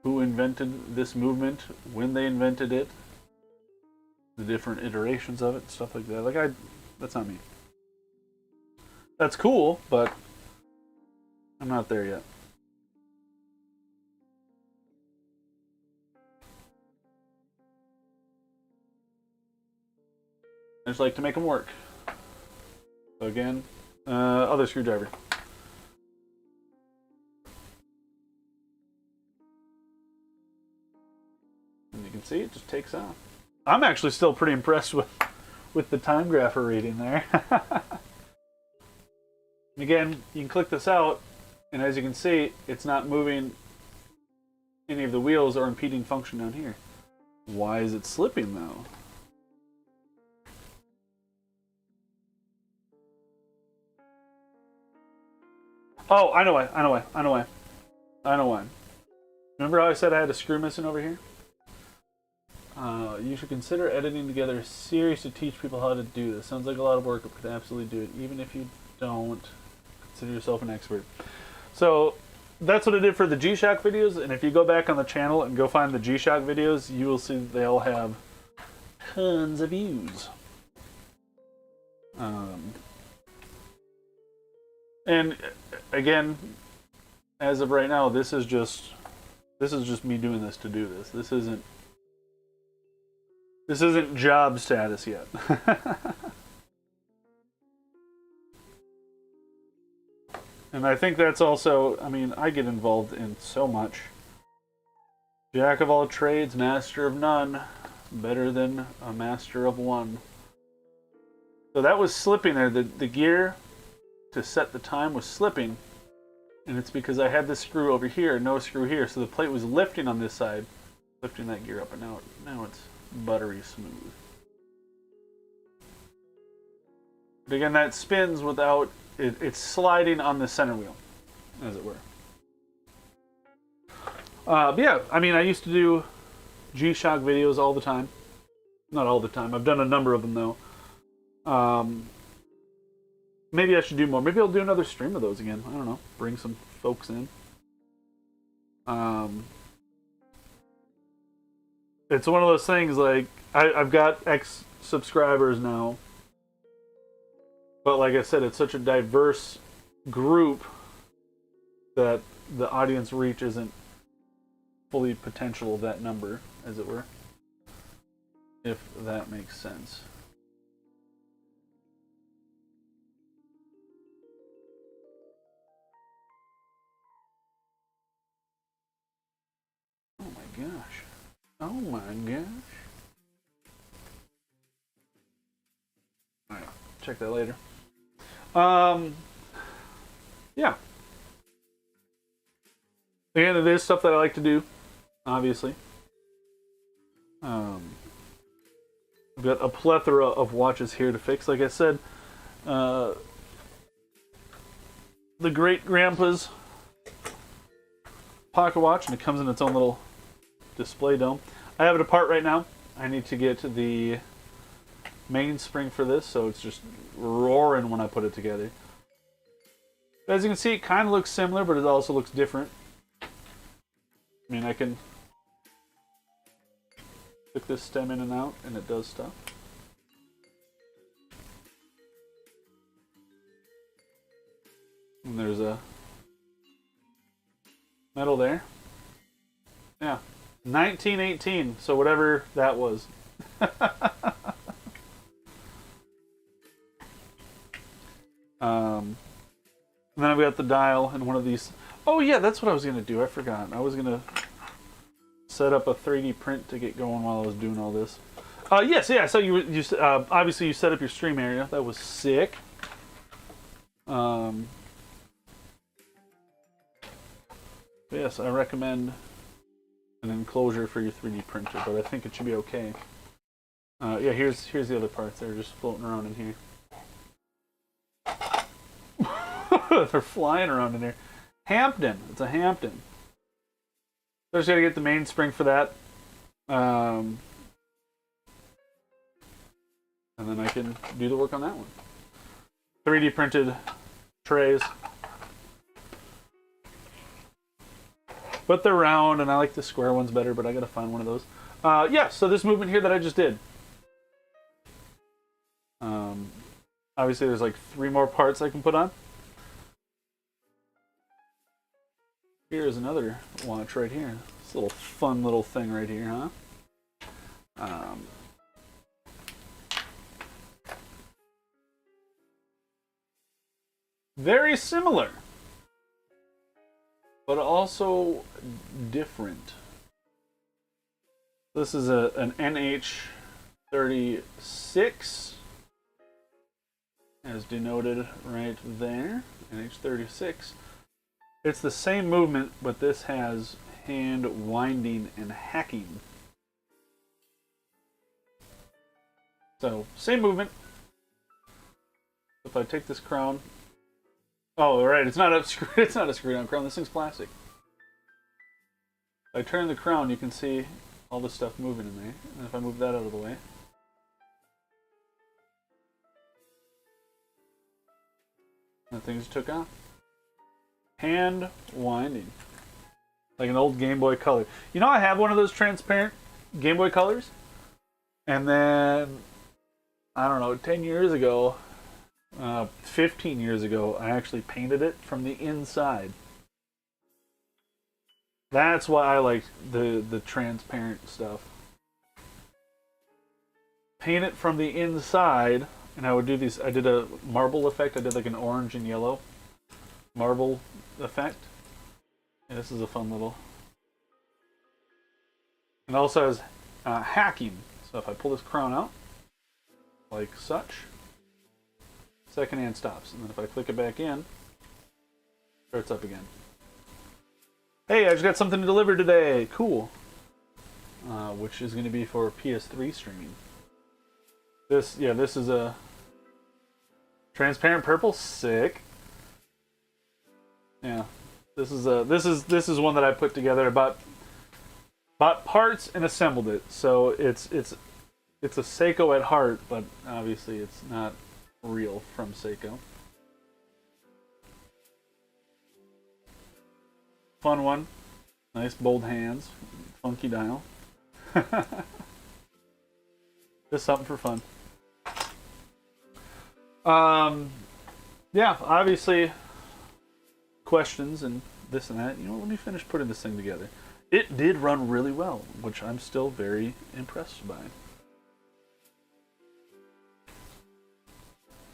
who invented this movement, when they invented it, the different iterations of it, stuff like that. That's not me. That's cool, but I'm not there yet. I just like to make them work. So again, other screwdriver. And you can see it just takes off. I'm actually still pretty impressed with the time grapher reading there. Again, you can click this out, and as you can see, it's not moving any of the wheels or impeding function down here. Why is it slipping though? Oh, I know why. Remember how I said I had a screw missing over here? You should consider editing together a series to teach people how to do this. Sounds like a lot of work, but could absolutely do it. Even if you don't consider yourself an expert. So that's what I did for the G-Shock videos, and if you go back on the channel and go find the G-Shock videos, you will see they all have tons of views. And again, as of right now, this is just me doing this to do this. This isn't job status yet. And I think that's also, I mean, I get involved in so much. Jack of all trades, master of none. Better than a master of one. So that was slipping there. The gear to set the time was slipping. And it's because I had this screw over here, no screw here. So the plate was lifting on this side. Lifting that gear up, and now it's buttery smooth. But again, that spins without... It's sliding on the center wheel, as it were. But yeah, I mean, I used to do G-Shock videos all the time. Not all the time. I've done a number of them, though. Maybe I should do more. Maybe I'll do another stream of those again. I don't know. Bring some folks in. It's one of those things, like, I've got X subscribers now. But like I said, it's such a diverse group that the audience reach isn't fully potential of that number, as it were. If that makes sense. Oh my gosh. Oh my gosh. Alright, check that later. Yeah. Again, it is stuff that I like to do, obviously. I've got a plethora of watches here to fix. Like I said, the great grandpa's pocket watch, and it comes in its own little display dome. I have it apart right now. I need to get the mainspring for this, so it's just roaring when I put it together. As you can see, it kind of looks similar, but it also looks different. I mean, I can click this stem in and out, and it does stuff. And there's a metal there. Yeah, 1918, so whatever that was. And then I've got the dial and one of these. Oh yeah, that's what I was gonna do. I forgot. I was gonna set up a 3D print to get going while I was doing all this. Yes, yeah. So you obviously you set up your stream area. That was sick. Yes, I recommend an enclosure for your 3D printer, but I think it should be okay. Yeah, here's the other parts. They're just floating around in here. They're flying around in here. Hampton. It's a Hampton. So I just gotta get the mainspring for that. And then I can do the work on that one. 3D printed trays. But they're round, and I like the square ones better, but I gotta find one of those. Yeah, so this movement here that I just did. Obviously, there's like 3 more parts I can put on. Here's another watch right here. This little fun little thing right here, huh? Very similar, but also different. This is an NH36, as denoted right there. NH36. It's the same movement, but this has hand winding and hacking. So, same movement. If I take this crown, oh right, it's not a screw down crown. This thing's plastic. If I turn the crown, you can see all the stuff moving in there. And if I move that out of the way, that thing just took off. Hand winding. Like an old Game Boy Color. You know, I have one of those transparent Game Boy Colors. And then, I don't know, 10 years ago, 15 years ago, I actually painted it from the inside. That's why I like the transparent stuff. Paint it from the inside, and I would do these. I did a marble effect. I did like an orange and yellow marble effect. And this is a fun little. And also has hacking. So if I pull this crown out, like such, second hand stops. And then if I click it back in, starts up again. Hey, I just got something to deliver today. Cool. Which is going to be for PS3 streaming. This is a transparent purple. Sick. Yeah, this is one that I put together. Bought parts and assembled it. So it's a Seiko at heart, but obviously it's not real from Seiko. Fun one. Nice bold hands. Funky dial. Just something for fun. Yeah, obviously questions and this and that. You know, let me finish putting this thing together. It did run really well, which I'm still very impressed by.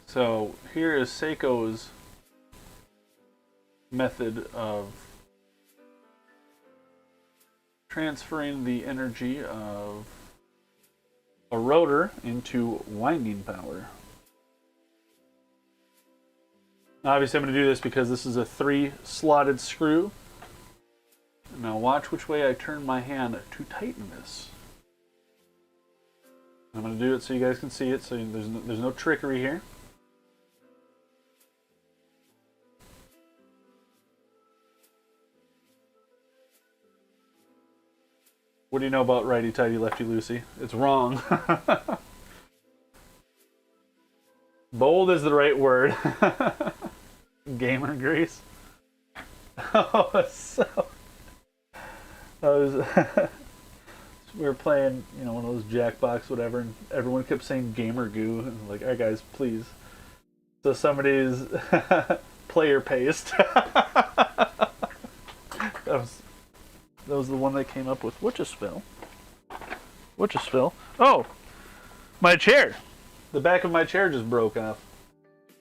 So here is Seiko's method of transferring the energy of a rotor into winding power. Obviously I'm going to do this because this is a 3-slotted screw. Now watch which way I turn my hand to tighten this. I'm going to do it so you guys can see it, so there's no trickery here. What do you know about righty-tighty, lefty-loosey? It's wrong. Bold is the right word. Gamer grease. Oh, so... we were playing, you know, one of those Jackbox, whatever, and everyone kept saying gamer goo. And I'm like, alright guys, please. So somebody's player paste. That was the one that came up with what just fell. What just fell? Oh! My chair! The back of my chair just broke off.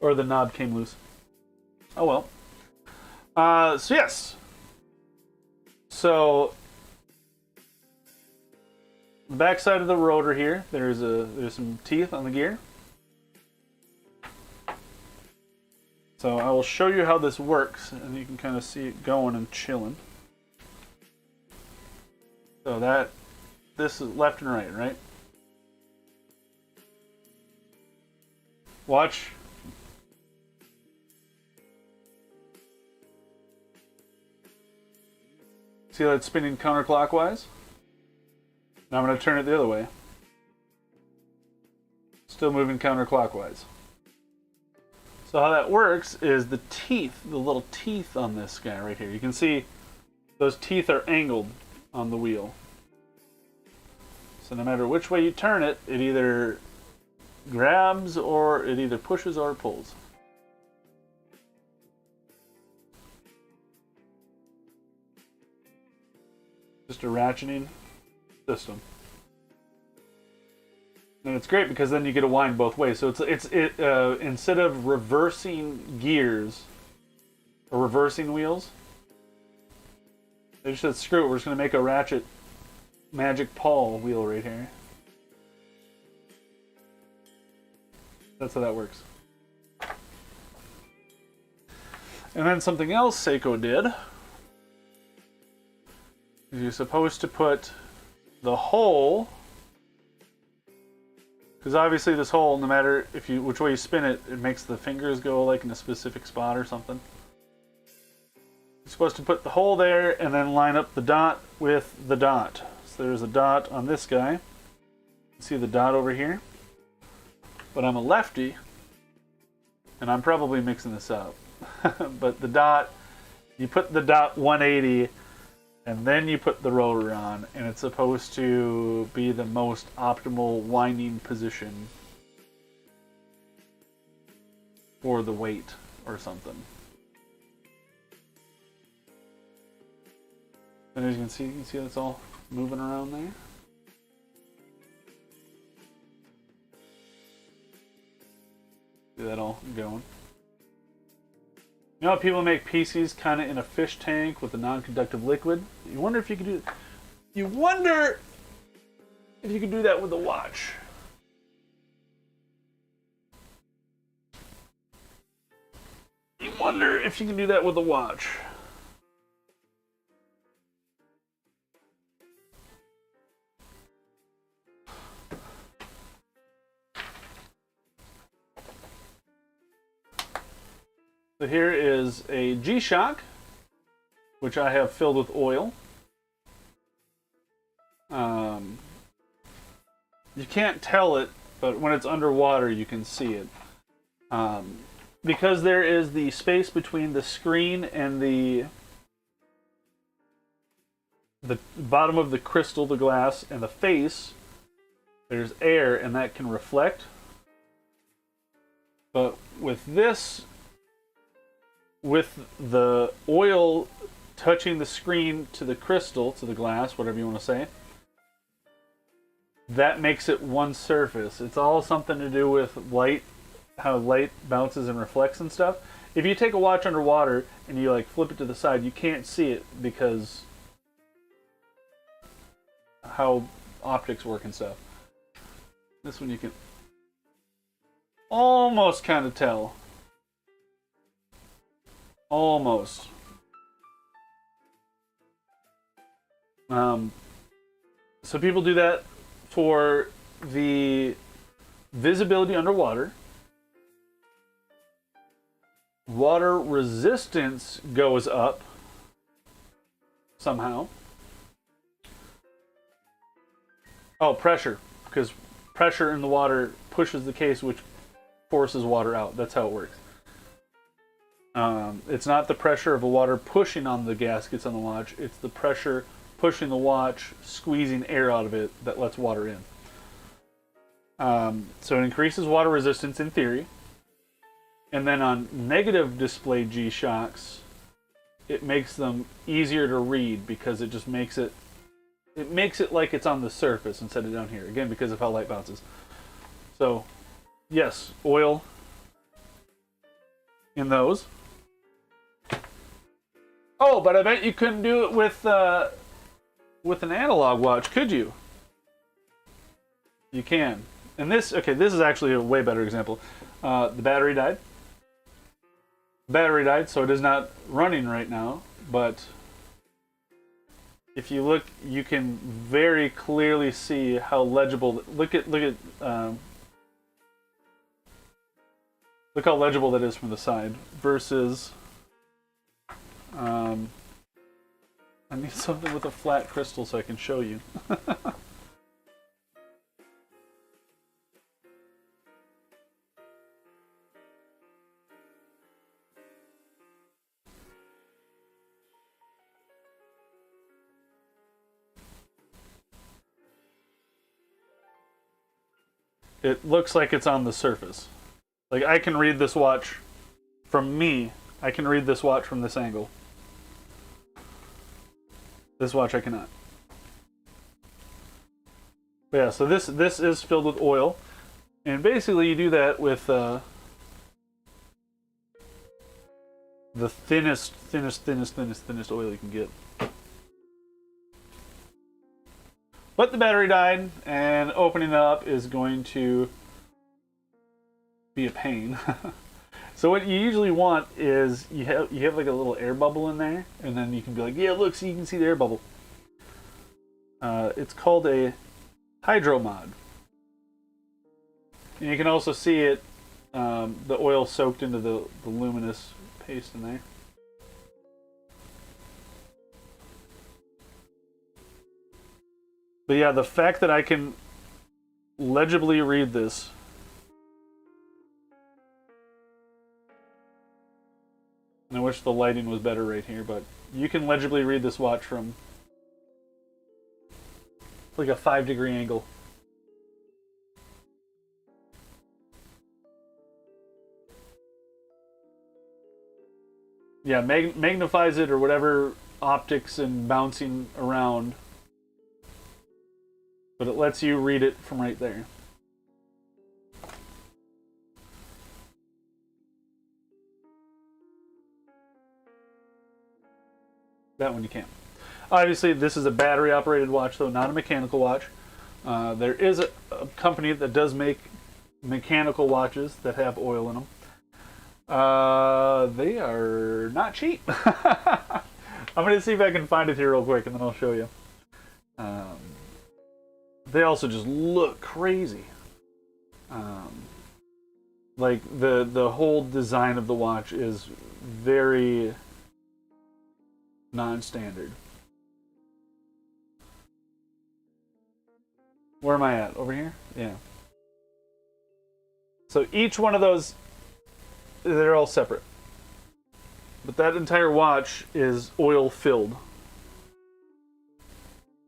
Or the knob came loose. Oh well. So yes. So the back side of the rotor here, there's some teeth on the gear. So I will show you how this works, and you can kind of see it going and chilling. So this is left and right, right? Watch. See how it's spinning counterclockwise? Now I'm going to turn it the other way. Still moving counterclockwise. So how that works is the teeth, the little teeth on this guy right here. You can see those teeth are angled on the wheel. So no matter which way you turn it, it either grabs or it either pushes or pulls. Just a ratcheting system. And it's great because then you get a wind both ways. So it's instead of reversing gears or reversing wheels, they just said screw it. We're just gonna make a ratchet magic pawl wheel right here. That's how that works. And then something else Seiko did is you're supposed to put the hole. Because obviously this hole, no matter which way you spin it, it makes the fingers go like in a specific spot or something. You're supposed to put the hole there and then line up the dot with the dot. So there's a dot on this guy. You see the dot over here? But I'm a lefty, and I'm probably mixing this up. But the dot, you put the dot 180, and then you put the rotor on, and it's supposed to be the most optimal winding position for the weight or something. And as you can see it's all moving around there. See that all going. You know how people make PCs kind of in a fish tank with a non-conductive liquid? You wonder if you could do. You wonder if you could do that with a watch. You wonder if you can do that with a watch. So here is a G-Shock, which I have filled with oil. You can't tell it, but when it's underwater you can see it. Because there is the space between the screen and the bottom of the crystal, the glass, and the face, there's air and that can reflect. But with this, with the oil touching the screen to the crystal, to the glass, whatever you want to say, that makes it one surface. It's all something to do with light, how light bounces and reflects and stuff. If you take a watch underwater and you like flip it to the side, you can't see it because how optics work and stuff. This one you can almost kind of tell. Almost. So people do that for the visibility underwater. Water resistance goes up somehow. Oh, pressure. Because pressure in the water pushes the case, which forces water out. That's how it works. It's not the pressure of the water pushing on the gaskets on the watch. It's the pressure pushing the watch, squeezing air out of it that lets water in. So it increases water resistance in theory. And then on negative display G-Shocks, it makes them easier to read because it just makes it like it's on the surface instead of down here. Again, because of how light bounces. So, yes, oil in those. Oh, but I bet you couldn't do it with an analog watch, could you? You can. And this is actually a way better example. The battery died. So it is not running right now, but if you look, you can very clearly see how legible. Look at Look how legible that is from the side versus I need something with a flat crystal so I can show you. It looks like it's on the surface. Like, I can read this watch from me. I can read this watch from this angle. This watch I cannot. But yeah, so this is filled with oil. And basically you do that with the thinnest oil you can get. But the battery died, and opening it up is going to be a pain. So what you usually want is you have like a little air bubble in there, and then you can be like, yeah, look, so you can see the air bubble. It's called a hydro mod. And you can also see it, the oil soaked into the luminous paste in there. But yeah, the fact that I can legibly read this. And I wish the lighting was better right here, but you can legibly read this watch from like a 5-degree angle. Yeah, magnifies it or whatever optics and bouncing around. But it lets you read it from right there. That one you can't. Obviously, this is a battery-operated watch, though, not a mechanical watch. There is a company that does make mechanical watches that have oil in them. They are not cheap. I'm going to see if I can find it here real quick, and then I'll show you. They also just look crazy. Like the whole design of the watch is very non-standard. Where am I at? Over here? Yeah. So each one of those, they're all separate. But that entire watch is oil filled.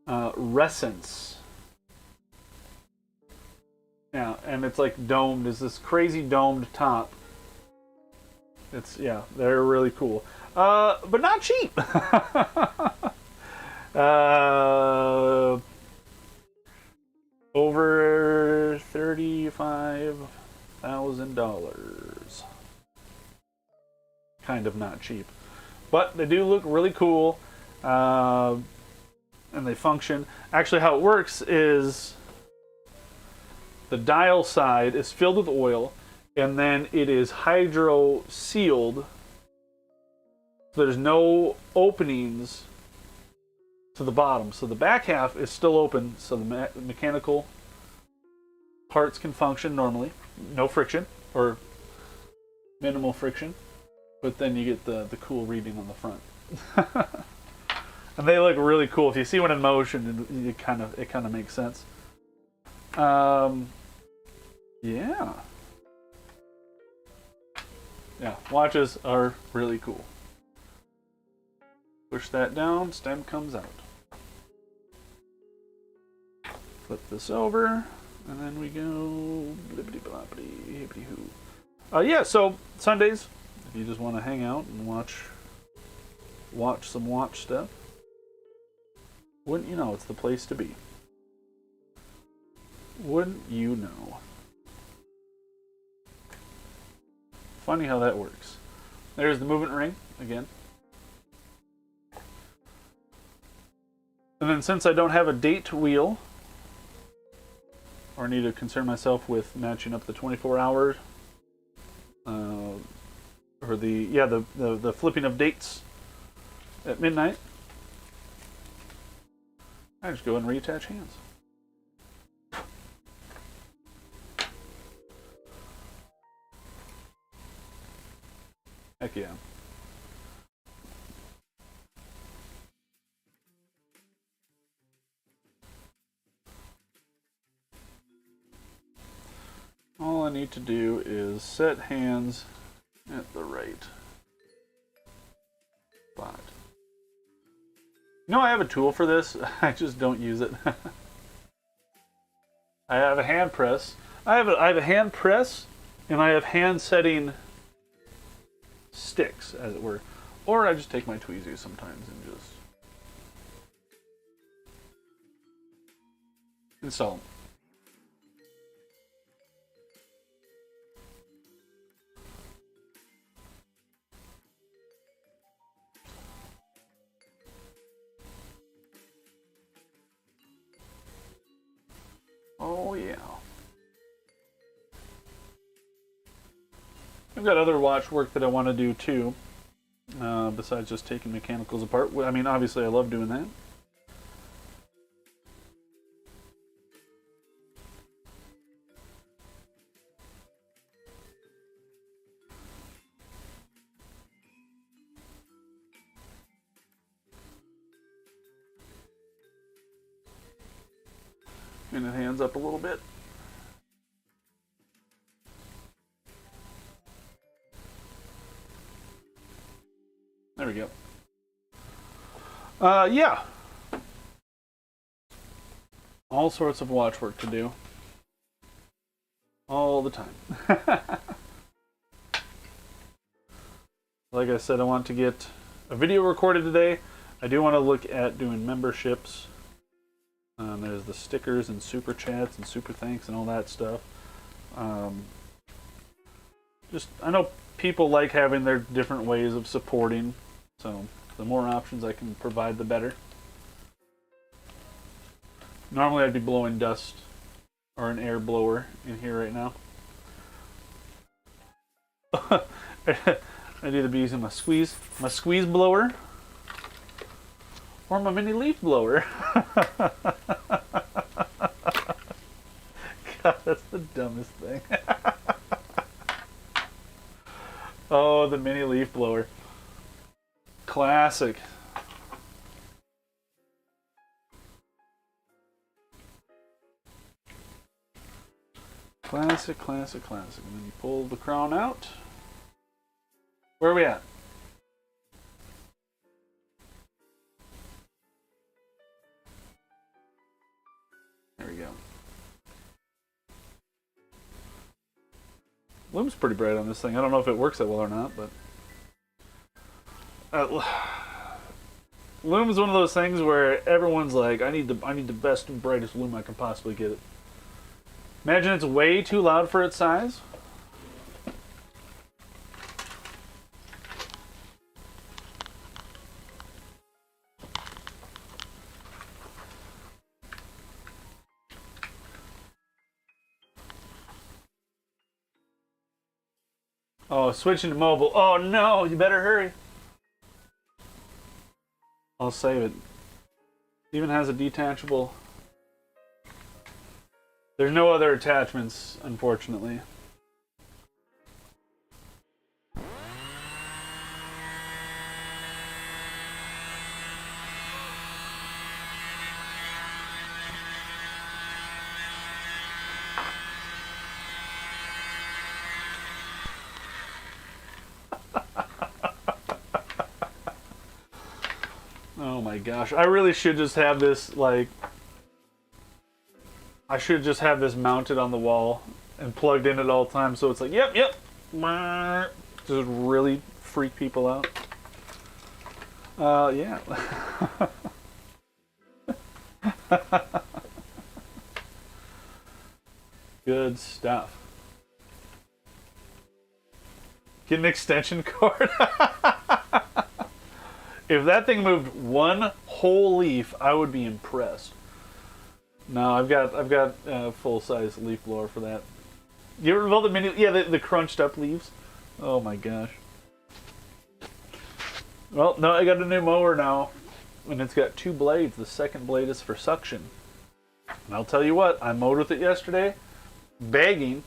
Resence. Yeah, and it's like domed. It's this crazy domed top. It's, yeah, they're really cool. But not cheap. Over $35,000. Kind of not cheap. But they do look really cool. And they function. Actually, how it works is the dial side is filled with oil, and then it is hydro sealed. So there's no openings to the bottom. So the back half is still open, so the mechanical parts can function normally. No friction, or minimal friction. But then you get the cool reading on the front. And they look really cool. If you see one in motion, it kind of makes sense. Yeah. Yeah, watches are really cool. Push that down, stem comes out. Flip this over, and then we go blippity bloppity hippity hoo. Yeah, so Sundays, if you just want to hang out and watch some watch stuff, wouldn't you know, it's the place to be. Wouldn't you know? Funny how that works. There's the movement ring again. And then since I don't have a date wheel, or need to concern myself with matching up the 24 hours, or the flipping of dates at midnight, I just go and reattach hands. Heck yeah. All I need to do is set hands at the right spot. You know, I have a tool for this. I just don't use it. I have a hand press. I have a hand press, and I have hand setting sticks, as it were. Or I just take my tweezers sometimes and just install them. Oh yeah. I've got other watch work that I want to do too, besides just taking mechanicals apart. I mean, obviously I love doing that. And it hands up a little bit. There we go. Yeah. All sorts of watch work to do. All the time. Like I said, I want to get a video recorded today. I do want to look at doing memberships. There's the stickers and super chats and super thanks and all that stuff. I know people like having their different ways of supporting, so the more options I can provide, the better. Normally I'd be blowing dust or an air blower in here right now. I'd either be using my squeeze blower or my mini leaf blower. God, that's the dumbest thing. Oh, the mini leaf blower. Classic. Classic, classic, classic. And then you pull the crown out. Where are we at? There we go. Lume's pretty bright on this thing. I don't know if it works that well or not, but Lume is one of those things where everyone's like, I need the best and brightest Lume I can possibly get it. Imagine it's way too loud for its size. Oh, switching to mobile. Oh no, you better hurry. I'll save it. Even has a detachable. There's no other attachments, unfortunately. Oh my gosh, I really should just have this, like, I should just have this mounted on the wall and plugged in at all times, so it's like, yep, just really freak people out. Yeah. Good stuff. Get an extension cord. If that thing moved one whole leaf, I would be impressed. No, I've got a full-size leaf blower for that. You ever build the mini? Yeah, the crunched up leaves. Oh my gosh. Well, no, I got a new mower now, and it's got 2 blades. The second blade is for suction. And I'll tell you what, I mowed with it yesterday, bagging,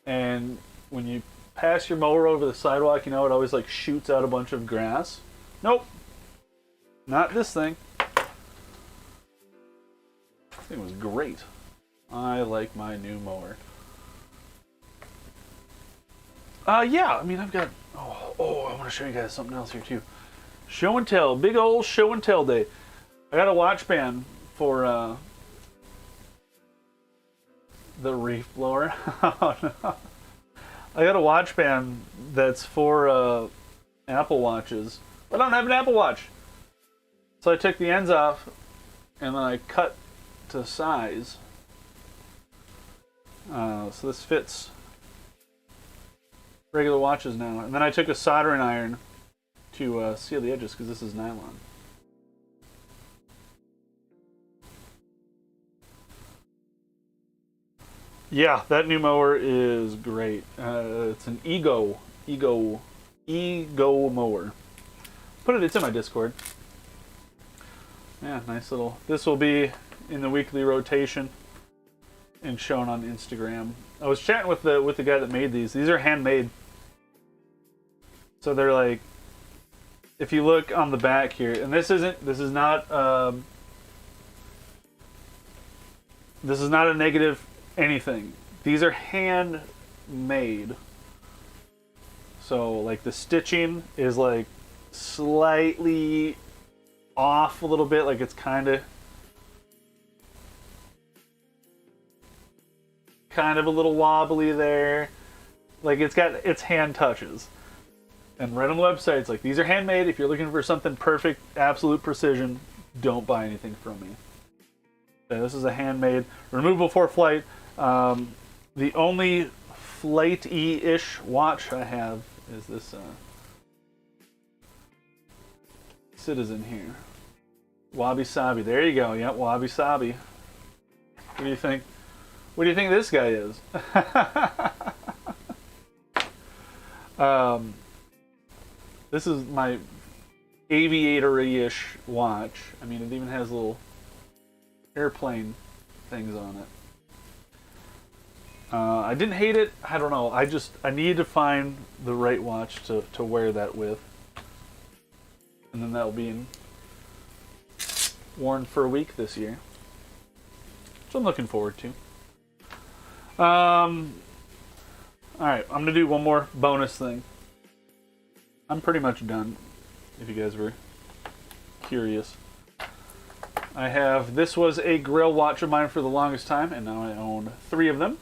and when you pass your mower over the sidewalk, you know, it always like shoots out a bunch of grass. Nope. Not this thing. This thing was great. I like my new mower. Yeah, I mean, I've got... Oh, I want to show you guys something else here, too. Show and tell. Big old show and tell day. I got a watch band for, the reef blower. Oh, no. I got a watch band that's for, Apple Watches. I don't have an Apple Watch. So I took the ends off, and then I cut to size. So this fits regular watches now. And then I took a soldering iron to seal the edges because this is nylon. Yeah, that new mower is great. It's an Ego mower. It's in my Discord. Yeah, nice little. This will be in the weekly rotation and shown on Instagram. I was chatting with the guy that made these. These are handmade. So they're like, if you look on the back here, and this is not a negative anything. These are handmade. So like the stitching is like slightly off a little bit, like it's kind of a little wobbly there. Like it's got its hand touches. And right on the website, it's like, these are handmade. If you're looking for something perfect, absolute precision, don't buy anything from me. Okay, this is a handmade, removable for flight. The only flight-y-ish watch I have is this Citizen here. Wabi Sabi. There you go. Yep, Wabi Sabi. What do you think? What do you think this guy is? This is my aviator-ish watch. I mean, it even has little airplane things on it. I didn't hate it. I don't know. I need to find the right watch to wear that with. And then that'll be worn for a week this year. Which I'm looking forward to. Alright, I'm going to do one more bonus thing. I'm pretty much done, if you guys were curious. This was a Grail watch of mine for the longest time, and now I own 3 of them.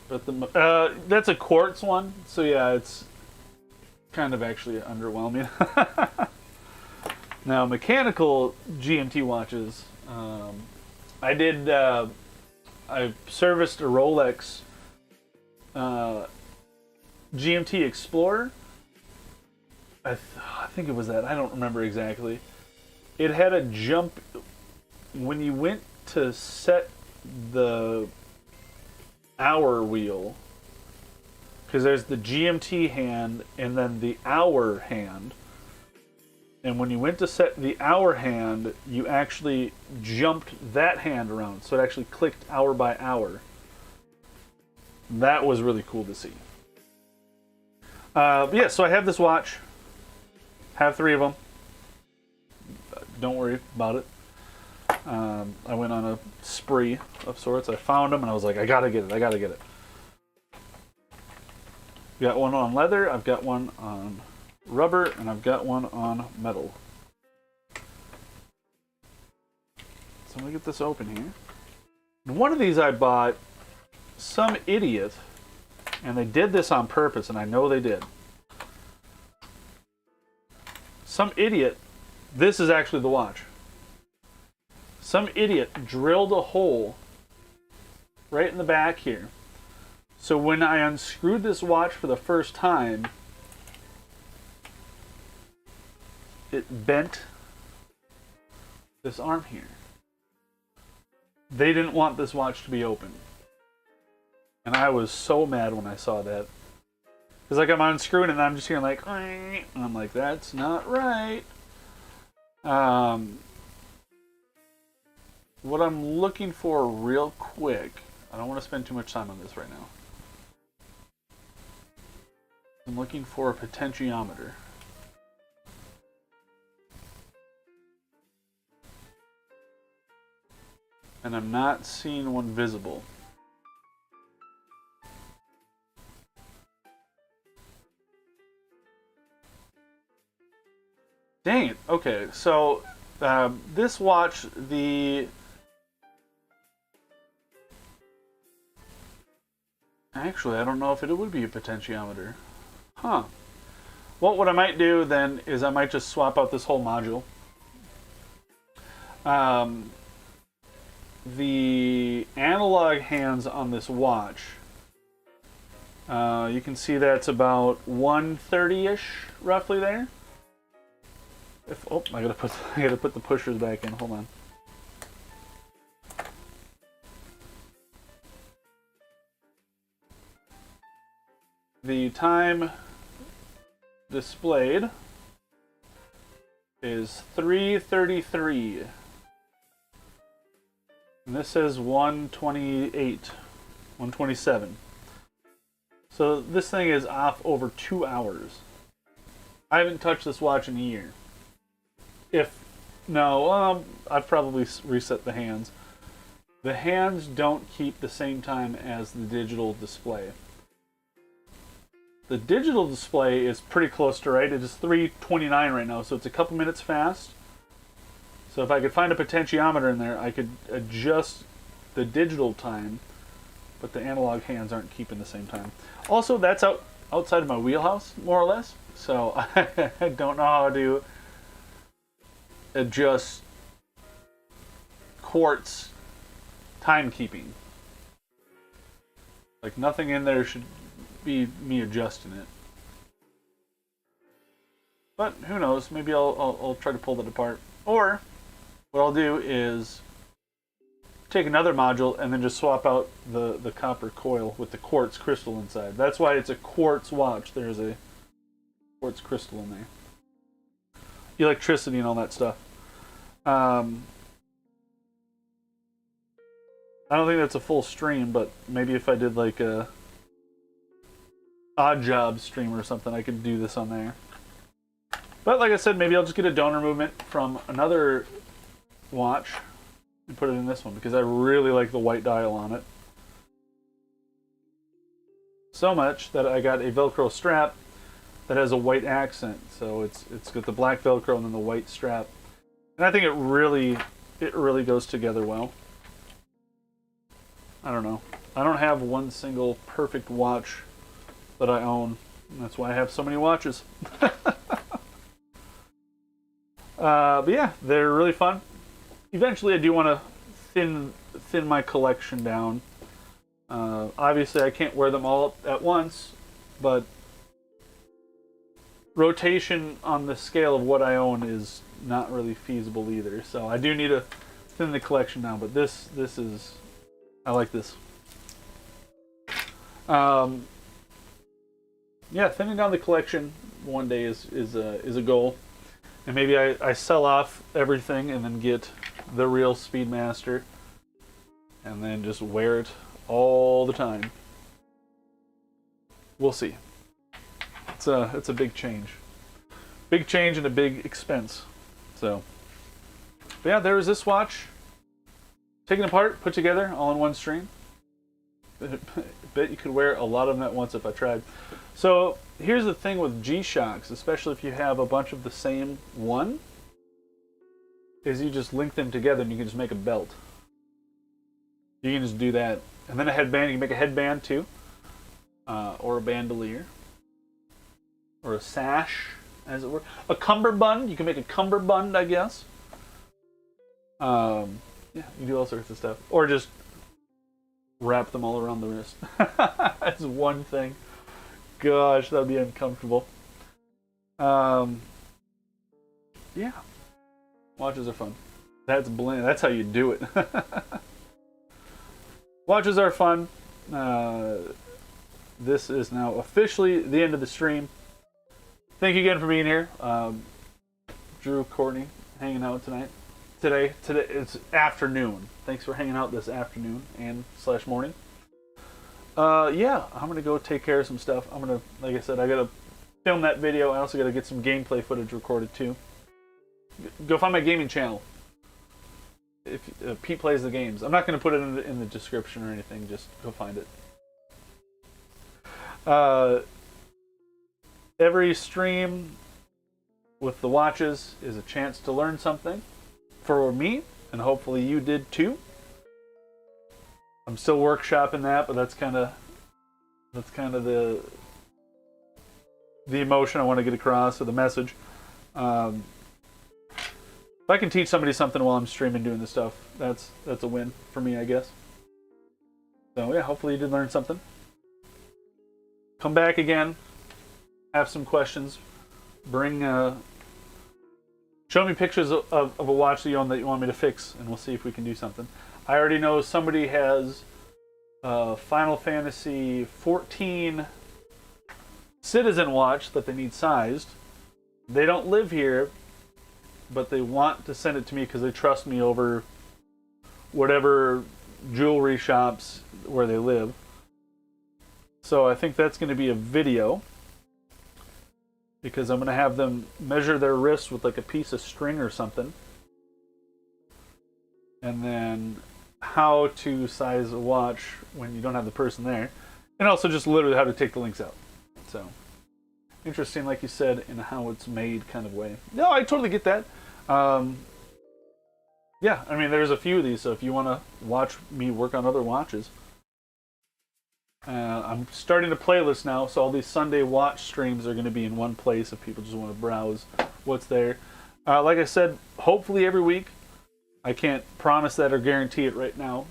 But that's a quartz one, so yeah, it's kind of actually underwhelming. Now, mechanical GMT watches, I serviced a Rolex GMT Explorer. I think it was that. I don't remember exactly. It had a jump when you went to set the hour wheel, because there's the GMT hand and then the hour hand. And when you went to set the hour hand, you actually jumped that hand around. So it actually clicked hour by hour. That was really cool to see. Yeah, so I have this watch. Have 3 of them. Don't worry about it. I went on a spree of sorts. I found them and I was like, I gotta get it. Got one on leather, I've got one on rubber, and I've got one on metal. So let me get this open here. One of these I bought some idiot, and they did this on purpose, and I know they did. Some idiot, this is actually the watch. Some idiot drilled a hole right in the back here. So when I unscrewed this watch for the first time, it bent this arm here. They didn't want this watch to be open. And I was so mad when I saw that. Because like I'm unscrewing and I'm just hearing like, and I'm like, that's not right. What I'm looking for real quick, I don't want to spend too much time on this right now. I'm looking for a potentiometer. And I'm not seeing one visible. Dang it. Okay, so this watch, Actually, I don't know if it would be a potentiometer. Huh. Well, what I might do then is I might just swap out this whole module. The analog hands on this watch, you can see that's about 130-ish, roughly there. I gotta put the pushers back in. Hold on. The time displayed is 3:33. And this says 128, 127. So this thing is off over 2 hours. I haven't touched this watch in a year. I've probably reset the hands. The hands don't keep the same time as the digital display. The digital display is pretty close to right. It is 3:29 right now, so it's a couple minutes fast. So if I could find a potentiometer in there, I could adjust the digital time, but the analog hands aren't keeping the same time. Also, that's outside of my wheelhouse, more or less. So I don't know how to adjust quartz timekeeping. Like, nothing in there should be me adjusting it. But who knows? Maybe I'll try to pull that apart. Or what I'll do is take another module and then just swap out the copper coil with the quartz crystal inside. That's why it's a quartz watch. There's a quartz crystal in there. Electricity and all that stuff. I don't think that's a full stream, but maybe if I did like a odd job stream or something, I could do this on there. But like I said, maybe I'll just get a donor movement from another watch and put it in this one because I really like the white dial on it. So much that I got a Velcro strap that has a white accent. So it's got the black Velcro and then the white strap. And I think it really goes together well. I don't know. I don't have one single perfect watch that I own. And that's why I have so many watches. But yeah, they're really fun. Eventually I do want to thin my collection down. Obviously I can't wear them all at once, but rotation on the scale of what I own is not really feasible either. So I do need to thin the collection down, but this is, I like this. Yeah, thinning down the collection one day is a goal. And maybe I sell off everything and then get the real Speedmaster and then just wear it all the time. We'll see. It's a big change. Big change and a big expense. So, but yeah, there is this watch. Taken apart, put together, all in one stream. I bet you could wear a lot of them at once if I tried. So here's the thing with G-Shocks, especially if you have a bunch of the same one, is you just link them together and you can just make a belt. You can just do that. And then a headband, you can make a headband too. Or a bandolier. Or a sash, as it were. A cummerbund, you can make a cummerbund, I guess. Yeah, you can do all sorts of stuff. Or just wrap them all around the wrist. That's one thing. Gosh, that would be uncomfortable. Yeah. Watches are fun. That's bland. That's how you do it. Watches are fun. This is now officially the end of the stream. Thank you again for being here. Drew, Courtney, hanging out tonight. Today it's afternoon. Thanks for hanging out this afternoon and / morning. Yeah, I'm gonna go take care of some stuff. I'm gonna, like I said, I gotta film that video. I also gotta get some gameplay footage recorded too. Go find my gaming channel. If Pete plays the games, I'm not gonna put it in the description or anything. Just go find it. Every stream with the watches is a chance to learn something for me, and hopefully you did too. I'm still workshopping that, but that's kind of the emotion I want to get across, or the message. If I can teach somebody something while I'm streaming doing this stuff, that's a win for me, I guess. So yeah, hopefully you did learn something. Come back again. Have some questions. Bring show me pictures of a watch that you own that you want me to fix, and we'll see if we can do something. I already know somebody has Final Fantasy 14 Citizen watch that they need sized. They don't live here, but they want to send it to me because they trust me over whatever jewelry shops where they live. So I think that's going to be a video, because I'm going to have them measure their wrist with like a piece of string or something, and then how to size a watch when you don't have the person there, and also just literally how to take the links out. So interesting, like you said, in a how it's made kind of way. No, I totally get that. Yeah, I mean, there's a few of these, so if you want to watch me work on other watches, I'm starting a playlist now, so all these Sunday watch streams are going to be in one place if people just want to browse what's there. Like I said, hopefully every week. I can't promise that or guarantee it right now,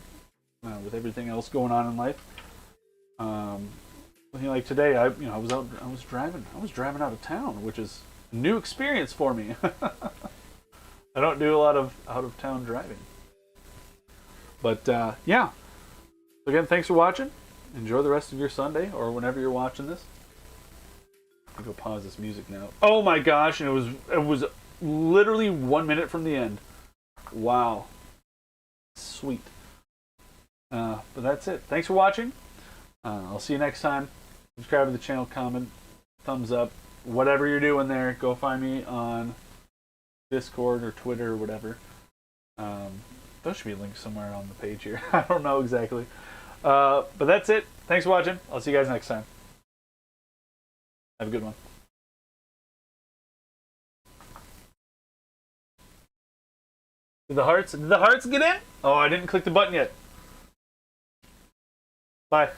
with everything else going on in life. Like today, I was driving out of town, which is a new experience for me. I don't do a lot of out of town driving. But yeah. Again, thanks for watching. Enjoy the rest of your Sunday, or whenever you're watching this. I'll go pause this music now. Oh my gosh! And it was literally 1 minute from the end. Wow. Sweet. But that's it. Thanks for watching. I'll see you next time. Subscribe to the channel, comment, thumbs up, whatever you're doing there. Go find me on Discord or Twitter or whatever. Those should be linked somewhere on the page here. I don't know exactly. But that's it. Thanks for watching. I'll see you guys next time. Have a good one. Did the hearts get in? Oh, I didn't click the button yet. Bye.